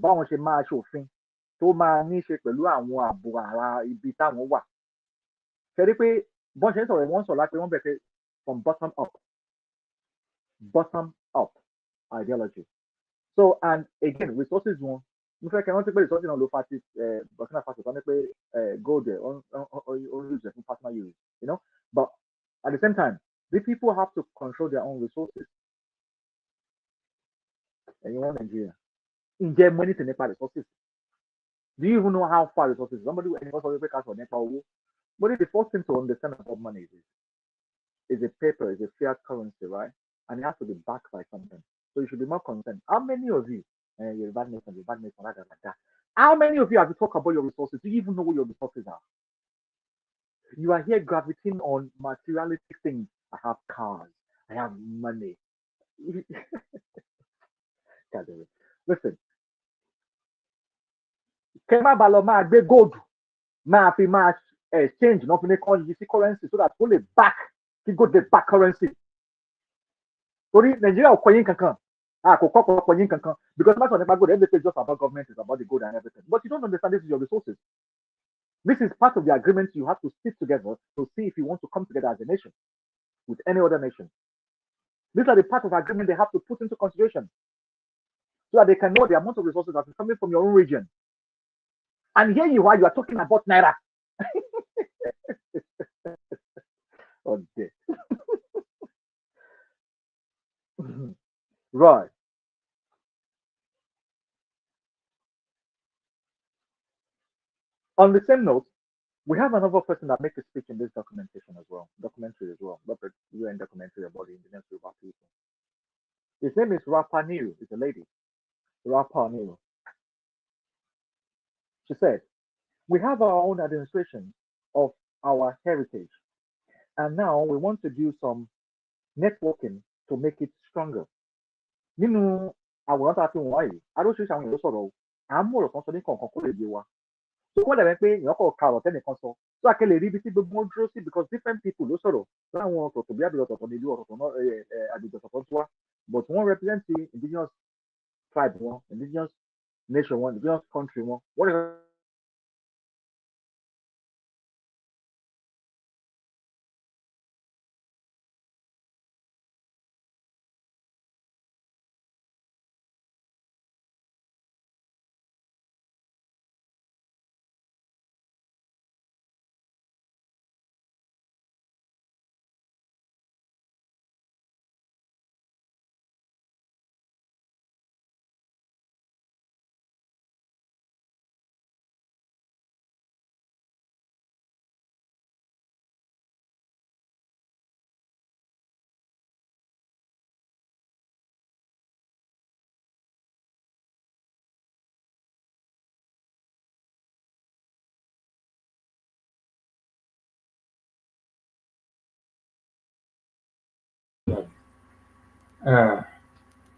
báwọn ṣe máa ṣòfin tó máa ní í ṣe pẹ̀lú àwọn ààbò ara ibi táwọn wà ṣe rí pé bọ́n ṣe ń sọ̀rọ̀ wọ́n sọ̀rọ̀ láti wọ́n bẹ̀rẹ̀ from bottom up ideology so and again resources wọn mo fẹ́ kẹ́ rántí pé resources náà ló fa ti Burkina Faso kan ní pé gold on use for personal use you know but at the same time the people have to control their own resources ẹ̀yin wọn Nigeria ǹjẹ́ mọ̀ anything nípa resources do you even know how far resources somebody ẹnìkan sọ pé ká sọ nípa owó but the first thing to understand about money is a paper is a fiat currency right and it has to be backed by something so you should be more concerned how many of you Yoruba nation how many of you have you talked about your resources do you even know what your resources are you are here gravitating on materialistic things I have cars I have money listen kẹ́ má ba lọ máa gbé gold máa fi máa exchange náà fi ní kọ́ yìí sí currency so that ó lè back kí gold lè back currency torí Nàìjíríà ò kọyín kankan àkókò kọyín kankan because má sọ nípa gold everything is just about government is about the gold and everything but you don't understand this is your resources this is part of the agreement you have to stick together to see if you want to come together as a nation with any other nation these are the part of the agreement they have to put into consideration so that they can know the amount of resources that is coming from your own region. And here you are talking about Naira. Okay. Right. On the same note, we have another person that makes a speech in this documentary as well, UN documentary about the indigenous Yoruba people. His name is Rapa Niru, it's a lady. Rapa Niru. She said, we have our own administration of our heritage, and now we want to do some networking to make it stronger. Nínú àwòrán tá a fi wọ̀n yìí, aróṣiríṣi àwọn èèyàn sọ̀rọ̀ à ń mú ọ̀rọ̀ kan sọ ní kọ̀ọ̀kan kó lè yé wa. Tó kọ́ dàbẹ́ pé èèyàn kọ̀ ka ọ̀rọ̀ tẹ́nìkan sọ, tó àkẹ́ lè rí ibi tí gbogbo wọn dúró sí because different people ló sọ̀rọ̀ láwọn ọ̀tọ̀ọ̀tọ̀ bí àbí ọ̀tọ̀ọ̀tọ̀ nílùú ọ̀tọ̀ọ̀tọ̀ náà àgbègbè ọ̀tọ̀ọ̀tọ̀ tó wá but wọ́n represent the indigenous tribe wọn, indigenous nation wọn, indigenous country wọn. Wọ́n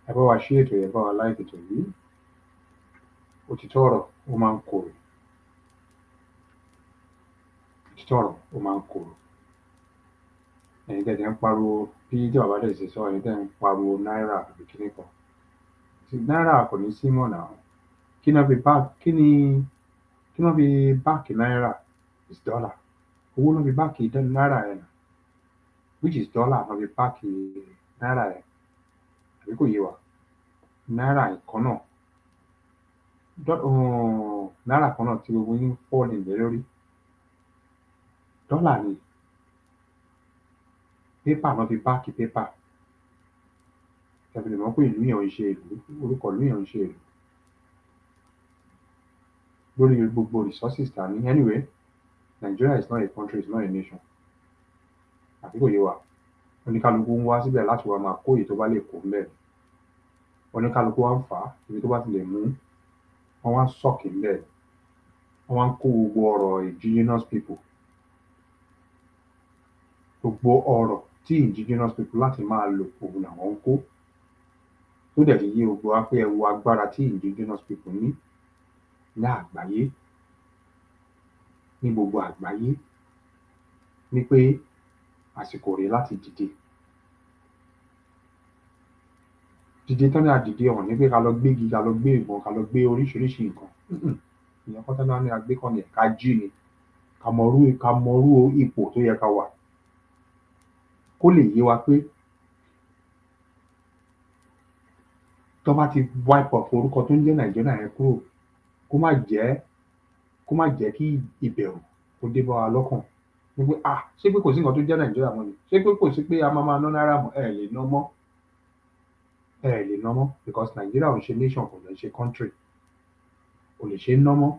ẹ bá wa ṣí ètò yẹn bá wa láìpẹ́ ètò yìí òtítọ́ ọ̀rọ̀ ó máa ń korò ẹ̀yin tẹ̀lé ń pariwo bí ìjọba dẹ̀ ṣe sọ ẹ̀yin tẹ̀ ń pariwo náírà àbí kíní kan náírà kò ní sí mọ̀ náà kí náà fi báàkì náírà is dollar owó náà fi báàkì náírà yẹn which is dollar náà fi báàkì náírà yẹn àbí kò yé wa náírà kan náà náírà kan náà tí gbogbo yín fọ́ ní ìlé lórí dọ́là ni pépà náà fi báàkì pépà tẹ̀lé mọ́ pé ìlú yẹn ń ṣe ìlú orúkọ ìlú yẹn ń ṣe ìlú lórí gbogbo resources ta ní anyway Nigeria is not a country, it's not a nation àbí kò yé wa oníkálukú ń wá síbẹ̀ láti wá máa kó èyí tó bá lè kó ńbẹ̀ oníkálukú wá ń fà á ibi tó bá ti lè mú wọ́n wá ń sọ̀kì ńbẹ̀ wọ́n wá ń kó gbogbo ọ̀rọ̀ indigenous people gbogbo ọ̀rọ̀ tí indigenous people láti máa lò òun làwọn ń kó tó dẹ̀ ti yé gbogbo wa pé ẹ wo agbára tí indigenous people ní àgbáyé ní gbogbo àgbáyé ní pé àsìkò rèé láti dìde tán ní àdìde ọ̀hún ní pé ká lọ gbé igi ká lọ gbé ìbọn ká lọ gbé oríṣiríṣi nǹkan ìyẹn kọ́tà náà ní agbékọ́ ni ká jí ni ká mọrú ipò tó yẹ ká wà kó lè yé wa pé tó bá ti wipe off orúkọ tó ń jẹ́ Nàìjíríà yẹn kúrò kó má jẹ́ kí ìbẹ̀rù kó dé bá wa lọ́kàn ní pé ṣé pé kò sí nǹkan tó jẹ́ Nàìjíríà mọ́ ni ṣé pé kò sí pé a máa ná náírà mọ́ ẹ lè ná mọ́ because Nàìjíríà ò ń ṣe nation kò lè ṣe country kò lè ṣe ná mọ́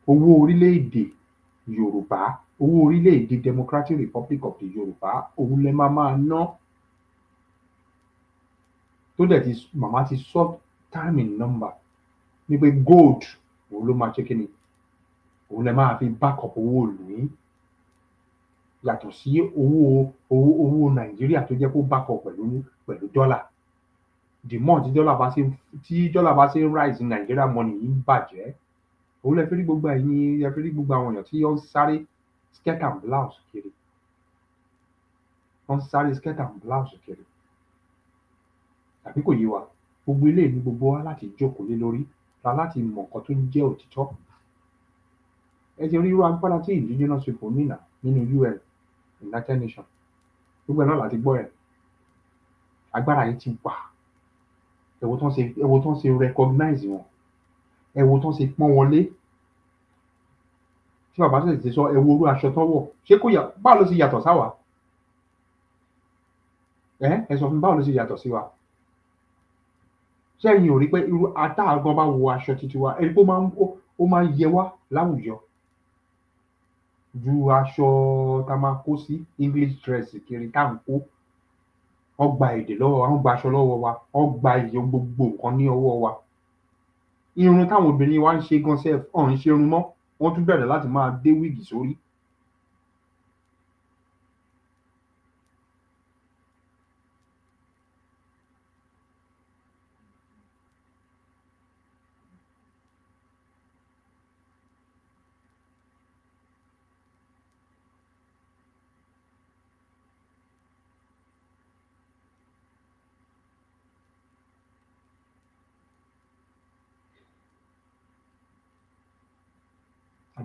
owó orílẹ̀-èdè Yorùbá owó orílẹ̀-èdè Democratic Republic of the Yorùbá òun lẹ máa ná tó dẹ̀ ti màmá ti sọ time in number ní pé gold òun ló máa ṣe kí ni òun lè máa fi back up owó ìlú yín yàtọ̀ sí owó Nàìjíríà tó jẹ́ kó back up pẹ̀lú dọ́là the more tí dọ́là bá ṣe ń rise Nàìjíríà money yìí ń bàjẹ́ òun lè fi rí gbogbo ẹ̀yin lè fi rí gbogbo àwọn èèyàn tí wọ́n ń sáré skirt and blouse kiri tàbí kò yé wa gbogbo ilé ní gbogbo wa láti jókòó lé lórí láti mọ nǹkan tó ń jẹ́ òtítọ́ ẹ ti rí irú agbára tí indigenous people nínà nínú UN United Nations gbogbo ẹ̀ náà láti gbọ́ ẹ̀ agbára yìí ti wà ẹ wo tán ṣe recognize wọn ẹ wo tán ṣe pọ́n wọn lé tí bàbá sì ti sọ ẹ wo irú aṣọ tán wọ̀ ṣé kò yà báwo ló ṣe yàtọ̀ sáwa ẹ sọ fún mi báwo ló ṣe yàtọ̀ sí wa sẹ́yìn ò rí pé irú atáàgbọ́n bá wo aṣọ títí wa ẹni pé ó máa ń yẹ wá láwùjọ ju aṣọ tá a máa kó sí English dress kiri tá à ń kó wọ́n gba èdè lọ́wọ́ wọ́n gba aṣọ lọ́wọ́ wa wọ́n gba iye gbogbo nǹkan ní ọwọ́ wa irun táwọn obìnrin wa ń ṣe gan sef ọ̀hún ṣe irun mọ́ wọ́n tún bẹ̀rẹ̀ láti máa dé wíìgì sórí.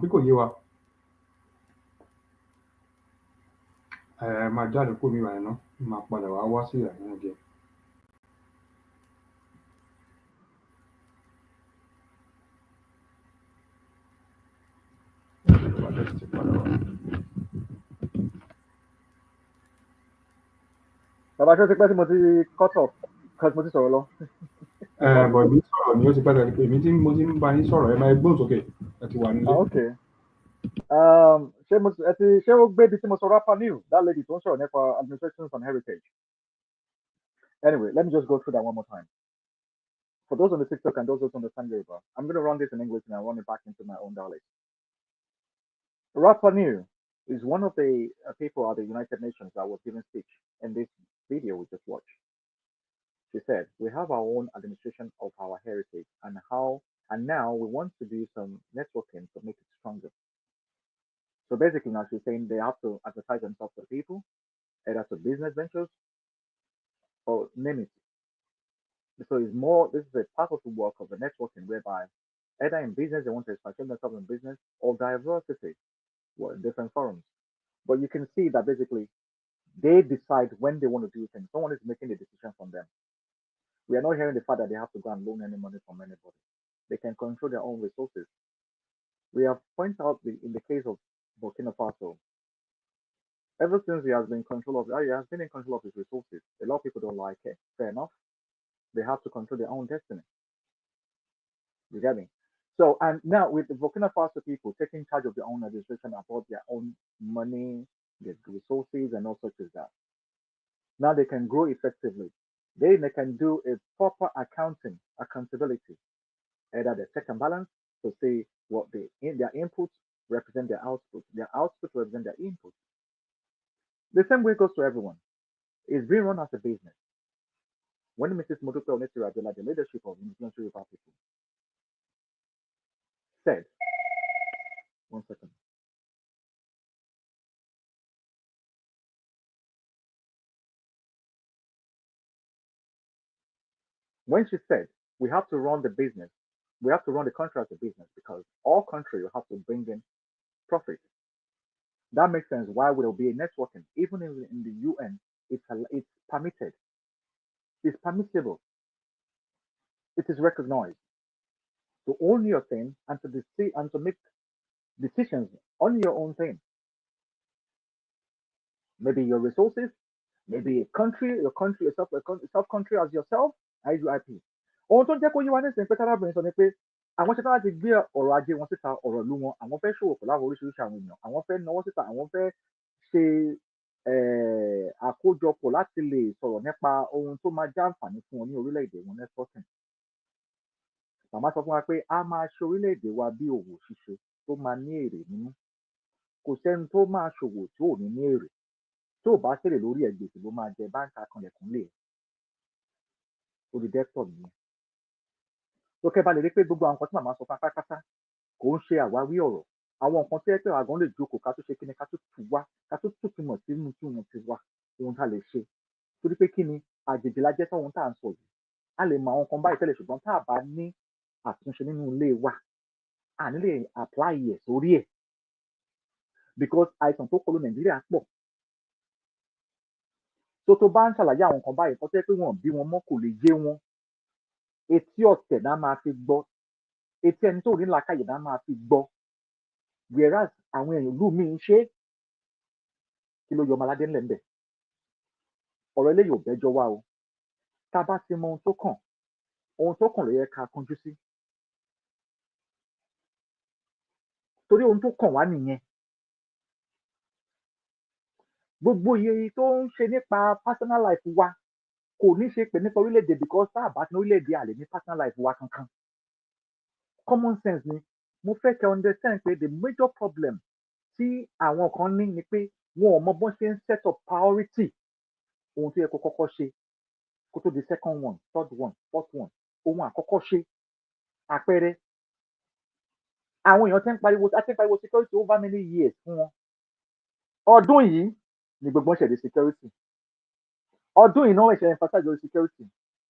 àbí kò yé wa máa jáde kó mi wà ná máa padà wá sí ìyàrá náà jẹ. Bàbá ṣé ó ti pẹ́ tí mo ti cut off because mo ti sọ̀rọ̀ lọ. Bọ̀ èmi sọ̀rọ̀ ni ó ti pẹ́ tẹ̀lé pé èmi tí mo ti ń bá yín sọ̀rọ̀ ẹ máa gbóhùn sókè ẹ ti wà nílé. Okay. Ṣé ó gbé ibi tí mo sọ Rapa New that lady tó ń sọ̀rọ̀ nípa administrations and heritage. Anyway, let me just go through that one more time. For those on the TikTok and those who understand Yoruba, I'm going to run this in English and I'll run it back into my own dialect. Rapa New is one of the people at the United Nations that was giving speech in this video we just watched. She said, we have our own administration of our heritage and now we want to do some networking to make it stronger. So basically now she's saying they have to advertise themselves to people, either to business ventures or name it. So this is a part of the work of the networking whereby either in business they want to establish themselves in business or diversity, in different forums. But you can see that basically they decide when they want to do things. Someone is making the decision from them. We are not hearing the fact that they have to go and loan any money from anybody. They can control their own resources. We have pointed out in the case of Burkina Faso, Ever since he has been in control of his resources. A lot of people don't like it. Fair enough. They have to control their own destiny. You get me? So, and now with the Burkina Faso people taking charge of their own administration about their own money, their resources, and all such as that. Now they can grow effectively. They can do a proper accountability, either the check and balance to say what their inputs represent their output represent their input. The same way goes to everyone. It's being run as a business. When Mrs. Mudupeonitirimkoabiola, the leadership of indigenous Yoruba people, said, one second. When she said, we have to run the business, we have to run the country as a business because all country will have to bring in profit. That makes sense why will there be a networking. Even in the UN, it's permitted. It's permissible. It is recognized to own your thing and to make decisions on your own thing. Maybe your resources, maybe a self-country as yourself, YORUBA. Ohun tó ń jẹ́ kó yé wa nísìnyí pé tárábìnrin sọ ni pé àwọn ṣetán láti gbé ọ̀rọ̀ ajé wọn síta, ọ̀rọ̀ ìlú wọn, àwọn fẹ́ ṣòwò pẹ̀lú àwọn oríṣiríṣi àwọn èèyàn, àwọn fẹ́ náwó síta, àwọn fẹ́ ṣe àkójọpọ̀ láti lè sọ̀rọ̀ nípa ohun tó máa jẹ́ àǹfààní fún wọn ní orílẹ̀-èdè wọn networking. Màmá sọ fún wa pé a máa ṣe orílẹ̀-èdè wa bí òwò ṣíṣe tó máa ní èrè nínú. Kò sẹ́ni tó máa ṣòwò tí ò ní ní èrè. Tó o bá ṣèrè lórí ẹ̀ gbèsè ló máa jẹ báńkì akànlẹ̀kùn lè. Ó di dẹ́pítọ̀ nìyẹn. Tó kẹ́ bá lè rí pé gbogbo àwọn nǹkan tí màmá sọ fún apátápátá kò ń ṣe àwáwí ọ̀rọ̀. Àwọn nǹkan tí ẹ pé àgàn lè jókòó ká tó ṣe kíni ká tó tù wá ká tó túmọ̀ sínú tí wọ́n ti wá ohun tá a lè ṣe. Torí pé kíni àjèjì la jẹ́ sọ́hun tá à ń sọ yìí. A lè mọ àwọn nǹkan báyìí tẹ́lẹ̀ ṣùgbọ́n tá a bá ní àtúnṣe nínú ilé wa a ní lè apply ẹ̀ sórí ẹ̀ because àìsàn tó kọlù Nàìjíríà pọ̀. Tó bá ń ṣàlàyé àwọn nǹkan báyìí tó jẹ́ pé wọ́n bí wọn mọ́ kò lè yé wọn. Etí ọ̀tẹ̀ náà máa fi gbọ́. Etí ẹni tó ní làákàyè náà máa fi gbọ́. Whereas àwọn èèyàn ìlú mi ń ṣe kí ló yọ ọmọ aládé ńlẹ̀ ńbẹ̀. Ọ̀rọ̀ eléyìí ò bẹ́jọ́ wá o. Tá a bá ti mọ ohun tó kàn ló yẹ ká kánjú sí. Torí ohun tó kàn wá nìyẹn. Gbogbo iye tó ń ṣe nípa personal life wa kò ní ṣe pé nípa orílẹ̀-èdè because tá a bá ní orílẹ̀-èdè a lè ní personal life wa kankan. Common sense ni. Mo fẹ́ kẹ́ understand pé the major problem tí àwọn kan ní ni pé wọn ò mọ bọ́n ṣe ń set up priority ohun tó yẹ kó kọ́kọ́ ṣe kó tó di second one, third one, fourth one. Ohun àkọ́kọ́ ṣe àpẹẹrẹ. Àwọn èèyàn ti ń pariwo security over many years fún wọn. Ọdún yìí ni gbogbo ṣẹ̀dẹ̀ security. Ọdún yìí náà wọ́n ṣe emphasize lórí security.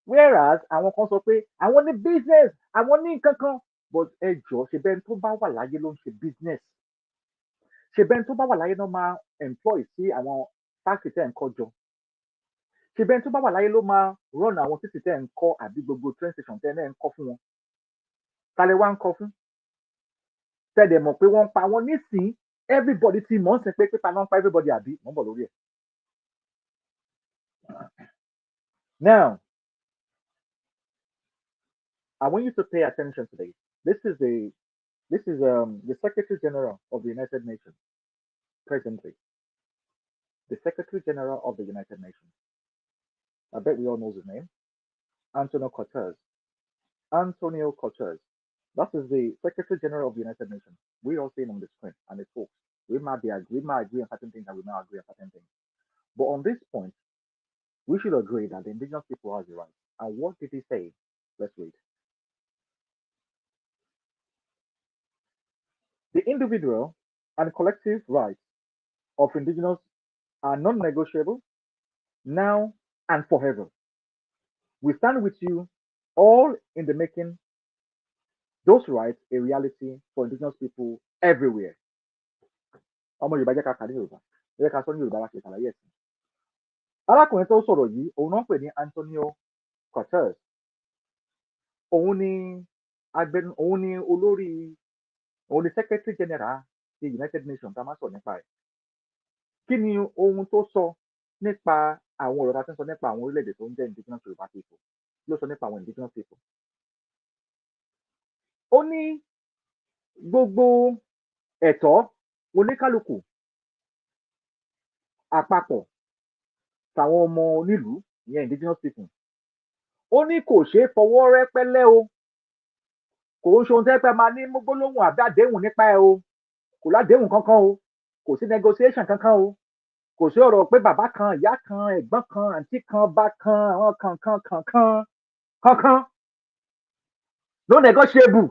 Whereas àwọn kan sọ pé àwọn ní business, àwọn ní nǹkan kan. But ẹ jọ̀ọ́ ṣe bẹ́ẹ̀ tó bá wà láyé ló ń ṣe business. Ṣe bẹ́ẹ̀ tó bá wà láyé náà máa employ sí àwọn factory tẹ́ ń kọ́ jọ. Ṣe bẹ́ẹ̀ tó bá wà láyé ló máa run àwọn títì tẹ́ ń kọ́ àbí gbogbo train station tẹ́ ń kọ́ fún wọn. Ta lẹ wá ń kọ́ fún? Tẹ́lẹ̀ mọ̀ pé wọ́n ń pa wọn nísìnyí. Everybody ti mọ̀ ń sìn pé pípa náà ń pa everybody àbí wọ́n bọ̀ lórí ẹ̀. Now, I want you to pay attention to this. This is the Secretary General of the United Nations presently. The Secretary General of the United Nations. I bet we all know his name. Antonio Guterres. That is the Secretary General of the United Nations. We all see him on the screen and it talks. We might agree on certain things and we might agree on certain things. But on this point, we should agree that the indigenous people have the right. And what did he say? Let's read. The individual and collective rights of indigenous are non-negotiable now and forever. We stand with you all in the making those rights a reality for indigenous people everywhere. Ọmọ Yorùbá jẹ́ ká kà ní Yorùbá. Jẹ́ ká sọ ní Yorùbá láti ṣàlàyé ẹ̀sìn. Arákùnrin tó sọ̀rọ̀ yìí, òun náà pè ní Antonio Guterres. Òun ni Secretary General ti United Nations tá a máa sọ nípa ẹ̀. kí ni ohun tó sọ nípa àwọn ọ̀rọ̀ tá a ti ń sọ nípa àwọn orílẹ̀-èdè tó ń jẹ́ indigenous Yorùbá people ló sọ nípa àwọn indigenous people. Ó ní gbogbo ẹ̀tọ́ oníkálukú àpapọ̀ tàwọn ọmọ onílùú ìyẹn indigenous people. Ó ní kò ṣeé fọwọ́ rẹ́ pẹ́lẹ́ o, kò ń ṣe ohun tẹ́ pẹ́ máa ní gbólóhùn àbí àdéhùn nípa ẹ̀ o, kò ládéhùn kankan o, kò sí negotiation kankan o, kò sí ọ̀rọ̀ pé bàbá kan ìyá kan ẹ̀gbọ́n kan àǹtí kan bá kan àwọn kankan no negotiable.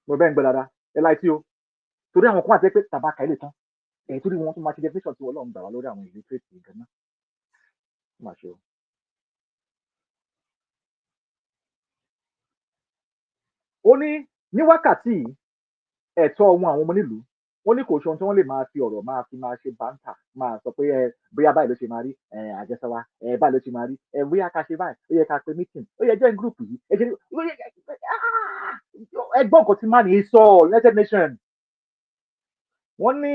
Mo bẹ́ẹ̀ ń gbẹ dáadáa ẹ láì tí o torí àwọn kan àti pé tàbá kà ilé tán ẹ̀ torí wọn tún máa ṣe definition tí Ọlọ́run gbà wá lórí àwọn illiterate yìí gan náà. Ó mà ṣe o. Ó ní wákàtí ẹ̀tọ́ ohun àwọn ọmọ nílùú ó ní kò ṣe ohun tí wọ́n lè máa fi ọ̀rọ̀ máa ṣe báńtà máa sọ pé bóyá báyìí ló ṣe máa rí àjẹsára báyìí ló ṣe máa rí bóyá ká ṣe báyìí ó yẹ ká pe meeting ó yẹ join group yìí ẹgbọ́n nǹkan tí máa ní sọ United Nations. Wọ́n ní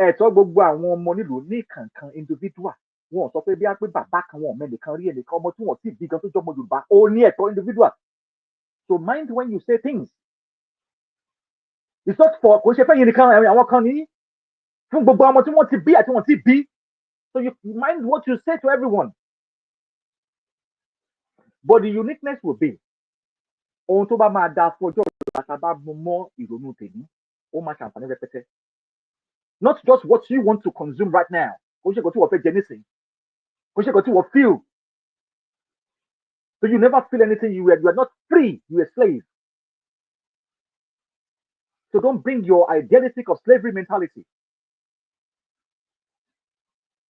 ẹ̀tọ́ gbogbo àwọn ọmọ nílùú ní kankan individual wọn sọ pé bí a pé bàbá kan wọn mẹ́nìkan rí ẹnìkan ọmọ tí wọ́n ti bí gan tó jọmọ Yorùbá ó ní ẹ̀tọ́ individual. So mind when you say things. It's not for kò ṣe fẹ́yìn nìkan àwọn kan ní fún gbogbo ọmọ tí wọ́n ti bí àti wọ́n ti bí. So you mind what you say to everyone. But the uniqueness will be ohun tó bá máa da fún ọjọ́ ìgbà tá a bá mú mọ́ ìrònú tèmi ó máa ṣàǹfààní rẹpẹtẹ. Not just what you want to consume right now. Kò ṣe kò tí wọ́n fẹ́ jẹ nísìnyí. Kò ṣe kò tí wọ́n feel. So you never feel anything. You are not free. You are a slave. So don't bring your idealistic of slavery mentality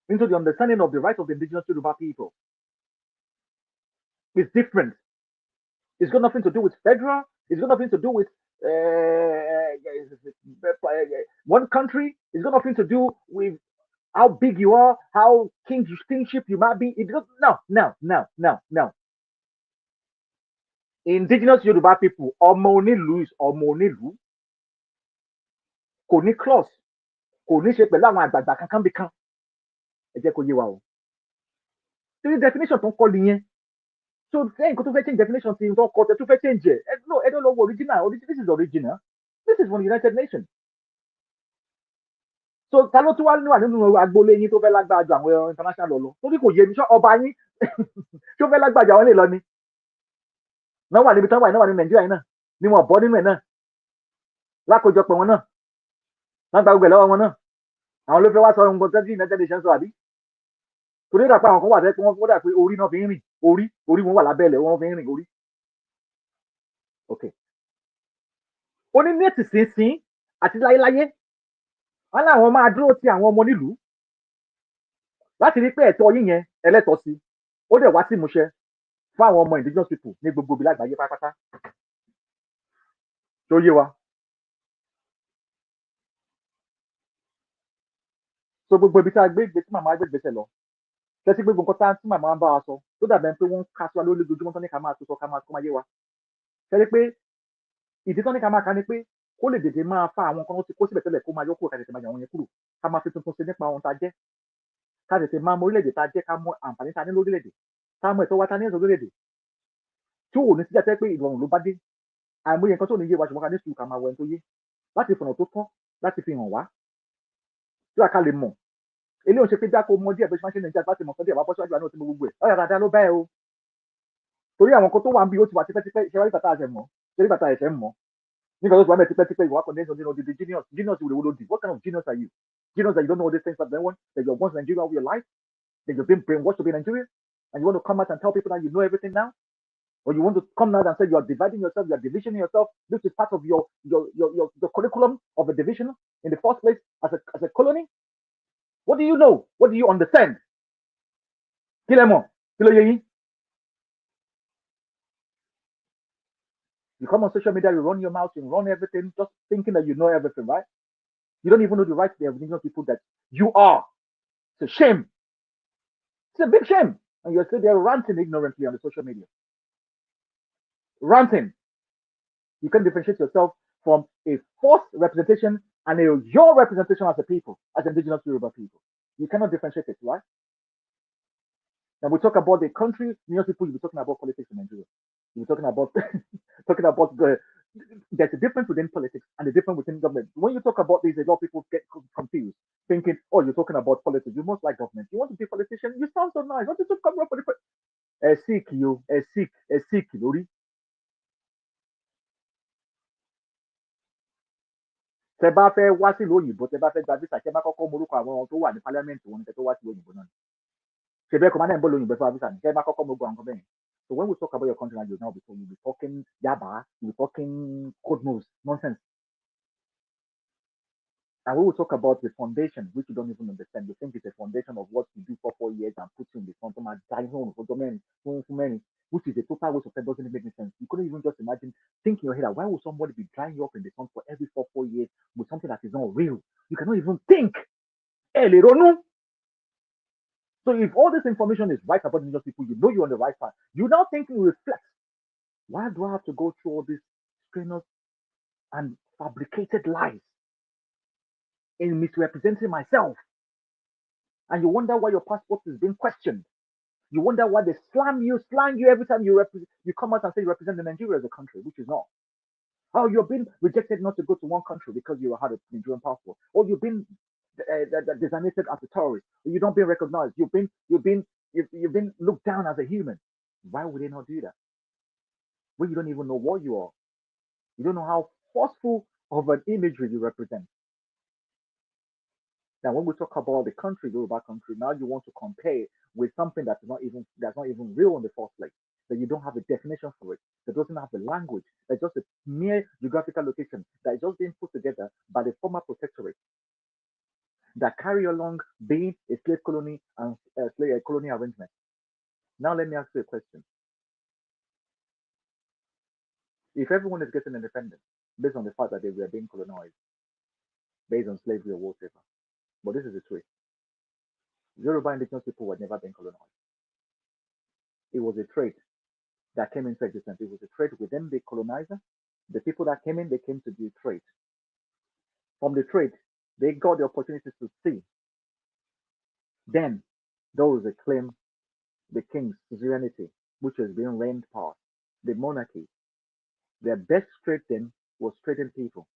into the understanding of the rights of the indigenous Yoruba people. It's different. It's got nothing to do with federal. It's got nothing to do with one country. It's got nothing to do with how big you are, how kingship you might be. No. Indigenous Yoruba people, ọmọ onílùú is ọmọ onílùú. Kò ní clause, kò ní ṣe pẹ̀lú àwọn àgbààgbà kankan bí kan. Ẹ jẹ́ kó yé wa o. Torí definition tó ń kọ́ nìyẹn. So lẹ́yìn kó tó fẹ́ change definition ti tó kọ́ tẹ tó fẹ́ change ẹ̀. No, ẹ don't know original. This is original. This is from the United Nations. So ta ló tún wá nínú agboolé yín tó fẹ́ lágbára ju àwọn international lọ. Torí kò yé mi sọ ọba yín tó fẹ́ lágbára ju àwọn lè lọ ni. Náà wà níbi tán wà náà wà ní Nàìjíríà yìí náà ni wọ́n bọ́ nínú ẹ̀ náà. Lákòjọpọ̀ wọn náà. Wọ́n gba gbogbo ẹ̀ lọ́wọ́ wọn náà. Àwọn ló fẹ́ wá sọ ohun kan tí United Nations sọ àbí. Torí ìdàpọ̀ àwọn kan wà tẹ́ pé wọ́n dà pé orí náà fi ń rìn orí wọn wà lábẹ́lẹ̀ wọ́n fi ń rìn orí. Ok. Ó ní ètì sínsín àti láyéláyé wọ́n láwọn máa dúró ti àwọn ọmọ nílùú láti rí pé ẹ̀tọ́ yín yẹn ẹlẹ́tọ̀ọ́ sí ó dẹ̀ wá sí ìmúṣẹ fún àwọn ọmọ indigenous people ní gbogbo ibi lágbàáyé pátápátá. Tó yé wa. So gbogbo ibi tí a gbé ìgbé tí màmá gbé ìgbésẹ̀ lọ tẹ́tí gbogbo nǹkan tí màmá ń bá wa sọ tó dàbẹ̀ pé wọ́n ń ká sí wa lórí lójoojúmọ́ tán ní ká máa tó sọ ká máa yé wa. Tẹ́lẹ̀ pé ìdí tán ní ká máa ka ni pé kó lè dèdè máa fa àwọn nǹkan tí kó síbẹ̀ tẹ́lẹ̀ kó máa yọ kúrò ká tètè máa yà wọ́n yẹn kúrò ká máa fi tuntun ṣe nípa ohun tá a jẹ́ ká tètè máa mọ orílẹ̀-èdè tá a jẹ́ ká mọ àǹfààní tá a ní lórílẹ̀-èdè ká mọ ẹ̀tọ́ wa tá a ní lórílẹ̀-èdè tí ò ní síjà tẹ́ pé ìrọ̀rùn ló bá dé àìmọye nǹkan tó ní yé wa ṣùgbọ́n ká ní sùúrù ká máa wọ ẹni tó yé láti fọ̀nà tó tọ́ láti fi hàn wá tí a ká lè mọ̀ eléyìí ò ṣe pé jákò mọ díẹ̀ bó ṣe máa ṣe nàìjíríà bá ti mọ̀ kan díẹ̀ wá bọ́ síwájú àná tí mo gbogbo ẹ̀ ọ̀yà dáadáa ló bá ẹ o torí àwọn kan tó wà ń bí ó ti wà tipẹ́tipẹ́ ṣe wá nígbà tá a ṣẹ̀ mọ́ ṣe nígbà tá a ṣẹ̀ mọ́ nígbà tó ti wà mẹ́ tipẹ́tipẹ́ ìwà kan nation nínú the genius ìwé wo di what kind of genius are you genius that you don't know all these things but then that you're once Nigeria all your life that you've been brainwashed to be Nigerian and you want to come out and tell people that you know everything now or you want to come out and say you are dividing yourself you are divisioning yourself this is part of your curriculum of a division in the first place as a colony. What do you know? What do you understand? Kí lẹ mọ̀? Kí ló yé yín? You come on social media, you run your mouth, you run everything, just thinking that you know everything, right? You don't even know the rights of the indigenous people that you are. It's a shame. It's a big shame. And you're still there ranting ignorantly on the social media. Ranting. You can differentiate yourself from a false representation and your representation as a people, as indigenous Yoruba people. You cannot differentiate it, right? Now we talk about the country, people, you'll be talking about politics in Nigeria. You'll be talking about talking about there's a difference within politics and a difference within government. When you talk about this, a lot of people get confused, thinking, oh, you're talking about politics. You must like government. You want to be a politician? You sound so nice. What did you come up for the sick, lórí. Tẹ́ bá fẹ́ wá sí òyìnbó, tẹ́ bá fẹ́ gba visa, tẹ́ bá kọ́kọ́ morúkọ àwọn tó wà ní parliament wọn tẹ́ tó wá sí òyìnbó náà. Ṣé bẹ́ẹ̀ kọ́ máa ń bọ́ lóyìnbó fún visa ni? Tẹ́ bá kọ́kọ́ morúkọ àwọn kan bẹ́ẹ̀. So when we talk about your country now, you'll be talking yaba, you'll be talking code moves, nonsense. And we will talk about the foundation, which you don't even understand. You think it's a foundation of what you do for 4 years and put you in the front of my home for many, which is a total waste of time, doesn't make any sense. You couldn't even just imagine, think in your head, why would somebody be drying you up in the sun for every 4 years with something that is not real? You cannot even think. So if all this information is right about indigenous people, you know you're on the right path. You now think you reflect. Why do I have to go through all these strenuous and fabricated lies in misrepresenting myself? And you wonder why your passport is being questioned. You wonder why they slang you every time you come out and say you represent Nigeria as a country, which is not. Oh, you've been rejected not to go to one country because you had a Nigerian passport, or you've been designated as a terrorist, or you don't being recognized. You've been looked down as a human. Why would they not do that? When you don't even know what you are, you don't know how forceful of an imagery you represent. Now, when we talk about the country, Yoruba country, now you want to compare with something that's not even real in the first place. That you don't have a definition for it. That doesn't have a language. That's just a mere geographical location that is just being put together by the former protectorate that carry along being a slave colony and slave colony arrangement. Now, let me ask you a question. If everyone is getting independence based on the fact that they were being colonized, based on slavery or whatever, but this is the truth. Yoruba indigenous people were never being colonized. It was a trade that came into existence. It was a trade within the colonizer. The people that came in, they came to do trade. From the trade, they got the opportunity to see. Then, those that claim the king's suzerainty, which was being reigned past, the monarchy. Their best trade then was trading people.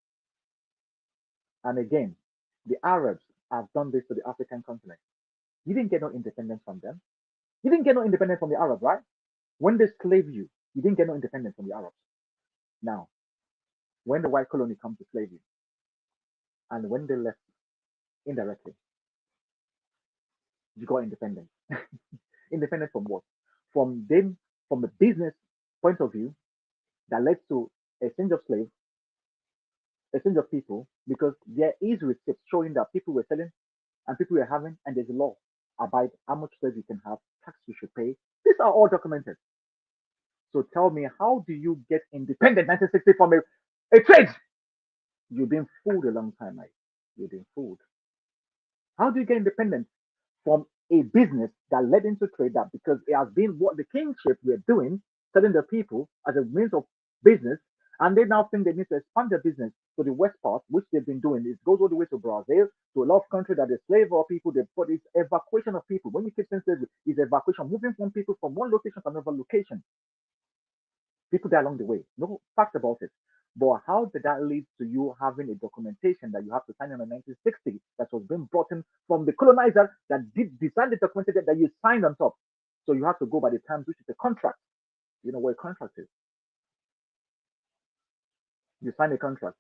And again, the Arabs have done this to the African continent. You didn't get no independence from them. You didn't get no independence from the Arabs, right? When they slave you, you didn't get no independence from the Arabs. Now, when the white colony comes to slave you, and when they left indirectly, you got independence. Independence from what? From them, from a business point of view, that led to exchange of slaves, exchange of people, because there is receipts showing that people were selling and people were having, and there's a law about how much slave you can have, tax you should pay. These are all documented. So tell me, how do you get independent 1960 from a trade? You've been fooled a long time, mate. You've been fooled. How do you get independent from a business that led into trade, that because it has been what the kingship were doing, selling the people as a means of business, and they now think they need to expand their business to the west part, which they've been doing. It goes all the way to Brazil, to a lot of countries that they slave our people, but it's evacuation of people. When you keep saying slavery, it's evacuation, moving from people from one location to another location. People die along the way. No fact about it. But how did that lead to you having a documentation that you have to sign in 1960 that was being brought in from the colonizer that did design the documentation that you signed on top? So you have to go by the terms, which is a contract. You know what a contract is? You sign a contract.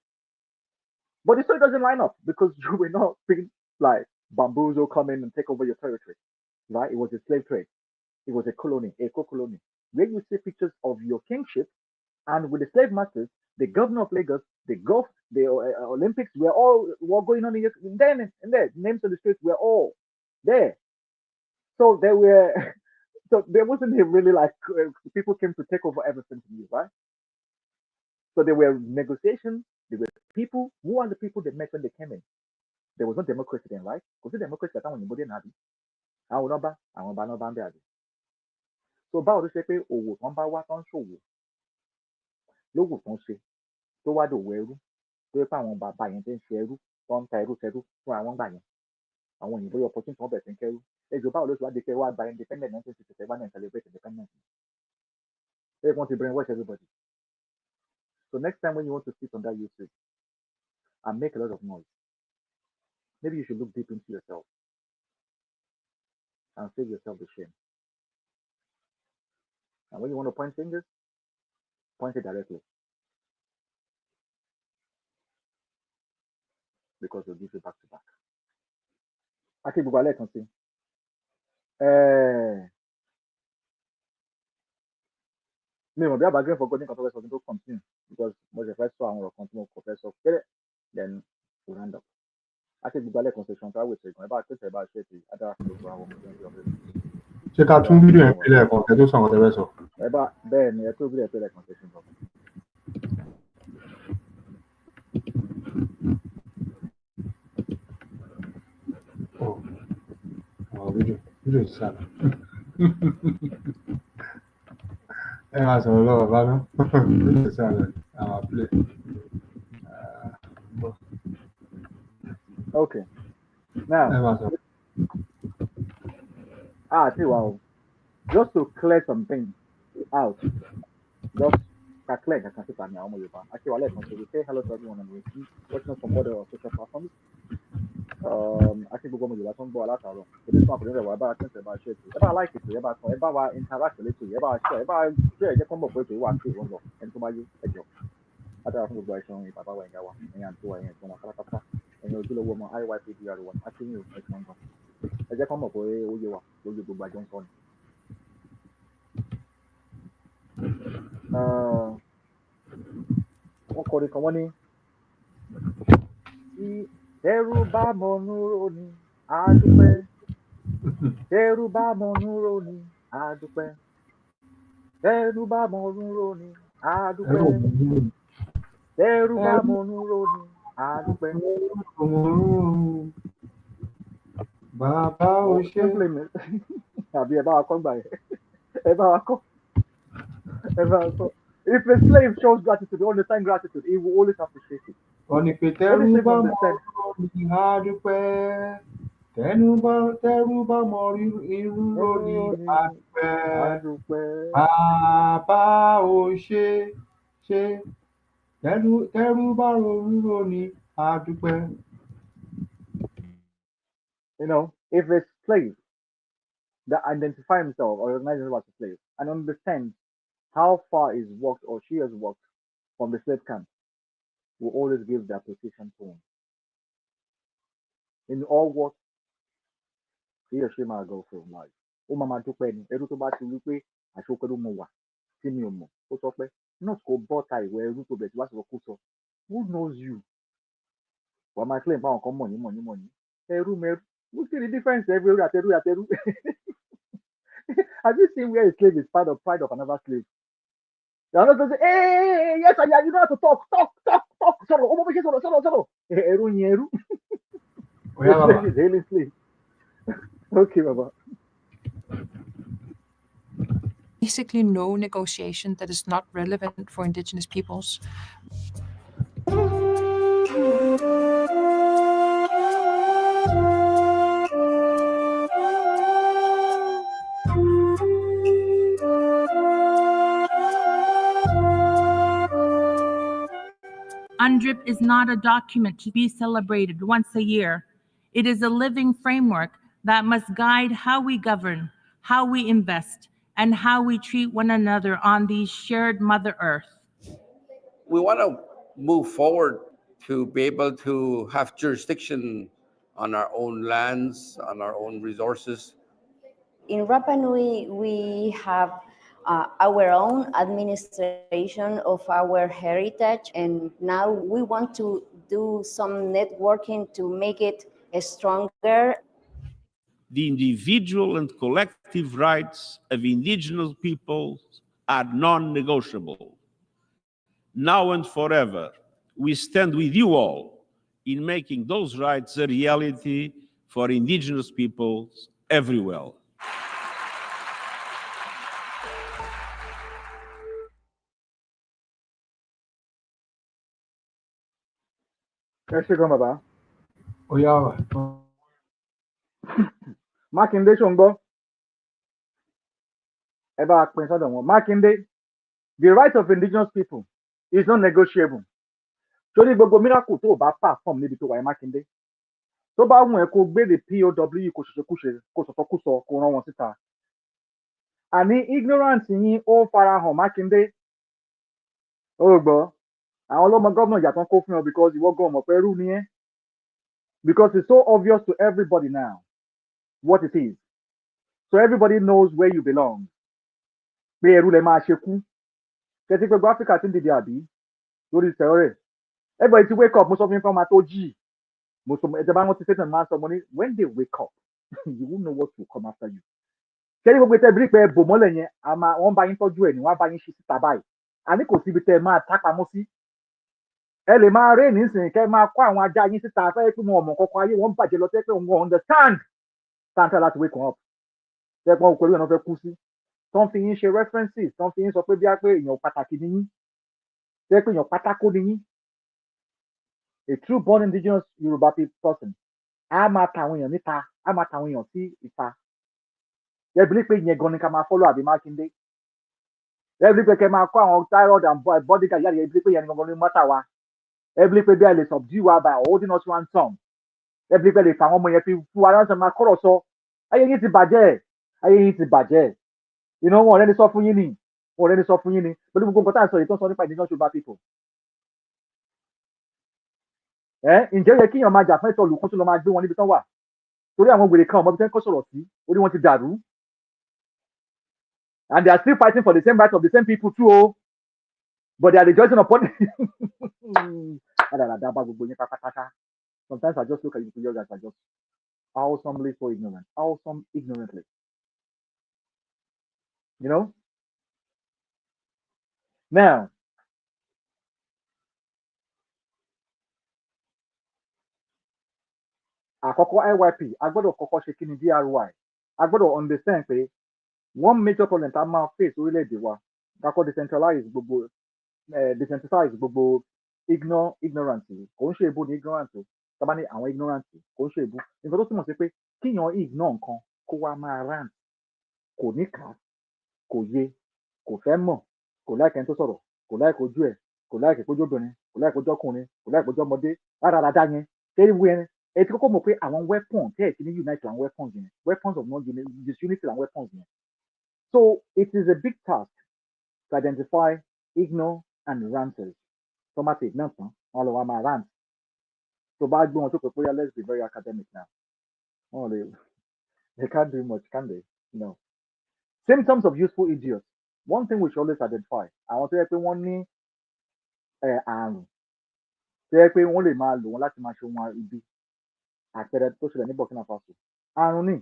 But the story doesn't line up because you were not being like bamboozle come in and take over your territory. Right? It was a slave trade. It was a colony, a co-colony. Where you see pictures of your kingship and with the slave masters, the governor of Lagos, the Gulf, the Olympics were all going on in there. Names of the streets were all there. So there were, so there wasn't a really like people came to take over everything from you, right? So there were negotiations. There were people. Who are the people that met when they came in? There was no democracy then, right? Because the democracy that one in Had. I will not buy. I will buy no band. So báwo ló ṣe pé òwò kan bá wá tán ṣòwò lówó tán ṣe tó wá dòwò ẹrú tó yẹ pé àwọn bàbá yẹn ti ń ṣe ẹrú tó ń ta ẹrú tẹrú fún àwọn gbà yẹn àwọn òyìnbó yọ opportunity wọn bẹ̀rẹ̀ sí ń kẹ́rú ẹjọ́ báwo ló ti wá di kẹ́ wá gba independent 1967 and celebrate independence they want to brainwash everybody so next time when you want to sit on that YouTube and make a lot of noise maybe you should look deep into yourself and save yourself the shame and when you want to point fingers point it directly because they'll give you back to back. Aki gbogbo alẹ́ kan sí. Mi ò mọ̀ bí àbájẹ́ fọgbọ́n ní kan tó fẹ́ sọ kí n tó continue because mo ṣe fẹ́ sọ àwọn ọ̀rọ̀ kan tí mo kò fẹ́ sọ péré then we round up. Aki gbogbo alẹ́ kan sí ṣan táwọn ètò ìgbọ̀n ẹ bá tètè bá ṣe ti adára fún gbogbo àwọn ọmọ tó ń fi ọ̀rẹ́. Ṣé ká tún fídíò yẹn pé lẹ́ẹ̀kan kẹ́ tó sọ àwọn tẹ́fẹ́ sọ? Ẹ bá bẹ́ẹ̀ ni ẹ tó fídíò pé lẹ́ẹ̀kan sí ṣan. Fídíò ìsàlẹ̀. Ẹ máa sọ̀rọ̀ lọ́wọ́ bá ná. Fídíò ìsàlẹ̀ àwọn play. Okay. Now, Ẹ máa sọ̀rọ̀. wow. Just to clear some things out, just clear the concept of our Yoruba. Actually, I'll let you say hello to everyone and we'll see watching us from other social platforms. Actually, we're going to go a lot of this one. About share it. About like it. About interact with it. About share. About share. Just come up with it. What you want and to my you. Ada aku buat yang Papa Wang Jawa, yang tua yang cuma kata-kata, yang itu loh mau YORUBA one, aku ni macam mana? Aja kamu boleh uji wah, uji buat Johnson. Wọ́n kọrin kan wọ́n ní tí ẹrú bá mọ̀nú roni àdúpẹ́ ẹrú bá mọ̀nú roni àdúpẹ́ ẹrú bá mọ̀nú roni àdúpẹ́ ẹrú bá mọ̀nú roni àdúpẹ́. Bàbá ò ṣe àbí ẹ bá wa kọ́ gbà yẹn ẹ bá wa kọ́. If a slave shows gratitude, understand gratitude, he will always appreciate it. Wọ́n ní pé tẹ́rú bá mọ ní àdúpẹ́, tẹ́rú bá mọ irú lórí àdúpẹ́. Bàbá ò ṣe tẹ́rú bá irú lórí àdúpẹ́. You know, if a slave that identify himself or recognize himself as a slave and understands how far he's walked or she has walked from the slave camp, will always give their position to him. In all what he or she might go through in life. Ó máa dúpẹ́ ni, ẹrú tó bá ti wí pé àṣokẹ́ ló mọ wà tí mi ò mọ̀, ó sọ pé náà kò bọ́ta ìwé ẹrú tó bẹ̀ tí wá sọ kó sọ. Who knows you? Wàá máa claim báwọn kan mọ̀ ní. Ẹrú mẹ́rú. Look at the difference every àtẹrú. Have you seen where a slave is pride of another slave? You're not going to say, hey, yes, I you know how to talk. Sọ̀rọ̀. Ẹrú ni ẹrú. Slave is hailing slave. Okay, Baba. Basically, no negotiation that is not relevant for indigenous peoples. UNDRIP is not a document to be celebrated once a year. It is a living framework that must guide how we govern, how we invest, and how we treat one another on the shared Mother Earth. We want to move forward to be able to have jurisdiction on our own lands, on our own resources. In Rapa Nui, we have our own administration of our heritage, and now we want to do some networking to make it stronger. The individual and collective rights of indigenous peoples are non-negotiable. Now and forever, we stand with you all in making those rights a reality for indigenous peoples everywhere. Ẹ ṣé gan bàbá. ó yá wà. Mákindé ṣòǹgbọ́ ẹ bá wa pín sọ́dọ̀ wọn. Mákindé, the right of indigenous people is not negotiable. Torí gbogbo miracle tó o bá perform níbi tó wà yẹn Mákindé. Tó bá wù ẹ́ kó gbé the POW kó ṣèṣekúṣe kó sọ̀tọ̀kúsọ kó rán wọn síta. Àní ignorance yín ó farahàn Mákindé. Ó gbọ́ àwọn ọlọ́mọ gómìnà ìyàtọ̀ kó fún ọ because ìwọ gan mọ̀ pé ẹrú ni ẹ́. Because it's so obvious to everybody now what it is. So everybody knows where you belong. Pé ẹrú lẹ máa ṣe kú. Kẹ́tí pé gbọ́ Áfíríkà ti ń dìde àbí lórí ìṣẹ̀rẹ̀. Everybody ti wake up mo sọ fún yín fún ọmọ tó jí. Mo sọ ẹ̀jẹ̀ bá wọn ti sẹ́tẹ̀ máa sọ mo ní when they wake up you won't know what will come after you. Kẹ́tí gbogbo tẹ́ bí pé ẹ bò mọ́lẹ̀ yẹn wọ́n bá yín tọ́jú ẹ̀ ní wọ́n bá yín ṣe síta báyìí. Àní kò síbi tẹ́ ẹ máa tápamọ́ sí. Ẹ lè máa rẹ́ nísìnyí kẹ́ ẹ máa kó àwọn ajá yín síta fẹ́ pé wọn ọmọ kọ̀ọ̀kan ayé wọn bàjẹ́ lọ tẹ́ pé wọn understand. Táǹtà láti wake up. Tẹ́ pọ́n pẹ̀lú ìyànà fẹ́ kú sí. Tọ́n fi yín ṣe references tọ́n fi yín sọ pé bí a pé èèyàn pàtàkì ni yín. Tẹ́ pé èèyàn pátákó ni yín. A true born indigenous Yoruba person. A máa ta àwọn èèyàn níta. A máa ta àwọn èèyàn sí ìta. Ẹ bí pé ìyẹn gan ni ká máa follow àbí Mákindé. Ẹ bí pé kẹ́ máa kó àwọn thyroid and bodyguard yára ẹ bí pé ìyẹn gan ni mọ́tà wa. Ẹ bí pé bí a lè subdue wa by holding us ransom. Ẹ bí pé lè fa àwọn ọmọ yẹn fi fún wa ransom máa kọ́rọ̀ sọ. Ayé yín ti bàjẹ́. Ayé yín ti bàjẹ́. Iná wọn ọ̀rẹ́ ni sọ fún yín ni. Wọn ọ̀rẹ́ ni sọ fún yín ni. Pẹ̀lú gbogbo nǹkan tá à ń sọ yìí tó ń sọ nípa indigenous Yoruba people. Ǹjẹ́ ó yẹ kíyàn máa jà fún ẹ̀tọ́ olùkọ́ tó lọ máa gbé wọn níbi tán wà? Torí àwọn wèrè kan ọmọ bí tẹ́ ń kọ́ sọ̀rọ̀ sí, orí wọn ti dàrú. And they are still fighting for the same rights of the same people too o. But they are rejoicing upon it. Sometimes I just look at you guys and just awesomely so ignorant. Awesome ignorantly. You know? Now, àkọ́kọ́ IYP, a gbọ́dọ̀ kọ́kọ́ ṣe kí ni DRY. A gbọ́dọ̀ understand pé one major problem tá a máa face orílẹ̀-èdè wa, kakọ́ decentralize gbogbo ignorance kò ń ṣe èbú ní ignorance o. Tá bá ní àwọn ignorance kò ń ṣe èbú. Nǹkan tó túmọ̀ sí pé kíyàn ignore nǹkan kó wá máa rant kò ní kà á, kò yé, kò fẹ́ mọ̀, kò láìka ẹni tó sọ̀rọ̀, kò láìka ojú ẹ̀, kò láìka ìpójú obìnrin, kò láìka ojú ọkùnrin, kò láìka ojú ọmọdé, rárára yẹn. Kẹ́rí wí ẹni ẹ ti kọ́kọ́ mọ̀ pé àwọn weapons tẹ́ ẹ̀ ti ní unite àwọn weapons yẹn, weapons of disunity and weapons yẹn. So it is a big task to identify ignore and ranters. Tomati náà tán, wọn lọ wá máa rant. Tó bá gbé wọn tó pé bóyá let's be very academic now. Wọn lè they can't do much, can they? No. Symptoms of useful idiots. One thing we should always identify. Àwọn tó yẹ pé wọ́n ní àrùn tó yẹ pé wọ́n lè máa lò wọ́n láti máa ṣe wọn ibi. Àpẹẹrẹ tó ṣẹlẹ̀ ní Burkina Faso. Àrùn ni.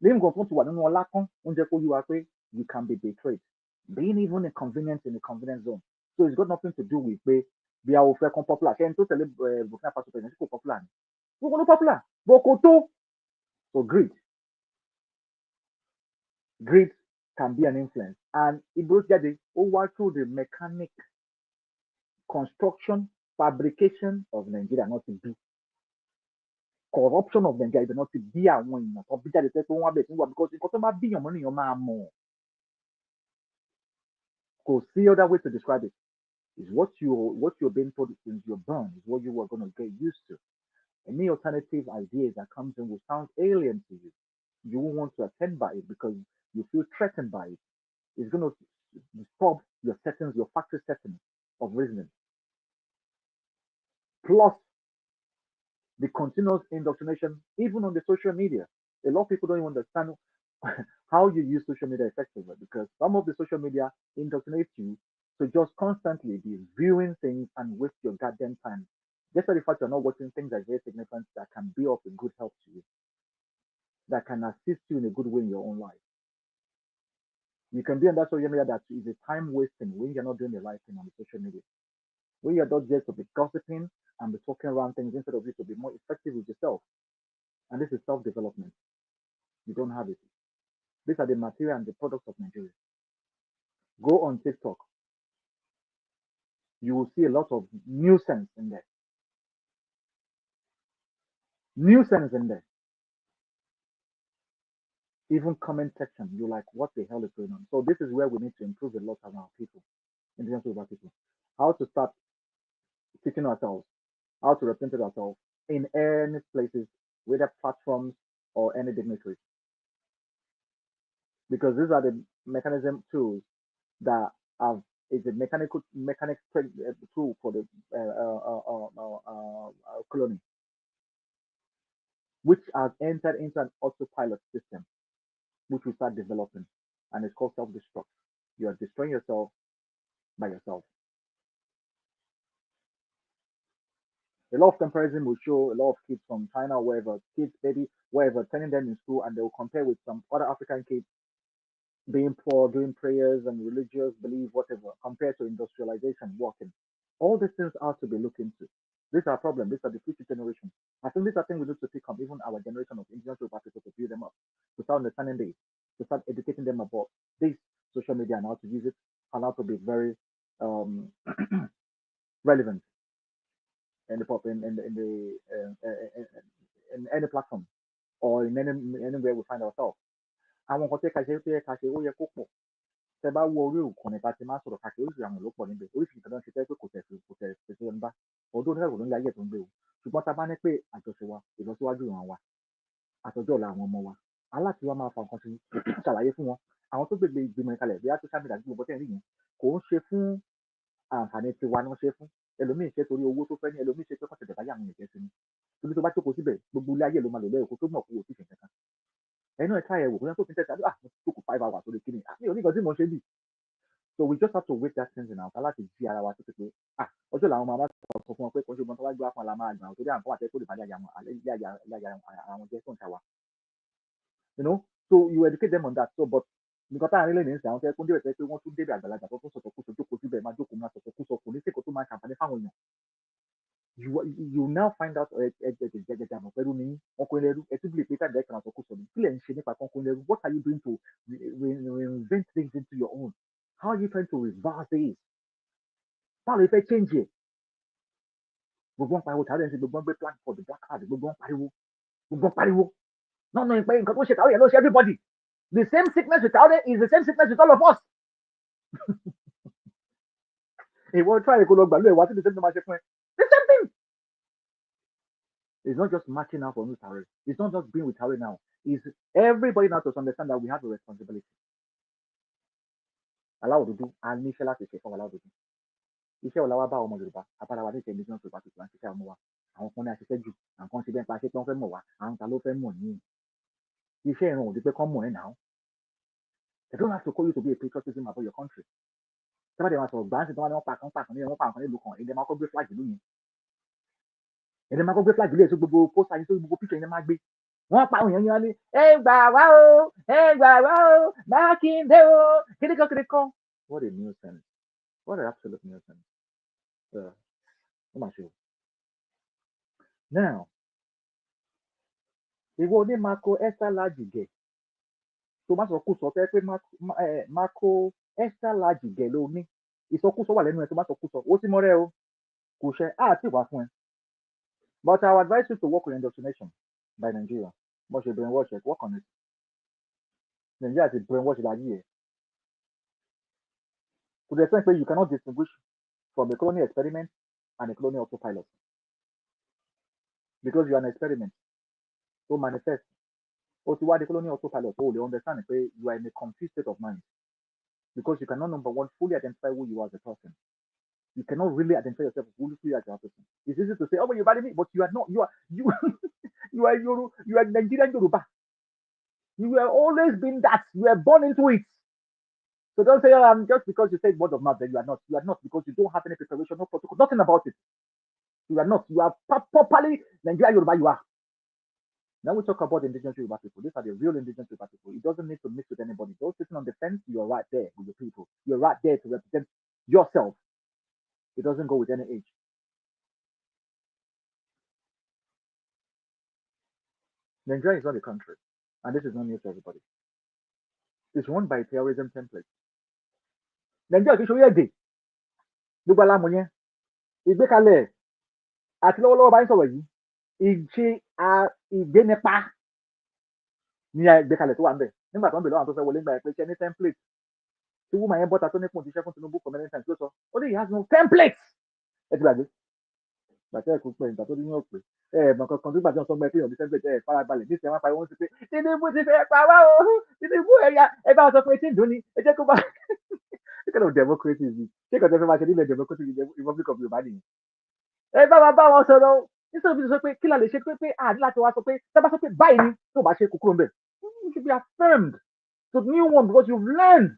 Lẹ́yìn nǹkan tó ti wà nínú ọlá kan, ó ń jẹ́ kó yí wa pé you can be betrayed. Being even inconvenient in a convenient zone. So it's got nothing to do with pé bí a ò fẹ́ kan popular. Ṣé ẹni tó tẹ̀lé Burkina Faso tẹ̀lé kò popular ni? Gbogbo ló popular. Bó kò tó. So greed. Greed can be an influence. And Igbo jáde, ó wá through the mechanic construction, fabrication of Nigeria, not to be. Corruption of Nigeria, not to be àwọn èèyàn tó bí jáde tẹ́ pé wọ́n á bẹ̀ sí wa because nǹkan tó bá bí èèyàn mọ́ nìyàn máa mọ̀. Kò sí other way to describe it. It's what you're being told since you're born is what you are going to get used to. Any alternative ideas that comes in will sound alien to you. You won't want to attend by it because you feel threatened by it. It's going to disturb your settings, your factory settings of reasoning. Plus, the continuous indoctrination, even on the social media. A lot of people don't even understand how you use social media effectively because some of the social media indoctrinate you to just constantly be viewing things and waste your goddamn time. Just by the fact you're not watching things that are very significant that can be of a good help to you, that can assist you in a good way in your own life. You can be on that social media that is a time wasting when you're not doing the right thing on the social media. When you're not just to be gossiping and be talking around things instead of you to be more effective with yourself. And this is self-development. You don't have it. These are the material and the products of Nigeria. Go on TikTok. You will see a lot of nuisance in there. nuisance in there. Even comment section, you're like, what the hell is going on? So this is where we need to improve a lot around people, indigenous Yoruba people. How to start teaching ourselves, how to represent ourselves in any places, whether platforms or any dignitaries. Because these are the mechanism tools that have is a mechanic tool for the colony, which has entered into an autopilot system, which we start developing, and it's called self-destruct. You are destroying yourself by yourself. A lot of comparison will show a lot of kids from China, wherever, kids, maybe wherever, turning them in school, and they will compare with some other African kids being poor, doing prayers and religious belief, whatever, compared to industrialization, working. All these things are to be looked into. These are a problem. These are the future generations. I think these are things we need to pick up, even our generation of indigenous Yoruba people, to build them up, to start understanding this, to start educating them about this social media and how to use it, and how to be very relevant in any platform or in anywhere we find ourselves. Àwọn nǹkan tí ká ṣe ó yẹ kó pọ̀. Tẹ bá wo orí ìkànnì tá a ti máa sọ̀rọ̀ káàkiri oríṣiríṣi àwọn ló pọ̀ níbẹ̀, oríṣiríṣi kan náà ṣe tẹ́ pé kò tẹ̀ ń bá ọdún oníkàkùn ló ń láyé tó ń gbé o. Ṣùgbọ́n tá a bá ní pé àjọṣe wa, ìlọsíwájú ìran wa, àtọjọ́ ọ̀la àwọn ọmọ wa, aláti wa máa fa nǹkan sí ṣàlàyé fún wọn. Àwọn tó gbègbè ìgbìmọ̀ ìkalẹ̀ bí social media gbogbo tẹ̀ ń rí yẹn kò ń ṣe fún àǹfààní tiwa ni wọ́n ṣe fún. Ẹlòmíì ṣe torí owó tó fẹ́ ní, ẹlòmíì ṣe pé kọ́sẹ̀ dẹ̀bá yà àwọn èèyàn sí ni. Torí tó bá jókòó síbẹ̀ gbogbo ilé ayé ló máa lò lẹ́yìn kó tó mọ̀ kó o ti ṣe nǹkan kan. Ẹnu ẹ̀ka ẹ̀wò kó yẹn tó fi ń tẹ̀sí àdúrà mo ti jókòó 5 hours lórí kíni àmì oníkan tí mo ṣe bì. So we just have to wait that things in our láti jí ara wa tó ti pé ọjọ́ làwọn máa sọ fún wọn pé kò ṣe gbọ́n tó wá gbé wá fún ọ̀la máa gbà torí àǹkọ́ àti ẹ̀kọ́ lè bá àwọn jẹ́ tó ń ta wa. You know, so you educate them on that. So but nǹkan tá à ń rí lẹ́nu ìsìn àwọn tẹ́kún débẹ̀ tẹ́ pé wọ́n tún débẹ̀ àgbàlagbà tó tún sọ̀tọ̀ kú jókòó síbẹ̀ máa jókòó máa sọ̀tọ̀ kú sọ kò ní sí kò tó máa ṣàǹfààní fáwọn èèyàn. You now find out jẹjẹjẹ àmọ̀ pẹ̀lú ní ọkùnrin lẹ́rú ẹtú bìlì pé káàdì ẹ̀kan àtọ̀kù sọ̀rọ̀ kí lẹ̀ ń ṣe nípa ọkùnrin lẹ́rú? What are you doing to reinvent things into your own? How are you trying to reverse this? Báwo lè fẹ́ change it? Gbogbo ń pariwo tàbí ẹ̀ ń ṣe gbogbo ń gbé plan for the black card gbogbo ń pariwo. No, ìpè nǹkan tó ṣe tàwọn yẹn ló ṣe everybody. The same sickness with Taude is the same sickness with all of us. Ìwọ try kó lọ gbàlú ẹ̀ wá sí the same thing máa ṣe fún ẹ. The same thing. It's not just matching out for new Taude. It's not just being with Taude now. It's everybody now to understand that we have a responsibility. Aláwọ̀ dúdú, a ní iṣẹ́ láti ṣe fún aláwọ̀ dúdú. Iṣẹ́ ọ̀la wa bá ọmọ Yorùbá, àbára wa ní ìṣẹ́ indigenous Yorùbá tuntun àti iṣẹ́ ọmọ wa. Àwọn kan ní aṣiṣẹ́ jù, àwọn kan ṣe bẹ́ẹ̀ pa ṣé tí wọ́n fẹ́ mọ̀ wá, àwọn ta ló fẹ́ mọ̀ ní. Iṣẹ́ ìran òdi pé kán mọ̀ ẹ́ náà. They don't have to call you to be a patriotism about your country. Sábà dẹ̀ máa sọ̀rọ̀ gbà ń sìn tí wọ́n ní wọ́n pa kan nílùú kan, èdè máa kọ́ gbé flag ìlú yẹn. Èdè máa kọ́ gbé flag ìlú yẹn sí gbogbo pósítà yìí sí gbogbo píṣọ̀ yẹn máa gbé. Wọ́n pa àwọn èèyàn yẹn ní ẹ gbà wá o, Mákindé o, kíríkan. What a nuisance. What an absolute nuisance. Ó mà ṣe o. Now, ìwọ ní Marco Esther Lajige. Tó má sọ kú sọ fẹ́ pé Marco Esther Lajige ló ní. Ìsọkúsọ wà lẹ́nu ẹ̀ tó má sọ kú sọ. Ó ti mọ́rẹ́ o. Kò ṣe àti wà fún ẹ. But I would advise you to work on indoctrination by Nigeria. Mo ṣe brainwash it, work on it. Nigeria ti brainwash láyé ẹ̀. To the extent where you cannot distinguish from a colonial experiment and a colonial autopilot. Because you are an experiment. So manifest. Or to what the colonial autopilot, you understand that you are in a confused state of mind. Because you cannot, number one, fully identify who you are as a person. You cannot really identify yourself fully as a person. It's easy to say, oh, but you're bad me, but you are not. You are Nigerian Yoruba. You have always been that. You were born into it. So don't say, just because you said word of mouth, then you are not. You are not because you don't have any preparation, no protocol, nothing about it. You are not. You are properly Nigerian Yoruba. You are. Now we talk about indigenous Yoruba people. These are the real indigenous Yoruba people. It doesn't need to mix with anybody. Those sitting on the fence, you are right there with your people. You're right there to represent yourself. It doesn't go with any age. Nigeria is not a country, and this is not news to everybody. It's run by a terrorism template. Nigeria kì í ṣe orílẹ̀-èdè. Gbogbo alámọ̀ yẹn. Ìgbékalẹ̀ àti lọ́wọ́lọ́wọ́ bá ń sọ̀rọ̀ yìí. ìgbénipa ní ìgbékalẹ̀ tó wà ń bẹ̀ nígbà tó ń bè lọ́wọ́ àwọn tó fẹ́ wọlé nígbà yẹn pé ṣe ní template tí woman yẹn bọ́ta tó ní kùn ti ṣẹ́ fún Tinubu for many times ló sọ ó ní he has no template ẹ ti gbàgbé gbàtẹ́ ẹ̀kú pé ìgbà tó ní yóò pé mọ̀ kankan tó gbàtẹ́ ọ̀sán gbẹ pé ìyọ̀bí template farabalẹ̀ ní ìṣẹ́ wọn pariwo sí pé Tinubu ti fẹ́ pa wá o Tinubu ẹ̀yà ẹ bá sọ pé tí ń dùn ní ẹ jẹ́ kó bá ṣé kí ló democracy yìí ṣé kò tẹ́ fẹ́ máa ṣe nílẹ̀ democracy republic of Yorùbá nìyẹn ẹ bá wa bá wọn sọ̀rọ̀ nítorí bí sọ pé kí la lè ṣe pé àdí láti wá sọ pé tá bá sọ pé báyìí ni tó bá ṣe kúkúrò ń bẹ̀ you should be affirmed to the new one because you've learned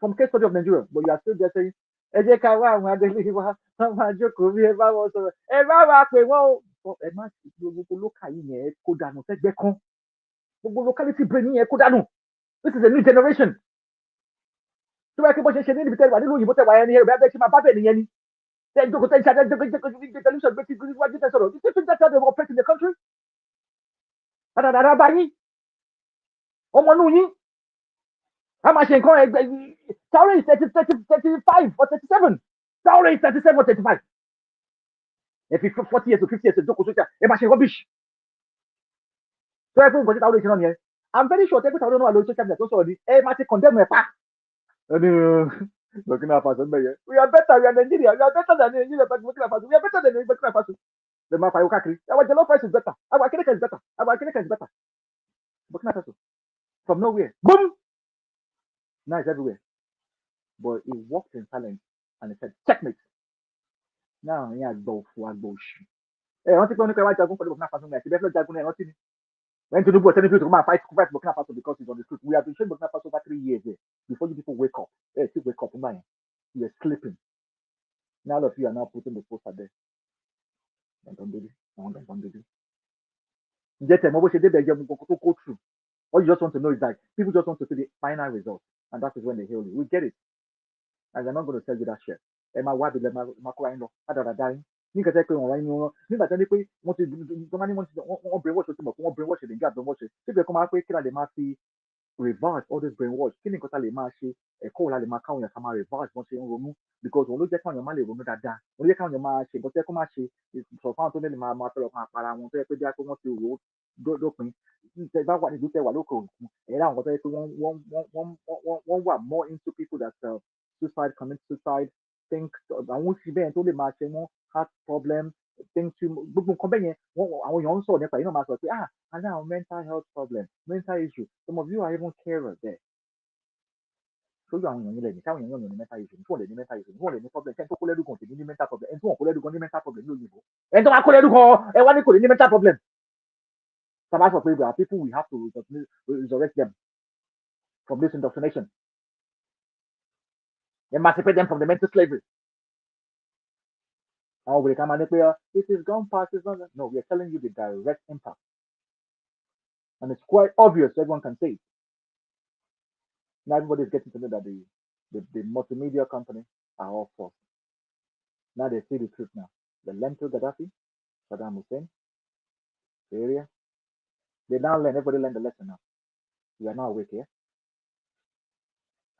from case study of Nigeria but you are still there saying ẹ jẹ́ ká wá àwọn adélé wa wọ́n máa jókòó bí ẹ bá wọn sọ̀rọ̀ ẹ bá wa pè wọ́n o ẹ má gbogbo lókà yìí yẹn kó dànù sẹ́gbẹ́ kan gbogbo locality brain yẹn kó dànù this is a new generation tó bá yẹ kí bó ṣe ṣe ní ibi tẹ́lẹ̀ wà nínú òyìnbó tẹ́lẹ̀ wà yẹn ni ẹ̀rọ bí abẹ́ ṣe máa bá bẹ̀ nìyẹn ni tẹ́ jókòó tẹ́ ṣe adé tẹlifíṣàn gbé tí wájú tẹ́ sọ̀rọ̀ this is how they operate in the country àdàdàdà bá yín ọmọ inú yín a máa ṣe nǹkan ẹgbẹ́ salary is 35 or 37 salary is 37 or 35 ẹ fi 40 years to 50 years jókòó sójà ẹ máa ṣe rubbish tó yẹ fún nǹkan tí táwọn olóṣèlú náà yẹn I'm very sure tẹ́gbẹ́ táwọn olóṣèlú social media tó sọ̀rọ̀ ni ẹ máa ti condemn ẹ pa ẹni Burkina Faso mbẹ yẹn we are better we are Nigeria we are better than Nigeria but Burkina Faso we are better than Burkina Faso lè máa fàyọ káàkiri our jollof rice is better our akérékà is better our akérékà is better Burkina Faso from nowhere boom now it's everywhere but he walked in silence and he said checkmate now ìyẹn àgbà òfò àgbà òṣì rántí pé oníkẹ́ wá jagun pẹ̀lú Burkina Faso ní àti bẹ́ẹ̀ fẹ́ jagun ní rántí ni when Tinubu was telling people to come and fight Burkina Faso because he's on the street we have been showing Burkina Faso over 3 years here before you people wake up still wake up man you are sleeping now all of you are now putting the poster there ǹjẹ́ tẹ̀ mọ́ bó ṣe débẹ̀ jẹ́ gbogbo tó go through all you just want to know is that people just want to see the final result and that is when they hail you we get it and they're not going to tell you that shit ẹ máa wá abilẹ̀ máa kó ayé lọ ládàradà yín nígbà tẹ́ pé wọ́n wá inú wọn nígbà tẹ́ ní pé wọ́n ti wọ́n brainwash tó ti mọ̀ pé wọ́n brainwash nàìjíríà brainwash síbẹ̀ kó máa pé kí la lè máa fi reverse all this brainwash kí ni nǹkan tá lè máa ṣe ẹ̀kọ́ la lè máa káwọn èèyàn ká máa reverse wọ́n ṣe ń ronú because òun ló jẹ́ káwọn èèyàn má lè ronú dáadáa òun ló jẹ́ káwọn èèyàn máa ṣe nǹkan tó yẹ kó máa ṣe sọ̀rọ̀ fáwọn tó ní lè máa fẹ́ lọ máa para wọn tó yẹ pé bí wọ́n ti rò ó dópin tẹ́ bá wà nílùú tẹ́ wà lókè òkun ẹ̀rọ àwọn tó yẹ pé wọ́n wà more into people that suicide commit suicide think àwọn oṣù bẹ́ẹ̀ tó lè máa ṣe wọ́n heart problem think too gbogbo nǹkan bẹ́ẹ̀ yẹn àwọn èèyàn ń sọ̀rọ̀ nípa yìí náà máa sọ pé I have mental health problem mental issue some of you are even carers there sójú àwọn èèyàn yín lẹ́yìn káwọn èèyàn yàn ní mental issue nítorí wọ́n lè ní mental issue nítorí wọ́n lè ní problem ẹni tó kó lẹ́dùn kan kò ní mental problem ẹni tó wọ́n kó lẹ́dùn kan ní mental problem ní òyìnbó ẹni tó wá kó lẹ́dùn kan ẹ wá ní kò ní mental problem sábà sọ pé our people we have to resurrect them from this indoctrination emancipate them from the mental slavery. Àwọn òbèrè kan máa ní pé it is gone past it's not no we are telling you the direct impact and it's quite obvious everyone can say it. Now everybody is getting to know that the multimedia company are all false. Now they see the truth now. The lentil Gaddafi, Saddam Hussein, Syria, they now learn, everybody learn the lesson now. We are now awake here.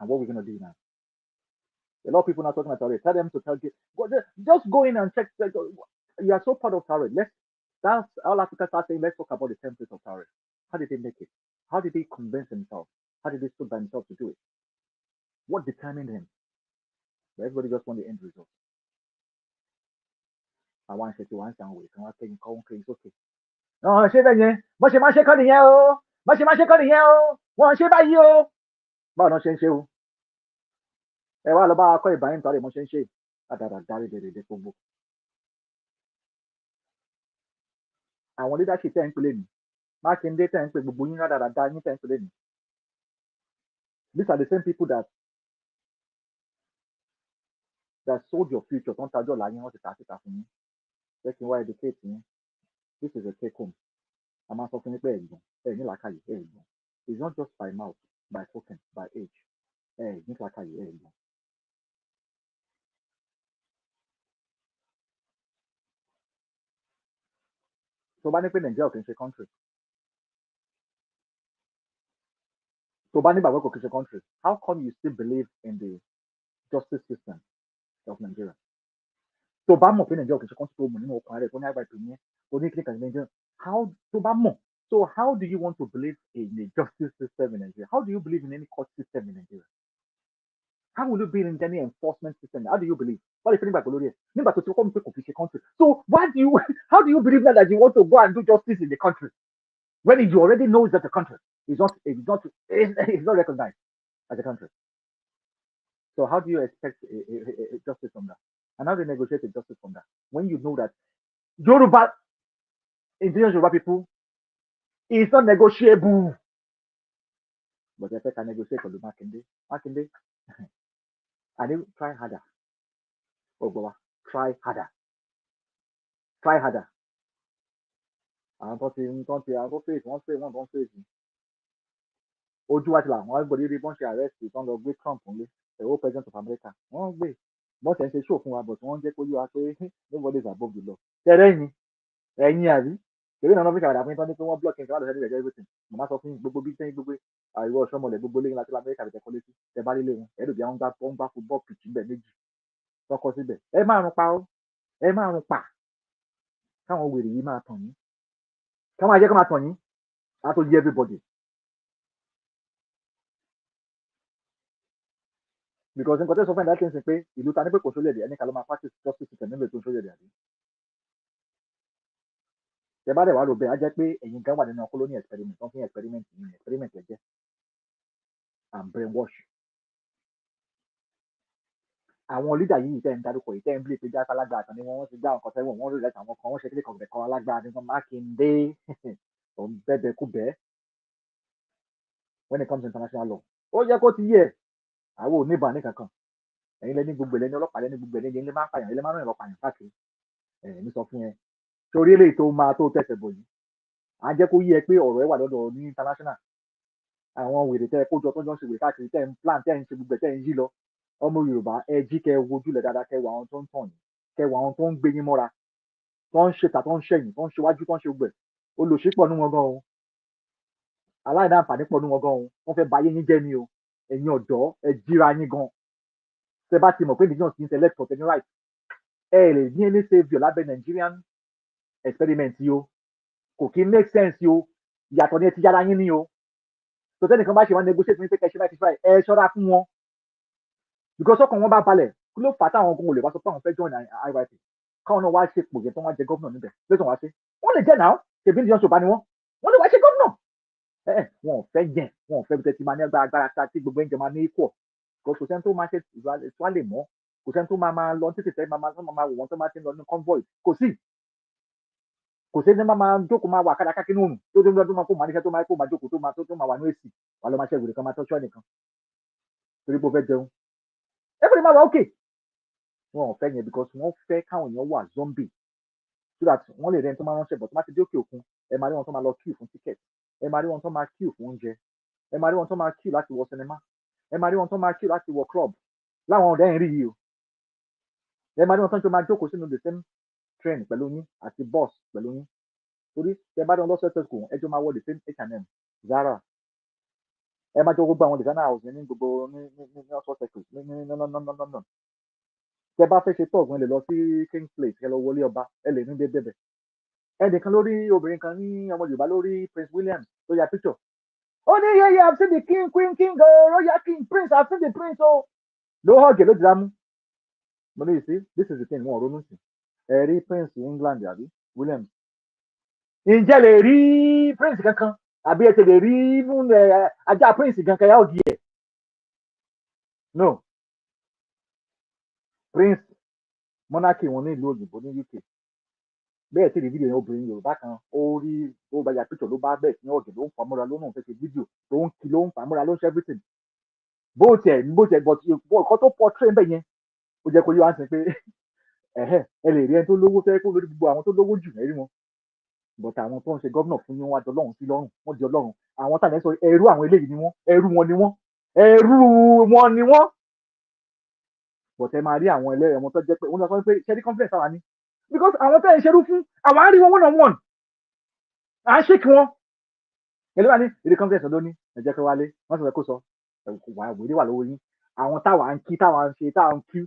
And what we're going to do now? A lot of people now talking about Tauret. Tell them to just go in and check. You are so proud of Tauret. That's all Africa start saying, let's talk about the template of Tauret. How did they make it? How did they convince themselves? How did they stood by themselves to do it? What determined him? But everybody just want the end result. I want to say to one sound way. Can I take it's okay. No, ṣé bẹ́ẹ̀ yẹn. Bó ṣe máa ṣe kọ́ nìyẹn o. Bó ṣe máa ṣe kọ́ nìyẹn o. Wọ́n ṣe báyìí o. Báwo ni wọ́n ṣe ń ṣe o? Ẹ wá lọ bá akọ ìbáyé nítorí mo ṣe ń ṣe àdàdàdarí dèrèdè gbogbo. Àwọn leadership tẹ́ ń pèlè ní Mákindé tẹ́ ń pè gbogbo yín àdàdàdà yín tẹ́ ń pèlè ní. These are the same people that sold your future tó ń tajọ́ ọ̀la yín wọ́n ti tà síta fún yín. Jẹ́ kí n wá educate yín. This is a take home. A máa sọ fún yín pé ẹ̀gbọ́n ní làákàyè ẹ̀gbọ́n. It's not just by mouth, by token, by age. Ní làákàyè ẹ̀gbọ́n. tó bá ní pé nàìjíríà ò kì í ṣe country tó bá ní gbàgbọ́ kò kì í ṣe country how come you still believe in the justice system of Nigeria tó bá mọ̀ pé Nàìjíríà kì í ṣe country tó mọ̀ nínú ọkàn rẹ̀ tó ní àgbà ìpínlẹ̀ oníkìlẹ̀ Nàìjíríà, tó bá mọ̀, so how do you want to believe in a justice system in Nigeria? How do you believe in any court system in Nigeria? How will you be in any enforcement system? How do you believe? What if anybody glory? Nígbà tó ti kọ́ mi pé kò fi ṣe country. So how do you believe that you want to go and do justice in the country when you already know that the country is not recognized as a country? So how do you expect a justice from that? And how do you negotiate a justice from that when you know that Yoruba, indigenous Yoruba people, is not negotiable? But if I can negotiate with Makinde, I need try harder. Oh, Baba, try harder. Try harder. Àwọn tó fèsì, wọ́n tó fèsì. Ojú wa ti là, wọ́n gbọ́dọ̀ rí bọ́n ṣe arrest tó ń lọ gbé Trump nílé, the whole president of America. Wọ́n gbé bọ́n ṣe ń ṣe show fún wa, but wọ́n jẹ́ kó yé wa pé nobody is above the law. Tẹ̀rẹ́ ẹ̀yin àbí? Èmi náà fi ṣàwádà fún yín tán ní pé wọ́n block nǹkan láti ṣẹ́ni everything. Màmá sọ fún gbogbo bí sẹ́yìn gbogbo àìwọ ọ̀ṣọ́mọlẹ̀ gbogbo lẹ́yìn láti Amẹ́ríkà tẹ̀kọ́ létí. Tẹ bá rí lé wọn, ẹ̀rù bí wọ́n gbá football pitch ńbẹ̀ méjì. Tọkọ síbẹ̀. Ẹ máa rún pa ó. Ẹ máa rún pa. Káwọn wèrè yìí máa tàn yín. Káwọn ajẹ́ kó máa tàn yín. Á tó yé everybody. Because nǹkan tẹ́ sọ fún ẹ̀dá tí ń sìn pé ìlú ta ní pé kò sólẹ̀ dẹ̀ ẹni ká ló máa practice justice system nílò ètò ìsólẹ̀ dẹ̀ àbí. Tẹ bá dẹ̀ wá rò bẹ́ẹ̀ á jẹ́ pé ẹ̀yin gan wà nínú colonial experiment wọ́n fi ń experiment yìí experiment ẹ̀jẹ̀ and brainwash. Àwọn leader yìí tẹ́ ń darúkọ yìí tẹ́ ń bí ètò ìjà alágbára àtàn ni wọ́n ti gbá ọkọ̀ sẹ́wọ̀n wọ́n rí rẹ̀ àwọn kan wọ́n ṣe kílé kọ̀ọ̀bẹ̀ kan alágbára ni wọ́n Mákindé òun bẹ́ẹ̀ kú bẹ́ẹ̀ when it comes to international law. Ó yẹ kó ti yẹ àwọn ò ní ìbọn ní kankan ẹ̀yin lẹ́ni gbogbo ẹ̀lẹ́ni ọlọ́pàá lẹ́ni gbogbo ẹ̀lẹ́ni ẹ̀yin lè máa pààyàn ẹ̀yin lè máa rìn ọlọ́pàá yàn káàkiri ẹ̀mí sọ fún ẹ torí eléyìí tó máa tó tẹ̀sẹ̀ bọ̀ yìí á jẹ́ kó yẹ pé ọ̀rọ̀ ẹ wà lọ́dọ̀ ní international àwọn wèrè tẹ́ kójọ tó jọ ń ṣe wèrè káàkiri tẹ́ ń plan tẹ́ ń ṣe gbogbo tẹ́ ń yí lọ ọmọ Yorùbá ẹ jí kẹ́ wojú lẹ̀ dáadáa kẹ́ wà àwọn tó ń tàn yín kẹ́ wà àwọn tó ń gbé yín mọ́ra tó ń ṣètà tó ń ṣẹ̀yìn tó ń ṣe wájú tó ń ṣe gbẹ̀ olùṣípọ̀ nú wọn gan o aláìní àǹfààní pọ̀ nú wọn gan o wọ́n fẹ́ ba ayé yín jẹ́ ni o ẹ̀yin ọ̀dọ́ ẹ jíra yín gan tẹ́ bá ti mọ̀ pé indigenous kì í select for any right ẹ lè ní any saviour lábẹ́ Nigerian experiment yìí o kò kí make sense yìí o ìyàtọ̀ ni ẹ ti yára yín ní o tó tẹ́nìkan bá ṣe wọn negotiate fún pé kẹ́ ṣe báyìí ṣe báyìí ẹ ṣọ́ra fún wọn because ọkàn wọn bá balẹ̀ kí ló fà á táwọn ogun olè wá sọ pé àwọn fẹ́ join IYP káwọn náà wá ṣe pò yẹn tó wá jẹ gómìnà níbẹ̀ lóṣù wá ṣe wọ́n lè jẹ́ náà ṣèbí ní ọ̀ṣọ́ba ni wọ́n lè wá ṣe gómìnà wọn ò fẹ́ jẹ́ wọn ò fẹ́ bí tẹ́tí máa ní agbára ta tí gbogbo ẹ̀jẹ̀ máa ní equal kò sẹ́ni tó máa ṣe ìwà lè mọ́ kò sẹ́ni tó máa lọ títí tẹ́ máa wò wọ́n tó máa ti lọ ní convoy kò sẹ́ni máa jókòó máa wà káraká kí nùnù tó tó máa kó máa níṣẹ́ tó máa jókòó tó máa wà ní èsì wà lọ́ máa ṣe ìwé kan máa tọ́ṣọ́ nìkan torí pé ó fẹ́ jẹun everybody máa wà okay wọn ò fẹ́ yẹn because wọ́n fẹ́ káwọn èèyàn wà zombie so that wọ́n lè rẹ́ni tó máa ránṣẹ́ bọ̀ tó máa ti dé òkè òkun ẹ máa rí wọn tó máa lọ queue fún ticket ẹ máa rí wọn tó máa queue fún oúnjẹ ẹ máa rí wọn tó máa queue láti wọ sinimá ẹ máa rí wọn tó máa queue láti wọ club láwọn ọ̀dẹ́ yẹn rí yìí o ẹ máa rí wọn tó ń jọ máa jókòó sínú the same train pẹ̀lú yín àti bus pẹ̀lú yín torí ẹ bá dán lọ́sọ̀ọ̀sẹ̀ kò ẹjọ́ máa wọ the same H&M Zara ẹ máa jọ gbogbo àwọn designer house ní gbogbo ní ọ̀sọ̀ọ̀sẹ̀ kò ní tẹ bá fẹ́ ṣe tọ́ọ̀gùn ẹ lè lọ sí King's Place ẹ lọ wọlé ọba ẹ lè ní débẹ̀ ẹnìkan lórí obìnrin kan ní ọmọ Yorùbá lórí Prince William tó ya picture ó ní yeye I've seen the king queen royal king prince I've seen the prince o ló hàgẹ̀ ló dìrámú mo ní ìsí this is the thing wọn ò ronú sí ẹ rí Prince England àbí William ǹjẹ́ lè rí Prince kankan àbí ẹ ti lè rí ajá Prince kankan yà ó di ẹ̀ no Prince monarchy wọn ní ìlú òyìnbó ní UK bẹ́ẹ̀ tí fídíò yẹn obìnrin Yorùbá kan ó rí ó bá ya picture ló bá bẹ́ẹ̀ sí ọ̀gẹ̀ ló ń fà múra ló náà fẹ́ ṣe fídíò tó ń kí ló ń fà múra ló ń ṣe everything bó tiẹ̀ but ọkọ tó portray bẹ́ẹ̀ yẹn ó jẹ́ kó yé wá sí pé ẹ lè rí ẹni tó lówó fẹ́ kó lórí gbogbo àwọn tó lówó jù ẹ rí wọn but àwọn tó ń ṣe gómìnà fún yín wọ́n á jọ Ọlọ́run sí lọ́rùn wọ́n di Ọlọ́run àwọn tàbí sọ ẹrú àwọn eléyìí ni wọ́n ẹrú wọn ni wọ́n but ẹ máa rí àwọn ẹlẹ́rìí wọn tó jẹ́ pé wọ́n lọ sọ pé ṣẹ́rí confidence àwa ní because àwọn tẹ́ ẹ̀ ń ṣerú fún àwọn á rí wọn one on one à ń ṣèkì wọn ẹ̀lú wa ní èdè confidence ló ní ẹ̀jẹ̀ kí wálé wọ́n sọ pé kó sọ wà wèrè wà lówó yín àwọn táwa ń kí táwa ń ṣe táwa ń kí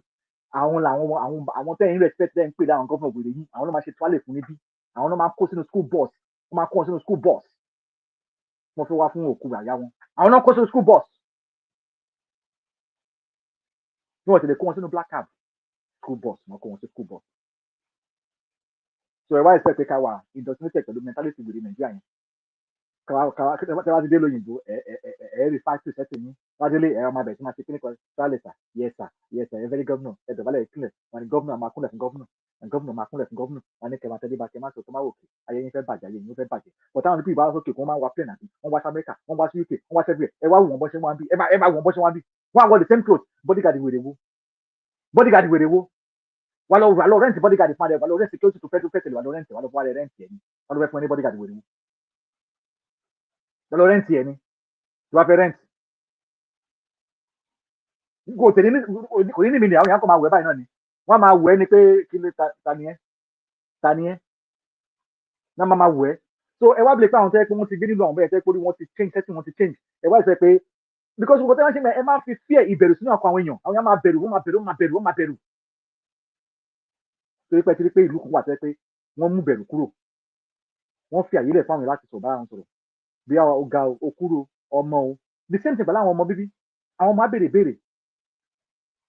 àwọn tẹ́yìn respect tẹ́yìn pè láwọn gọ́fúnà ògbèrè yìí àwọn ló máa ṣe tuwálè fún níbí àwọn ló máa kó sínú school bus wọ́n máa kó wọn sínú school bus wọ́n fẹ́ wá fún òkú àyà wọn àwọn náà kó sínú school bus bí wọ́n ti lè kó wọn sínú black cab school bus wọ́n kó wọn sí school bus so ẹ wá expect pé ká wà indoctrinated pẹ̀lú mentality wèrè Nàìjíríà yẹn tẹ́wá ti dé lóyìnbó rí factory setting ní wájúlé ẹ̀rọ máa bẹ̀rẹ̀ sí máa ṣe kíní kan sálẹ̀ sà yes sir ẹ very governor ẹ dọ̀bálẹ̀ ìpínlẹ̀ wọn ni governor máa kúnlẹ̀ fún governor governor máa kúnlẹ̀ fún governor wọn ni kẹwàá tẹ́lẹ̀ bá kẹ máa sọ tó máa wòkè ayé yín fẹ́ bàjẹ́ ayé yín fẹ́ bàjẹ́ but táwọn níbi ìbára sókè wọn máa ń wá plane àbí wọn wá sí America wọn wá sí UK wọn wá sí everywhere ẹ wá wù wọn bọ́ ṣe wọn bí ẹ máa wù wọn bọ́ ṣe wọn bí wọn àwọ̀ the same clothes bodyguard wèrè wo wà lọ rent bodyguard fún adé wà lọ rent security tó fẹ́ tẹ̀lé wà lọ rent wà lọ fún adé rent yẹn ni wà lọ fẹ́ fún ẹni bodyguard wèrè wo wà lọ rent yẹn ni tí wàá fẹ́ rent kò ní mi ni àwọn èèyàn kò máa wẹ̀ báyìí náà ni wọ́n máa wẹ̀ ni pé kí ló ta ni ẹ́ náà máa wẹ̀ so ẹ wá bìlẹ̀ pé àwọn tẹ́ pé wọ́n ti gbé nílò àwọn bẹ́ẹ̀ tẹ́ pé wọ́n ti change setting wọ́n ti change ẹ wá ìfẹ́ pé because gbogbo tẹ́wọ́n ṣe ẹ máa fi fear ìbẹ̀rù sínú ọkàn àwọn èèyàn máa bẹ̀rù wọ́n máa bẹ̀rù torí pé ti rí pé ìlú kan wà tẹ́ pé wọ́n mú bẹ̀rù kúrò wọ́n fi àyè lẹ̀ fún àwọn láti sọ̀rọ̀ bára wọn sọ̀rọ̀ bí ọ̀gá òkúrò ọmọ o the same thing pẹ̀lú àwọn ọmọ bíbí àwọn ọmọ á béèrè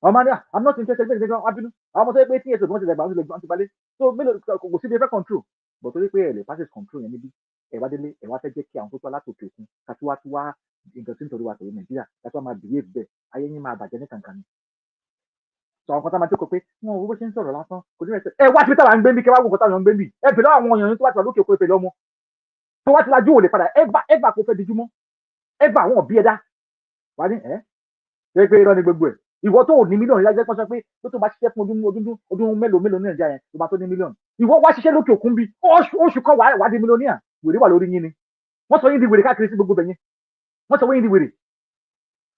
àwọn ọmọ ní I'm not interested bẹ́ẹ̀ nígbà wọn bínú àwọn ọmọ tó yẹ pé tí èso ìgbọ́n ti dàgbà wọn ti balẹ̀ so mélòó kò sí bí ẹ fẹ́ control but torí pé ẹ lè pass control yẹn níbí ẹ wá délé ẹ wá fẹ́ jẹ́ kí àwọn tó tó alátòkè òkun kàtúwá nǹkan tí ń torí wa tòun Nàìjíríà kàtúwá máa behave bẹ́ẹ̀ ayé yín máa bàjẹ́ ní kankan ni sọ àwọn kan tá máa jókòó pé wọn ò bó ṣe ń sọ̀rọ̀ lásán kò ní ẹsẹ̀ ẹ wá sí táwa ń gbé bí kẹ wá wò kó táwọn ń gbé bí ẹ bèrè àwọn èèyàn tó wá ti wà lókè òkú ìpèlè ọmọ tó wá ti lajú ò lè padà ẹgbà kó fẹ́ dijú mọ́ ẹgbà àwọn òbí ẹ̀dá wà ní ṣe pé irọ́ ni gbogbo ẹ̀ ìwọ tó ní mílíọ̀nù yá jẹ́ pọ́n sọ pé tó bá ṣiṣẹ́ fún ọdún mélòó ní Nàìjíríà yẹn tó bá tó ní mílíọ̀nù ìwọ wá ṣiṣẹ́ lókè òkun bí oṣù kan wà di mílíọ̀nìà wèrè wà lórí yín ni wọ́n sọ yín di wèrè káàkiri sí gbogbo bẹ̀yẹn wọ́n sọ yín di wèrè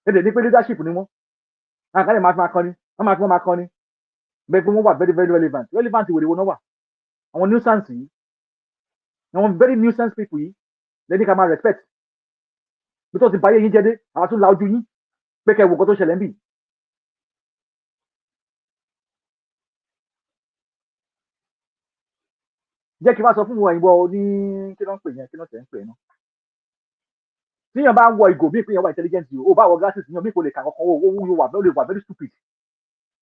ẹ̀dẹ̀ ní pé leadership ni wọ́n àkàlẹ̀ máa kọ́ni wọ́n máa kọ́ni bẹ́ẹ̀ pé wọ́n wà very very relevant wèrè wo náà wà àwọn nuisance yìí àwọn very nuisance people yìí lẹ́ni ká máa respect bí tó ti báyé yín jẹ́ dé àwọn tún la ojú yín pé kẹ́ wo nǹkan tó ṣẹlẹ̀ ń bì. jẹ́ kí n bá sọ fún wọn ìwọ ní kí ló ń pè ń pè náà. tíyàn bá ń wọ ìgò bí ìpínyàn wà intelligent yìí ó bá wọ glasses yàn mí kò lè kà kankan owó yóò wà very stupid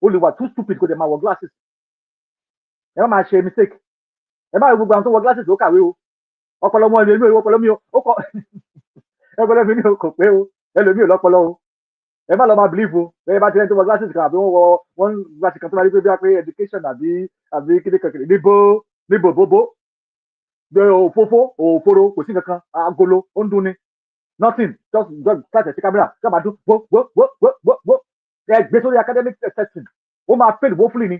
ó lè wà too stupid kò dẹ̀ máa wọ glasses. ẹ má máa ṣe mistake ẹ má rí gbogbo àwọn tó wọ glasses ó kàwé o ọpọlọ mọ ẹlòmíì ọpọlọ mi ó kọ ọpọlọ mi kò pé o ẹlòmíì ò lọ́pọlọ o ẹ má lọ máa believe o ẹ bá ti rẹ tó wọ glasses kan àbí wọ́n glasses kan tó máa rí pé bí wọ́n pé education àbí kíni kankan níbo bóbó òfófó òforo kò sí kankan agolo ó ń dún ni nothing just start ẹ̀sìn camera kí a máa dún gbó ẹ gbé sórí academic testing ó máa fail woefully ni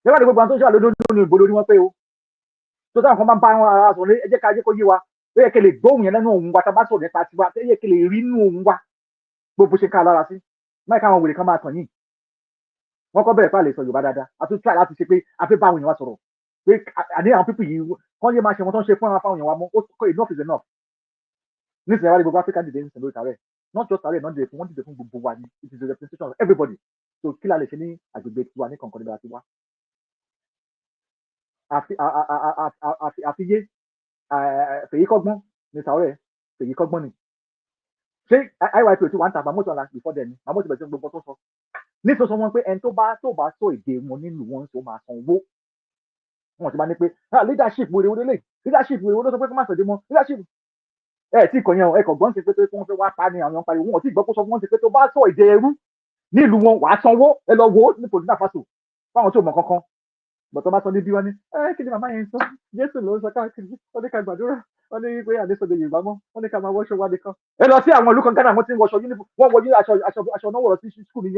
ẹ bá ní gbogbo àwọn tó ń ṣe àlódó ní ìbò lórí wọn pé o tó táwọn kan bá ń bá wọn ara sọ̀rọ̀ ẹ jẹ́ ká jẹ́ kó yé wa ó yẹ kí lè gbóhùn yẹn lẹ́nu òun wa tá a bá sọ̀rọ̀ nípa tiwa ó yẹ kí lè rí inú òun wa gbogbo ṣe ká lára sí máì káwọn wèrè kan máa tàn yìí wọ́n kọ́ bẹ̀rẹ̀ pé a lè sọ Yorùbá dáadáa a tún try láti ṣe pé a fẹ́ bá àwọn èèyàn wa sọ̀rọ̀ pé àní àwọn pípì yìí wọ́n yé máa ṣe wọn tó ń ṣe fún àwọn èèyàn wa mọ́ ó kọ́ enough is enough nísìnyí wá ní gbogbo African dìde nísìnyí lórí tààrẹ not just tààrẹ not dìde fún wọn dìde fún gbogbo wa ni it is the representation of everybody so kí la lè ṣe ní agbègbè tiwa ní kankan nígbà tí wá àfiyé fèyí kọ́gbọ́n ní sàórẹ̀ fèyí kọ́gbọ́n ni ṣé IYP tí wà ń ta àbámọ́tò ọ̀la before then àmọ́ ti bẹ̀rẹ̀ sí gbogbo tó sọ ní sọ wọn pé ẹni tó bá sọ èdè wọn nínú wọn tó máa san owó wọn ti bá ní pé leadership wèrè wọlé lè leadership wèrè wọlé sọ pé kó má sọdé mọ́ leadership tí kò yẹn ẹ kò gbọ́n ti pé wọ́n fẹ́ wá pa ni àwọn pariwo wọn ò tí gbọ́ kó sọ fún wọn ti pé tó bá sọ èdè ẹrú nílùú wọn wàá sanwó ẹ lọ wo ní Burkina Faso fáwọn tó mọ̀ kankan bọ̀tọ́ bá sọ níbí wọn ni kí ni màmá yẹn sọ Jésù ló ń sọ káàkiri wọ́n ní ká gbàdúrà wọ́n ní pé àdéṣọdẹ Yorùbá mọ́ wọ́n ní ká máa wọṣọ wá nìkan. ẹ lọ sí àwọn ìlú kan Ghana wọ́n ti ń wọṣọ uniform wọ́n wọ aṣọ náà wọ̀rọ̀ sí skul ní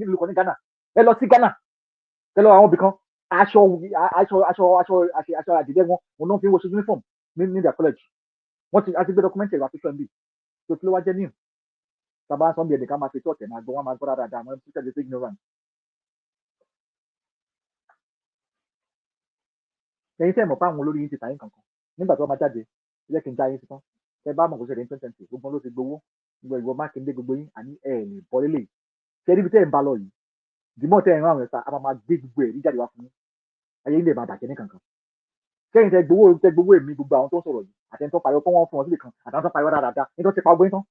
ìlú kan ní Ghana ẹ lọ sí Ghana ẹ lọ àwọn ibì kan aṣọ àdìdẹ wọn náà fi ń wọṣọ uniform ní their college wọ́n ti àti gbé document ẹ̀rọ àti fẹ́ǹbì tó kí ló wá jẹ́ new tàbá sọ́nbi ẹ̀dẹ̀ká máa fi tọ́ọ̀tẹ̀ máa gbọ́ wọn máa gbọ́ dáadáa àwọn teacher dey ignorant. ẹ̀yin tẹ́ mọ̀ pé àwọn olórí yín ti tà yín kankan nígbà tí wọ́n máa jáde jẹ́ kí n já yín sí tán ẹ bá mọ̀ kó ṣẹlẹ̀ ní 2020 gbogbo ló ti gbowó gbogbo ìwọ Mákindé gbogbo yín àní ẹ̀ lè bọ́ lélẹ̀ ṣé níbi tẹ́ ẹ̀ ń bá lọ yìí dìmọ̀ tẹ́ ẹ̀ ń rán àwọn ẹ̀ta a máa gbé gbogbo ẹ̀rí jáde wá fún yín ayé ilé máa bàjẹ́ ní kankan kẹ́yìn tẹ gbowó èmi gbogbo àwọn tó ń sọ̀rọ̀ yìí àtẹnitọ́ pariwo kọ́ wọ́n fún wọn sílẹ̀ kan àtàwọn tó pariwo dáadáa nítorí ti pa ọgbẹ́ tán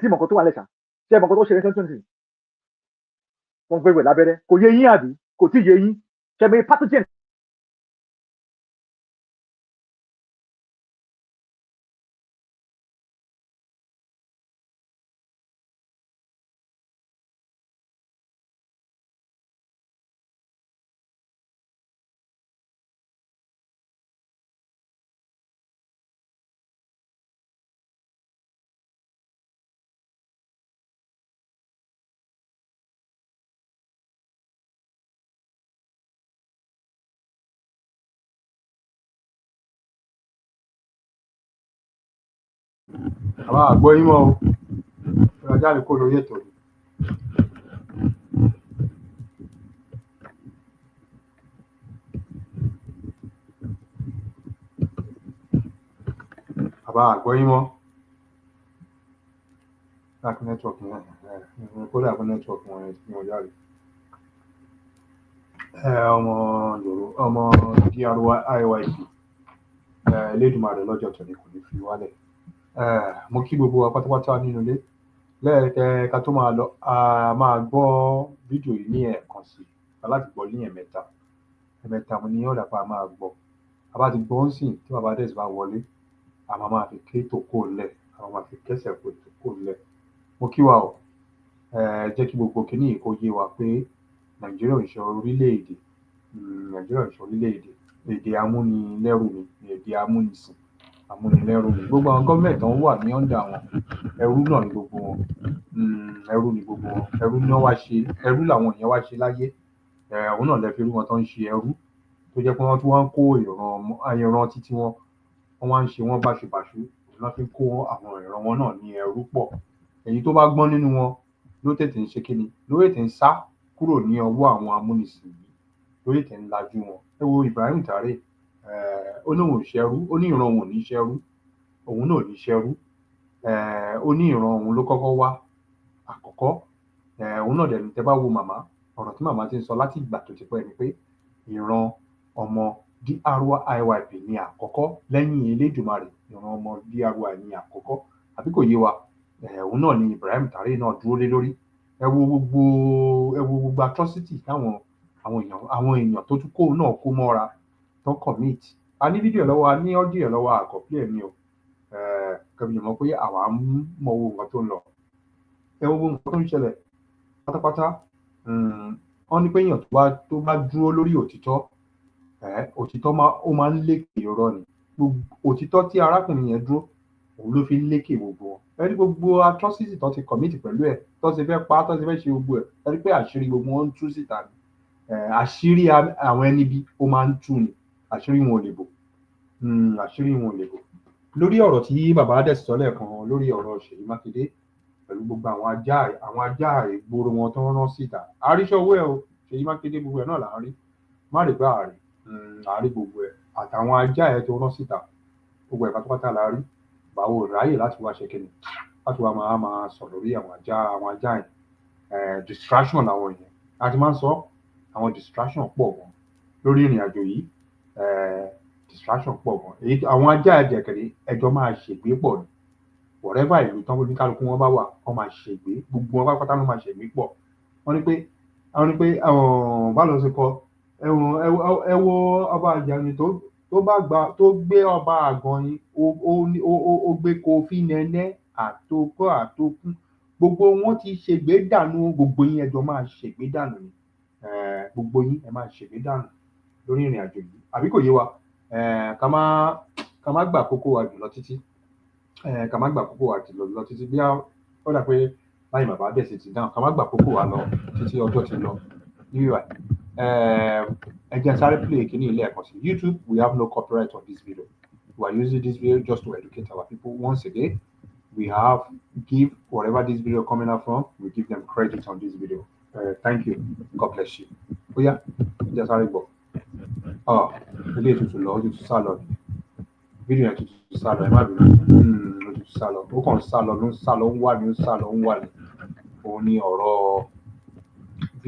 tí mọ̀kàn tó wà lẹ́sà ṣé mọ̀kàn tó ṣe ní sẹ́ńtúnì wọ́n fẹ́ wẹ̀ lábẹ́rẹ́ kò yé yín àbí kò tí yé yín ṣẹ́mi pathogen. àwọn àgbọ̀ yín mọ́ o ọjà lè kó lórí ètò yìí. àbá àgbọ̀ yín mọ́ láti nẹ́tíwọ̀kì wọn kó dàgbọ́ nẹ́tíwọ̀kì wọn yẹn tí wọ́n jáde. ọmọ YORUBA Elédùmarè lọ́jọ́ tòní kò ní fi wálẹ̀. Mo kí gbogbo wa pátápátá nínú ilé lẹ́ẹ̀kẹ́ ká tó máa lọ a máa gbọ́ fídíò yìí ní ẹ̀ẹ̀kan sí láti gbọ́ ní ẹ̀mẹ́ta mo ní ọ̀dà pa máa gbọ́ a bá ti gbọ́ ń sìn tí bàbá dẹ̀ bá wọlé a máa fi ké tó kó lẹ̀ a máa fi kẹ́sẹ̀ kó tó kó lẹ̀. Mo kí wa o jẹ́ kí gbogbo kìíní yìí kó yé wa pé Nàìjíríà ò ń ṣe orílẹ̀-èdè èdè amúnilẹ́rù ni èdè amúnisìn amúnilẹ́rù ni gbogbo àwọn gọ́ọ̀mẹ̀ntì tó ń wà ní ọ̀ndà wọn ẹrú náà ni gbogbo wọn ẹrú ni wọ́n wá ṣe ẹrú làwọn èèyàn wá ṣe láyé òun náà lè fi rí wọn tó ń ṣe ẹrú tó jẹ́ pé wọ́n tún wá ń kó ìran títí wọn wá ń ṣe wọ́n báṣubàṣu wọ́n fi ń kó àwọn ìran wọn náà ní ẹrú pọ̀ èyí tó bá gbọ́n nínú wọn ló tètè ń ṣe kíni ló tètè ń sá kúrò ní ọwọ́ àwọn amúnisìn yìí ló tètè ń lajú wọn. Ẹ wo Ibrahim Tare ó ní òun ò ṣẹrú ó ní ìran òun ò ní ṣẹrú òun náà ò ní ṣẹrú ó ní ìran òun ló kọ́kọ́ wá àkọ́kọ́ òun náà dẹ̀ ní tẹ́ bá wo màmá ọ̀rọ̀ tí màmá ti ń sọ láti ìgbà tó ti pẹ́ ni pé ìran ọmọ YORUBA ní àkọ́kọ́ lẹ́yìn Elédùmarè ìran ọmọ YORUBA ní àkọ́kọ́ àbí kò yé wa òun náà ni Ibrahim Tare náà dúró lé lórí. Ẹ wo gbogbo atrocity táwọn àwọn èèyàn tó tún kó náà kó mọ́ra tó commit. A ní fídíò lọ́wọ́ a ní ọ́díò lọ́wọ́ àkọ́pẹ́ ẹ̀mí o kẹ́mi mọ̀ pé àwa ń mọ owó nǹkan tó ń lọ ẹ wo nǹkan tó ń ṣẹlẹ̀ pátápátá. Wọ́n ní pé èèyàn tó bá dúró lórí òtítọ́ òtítọ́ ó máa ń lékè irọ́ ni òtítọ́ tí arákùnrin yẹn dúró òun ló fi ń lékè gbogbo wọn. Ẹ rí gbogbo atrocity tó ti commit pẹ̀lú ẹ̀ tó ti fẹ́ pa tó ti fẹ́ ṣe gbogbo ẹ̀ ẹ rí pé àṣírí gbogbo wọn ń tú síta ni àṣírí àwọn ẹni bí ó máa ń tú ni àṣírí wọn ò lè bò lórí ọ̀rọ̀ tí bàbá adẹ́sì sọ lẹ́ẹ̀kan lórí ọ̀rọ̀ Ṣèyí Mákindé pẹ̀lú gbogbo àwọn ajá ìgboro wọn tó ń rán síta àríṣẹ́ owó ẹ̀ o Ṣèyí Mákindé gbogbo ẹ̀ náà là ń rí má rí pé àárí gbogbo ẹ̀ àtàwọn ajá ẹ̀ tó rán síta gbogbo ẹ̀ pátápátá là rí báwo ráyè láti wá ṣe kíni láti wá máa sọ lórí àwọn ajá yẹn distraction làwọn yẹn a ti máa ń sọ àwọn distraction pọ̀ gan lórí ìrìn àjò yìí distraction pọ̀ gan èyí àwọn ajá ẹ̀jẹ̀kẹ̀rẹ̀ ẹjọ́ máa ṣègbè pọ̀ ní whatever ìlú tán ní kálukú wọn bá wà wọ́n máa ṣègbè gbogbo wọn pátápátá ló máa ṣègbè pọ̀ wọ́n ní pé bá lọ sí kọ ẹ wo ọba àjàní tó gbé ọba àgànyìn ó gbé Kofi Nene àtòkún gbogbo wọn ti ṣègbè dànù gbogbo yín ẹjọ́ máa ṣègbè dànù ni gbogbo yín ẹ máa ṣègbè dànù lórí ìrìn àjò yìí àbí kò yé wa ká má gbà kókó wa jùlọ títí bí ó dà pé báyìí bàbá bẹ̀ sí ti dáhùn ká má gbà kókó wa lọ títí ọjọ́ ti lọ níwà ẹ jẹ́ sáré play kíní ilé ẹ̀kọ́ sí YouTube. We have no copyright on this video. We are using this video just to educate our people. Once again, we have give whatever this video coming out from, we give them credit on this video. Thank you. God bless you. Oh yeah, just sorry, but ilé ètùtù lọ ó ti tún sá lọ ni fídíò yẹn ti tún sá lọ ẹ má bínú ó ti tún sá lọ ó kàn sá lọ ló ń sá lọ ń wà ní ó sá lọ ń wà ní òun ní ọ̀rọ̀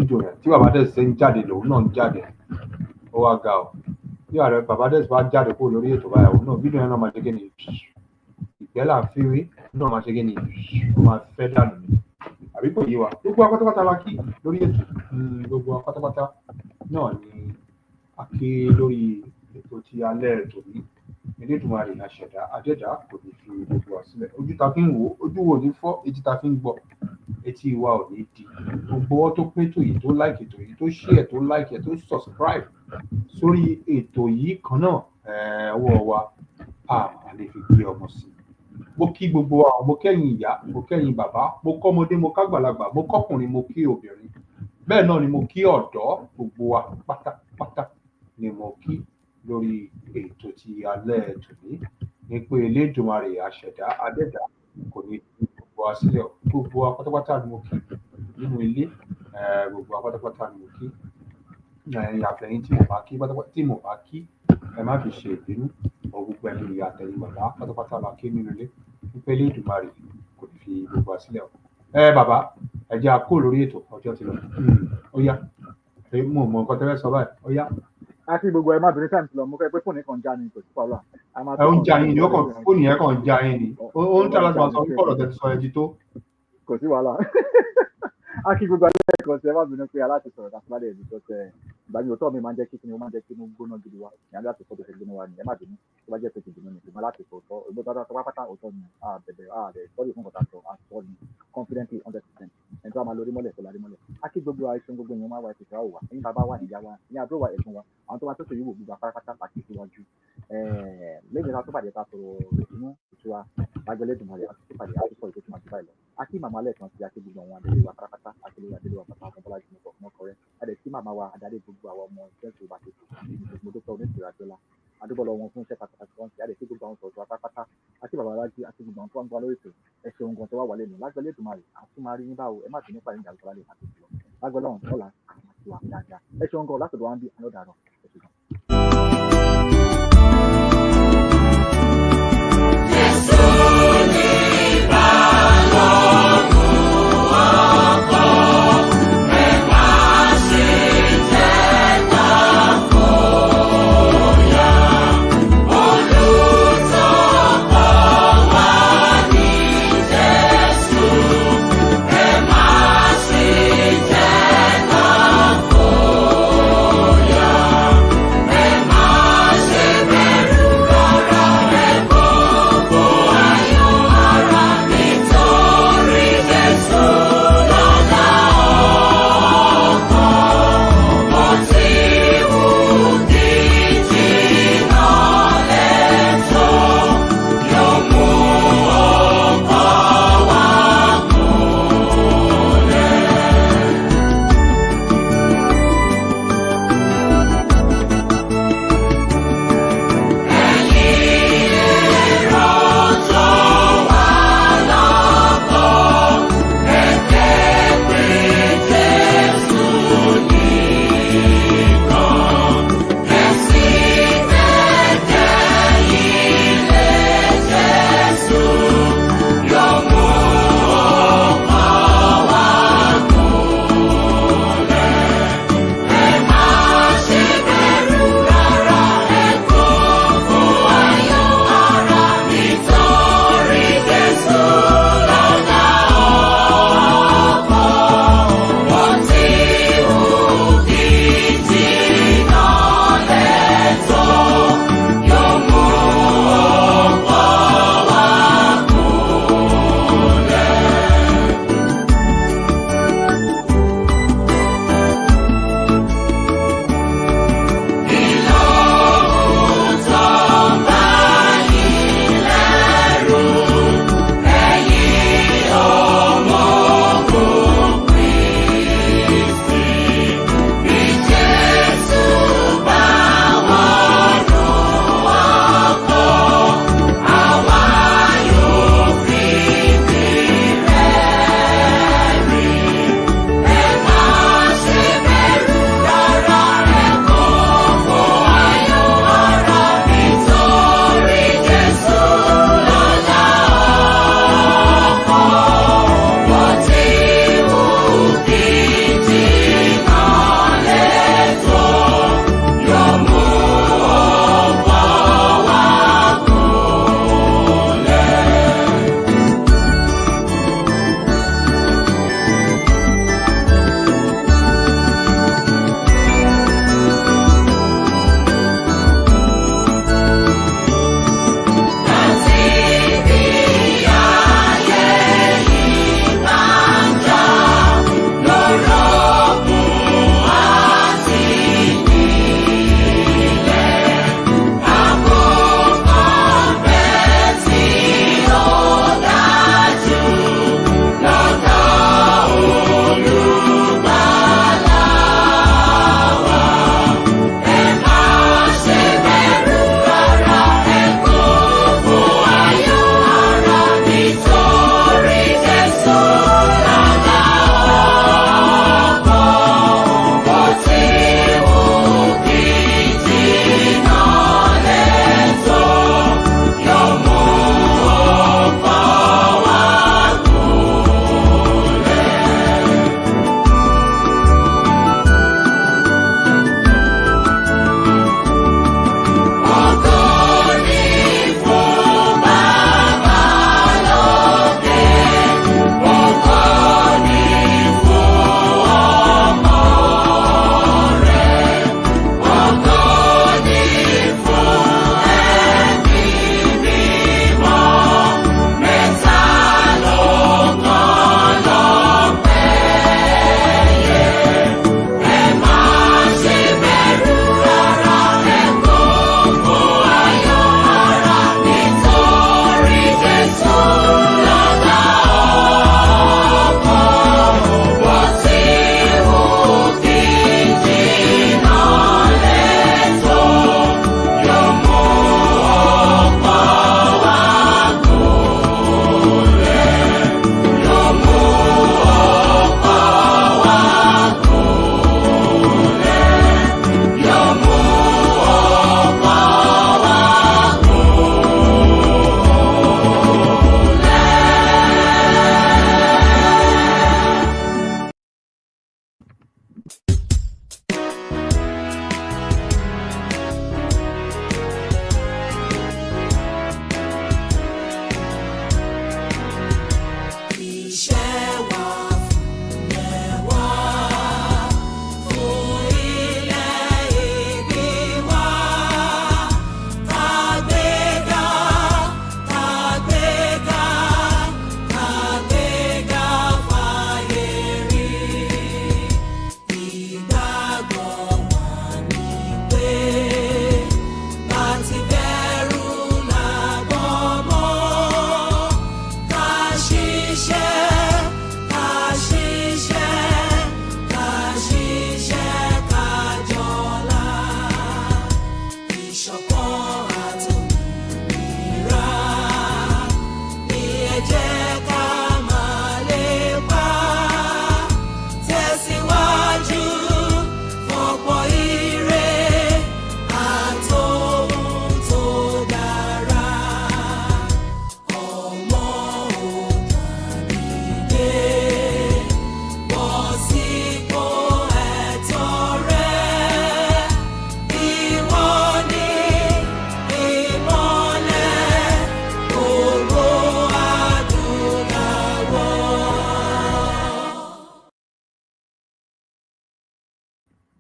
fídíò yẹn tí bàbá dẹ̀ ṣe ń jáde lòun náà ń jáde ó wá ga ọ bí ààrẹ bàbá dẹ̀ bá jáde kó lórí ètò báyàwó náà fídíò yẹn náà máa ṣe kí ni ìgbẹ́ là ń fíwé náà máa ṣe kí ni ó máa fẹ́ dànù ni àbí kò yé wa gbogbo apátápátá la kí lórí ètò gbogbo apátápátá náà ni a kí lórí ètò ti alẹ́ ètò yìí Elédùmarè àṣẹ̀dá àjẹ̀dá kò ní fi gbogbo wa sílẹ̀ ojú ta fi ń wò ojú wo ní fọ́ etí ta fi ń gbọ́ etí wa ò ní di gbogbo ọwọ́ tó pé ètò yìí tó like ètò yìí tó share tó like tó subscribe sórí ètò yìí kan náà ọwọ́ wa a lè fi gbé ọmọ sí mo kí gbogbo wa mo kẹ́yìn ìyá mo kẹ́yìn bàbá mo kọ́mọdé mo kágbàlagbà mo kọ́kùnrin mo kí obìnrin bẹ́ẹ̀ náà ni mo kí ọ̀dọ́ gbogbo wa pátápátá ni mo kí lórí ètò ti alẹ́ tòní ní pé Elédùmarè àṣẹ̀dá àdẹ́dá kò ní fi gbogbo wa sílẹ̀ gbogbo wa pátápátá ni mo kí nínú ilé gbogbo wa pátápátá ni mo kí àfẹ̀yìn tí mo bá kí ẹ má fi ṣe ìbínú gbogbo ẹni ìyá àtẹ̀yìn bàbá pátápátá la kí nínú ilé ní pé Elédùmarè kò ní fi gbogbo wa sílẹ̀ bàbá ẹ jẹ́ a kó lórí ètò ọjọ́ ti lọ ó yá mo mọ nǹkan tẹ́lẹ̀ sọ báyìí ó yá. a ti gbogbo ẹ má bínú táìmù lọ mo fẹ́ pé fóònù kan já ni kò sí pàlọ́ ẹ ń já yín ni fóònù yẹn kàn ń já yín ni ó ń tẹ́lẹ̀ sọ wípé ọ̀rọ̀ tẹ́lẹ̀ sọ ẹ ti tó. kò sí wàhálà a kí gbogbo alẹ́ ẹ̀kọ́ sí ẹ má bínú pé aláṣẹ sọ̀rọ̀ láti má lè rí tó tẹ ìgbà mi ò tọ́ mi máa ń jẹ́ kí ni ó máa ń jẹ́ kí inú gbóná gidi wa ìyá láti fọ́ tó ṣe gbóná wa ni ẹ má bínú tó bá jẹ́ pé kìdìmọ́ ni ṣùgbọ́n láti fọ́ tọ́ ìgbó tó pápátá òótọ́ ni a bẹ̀bẹ̀ a rẹ̀ sọ́ọ̀lì fún kọ̀tà sọ ni confidently 100% ẹni tó a máa lórí mọ́lẹ̀ tó lárí mọ́lẹ̀ a kí gbogbo àìsàn gbogbo èèyàn máa wá ẹ̀sìn ìṣòro wa ẹ̀yin bàbá wa ìyá wa ní àbúrò wa ẹ̀sùn wa àwọn tó máa tó sòyìnbó gbogbo apárápátá pàtó síwájú lẹ́yìn tó pàdé ta sọ̀rọ̀ ìdùnnú ìtura lágbẹ́lẹ́dùnmọ̀lẹ̀ àti tó pàdé àti sọ ìtòkùn àti báyìí lọ a kí màmá lẹ́ẹ̀kan sí àti gbogbo àwọn adélé wa pátápátá àti lórí adélé wa pátá ọkọ̀ bọ́lá jùmọ̀ ọkọ̀ adẹ̀ tí màmá wa adarí gbogbo àwọn ọmọ ìjẹ́sùn bá tètè mo dúpẹ́ oníṣòro àjọlá adúbọ̀lọ́ wọn fún iṣẹ́ pàtàkì wọn adẹ̀ tí gbogbo àwọn sọ̀rọ̀ pátápátá àti bàbá alájí àti gbogbo àwọn tó wà ń gbọ́ lórí ètò ẹ ṣeun gan tó wà wọlé nù lágbẹ́lẹ́ Èdùmàrè àtúmárí ní báwo ẹ má bínú pàdé ìjà lọ́la lè má tètè lọ lágbẹ́lẹ́ ọ̀hún tọ́la àti wà dáadáa ẹ ṣeun gan látọ̀dọ̀ wa ń bí alọ́dàrọ̀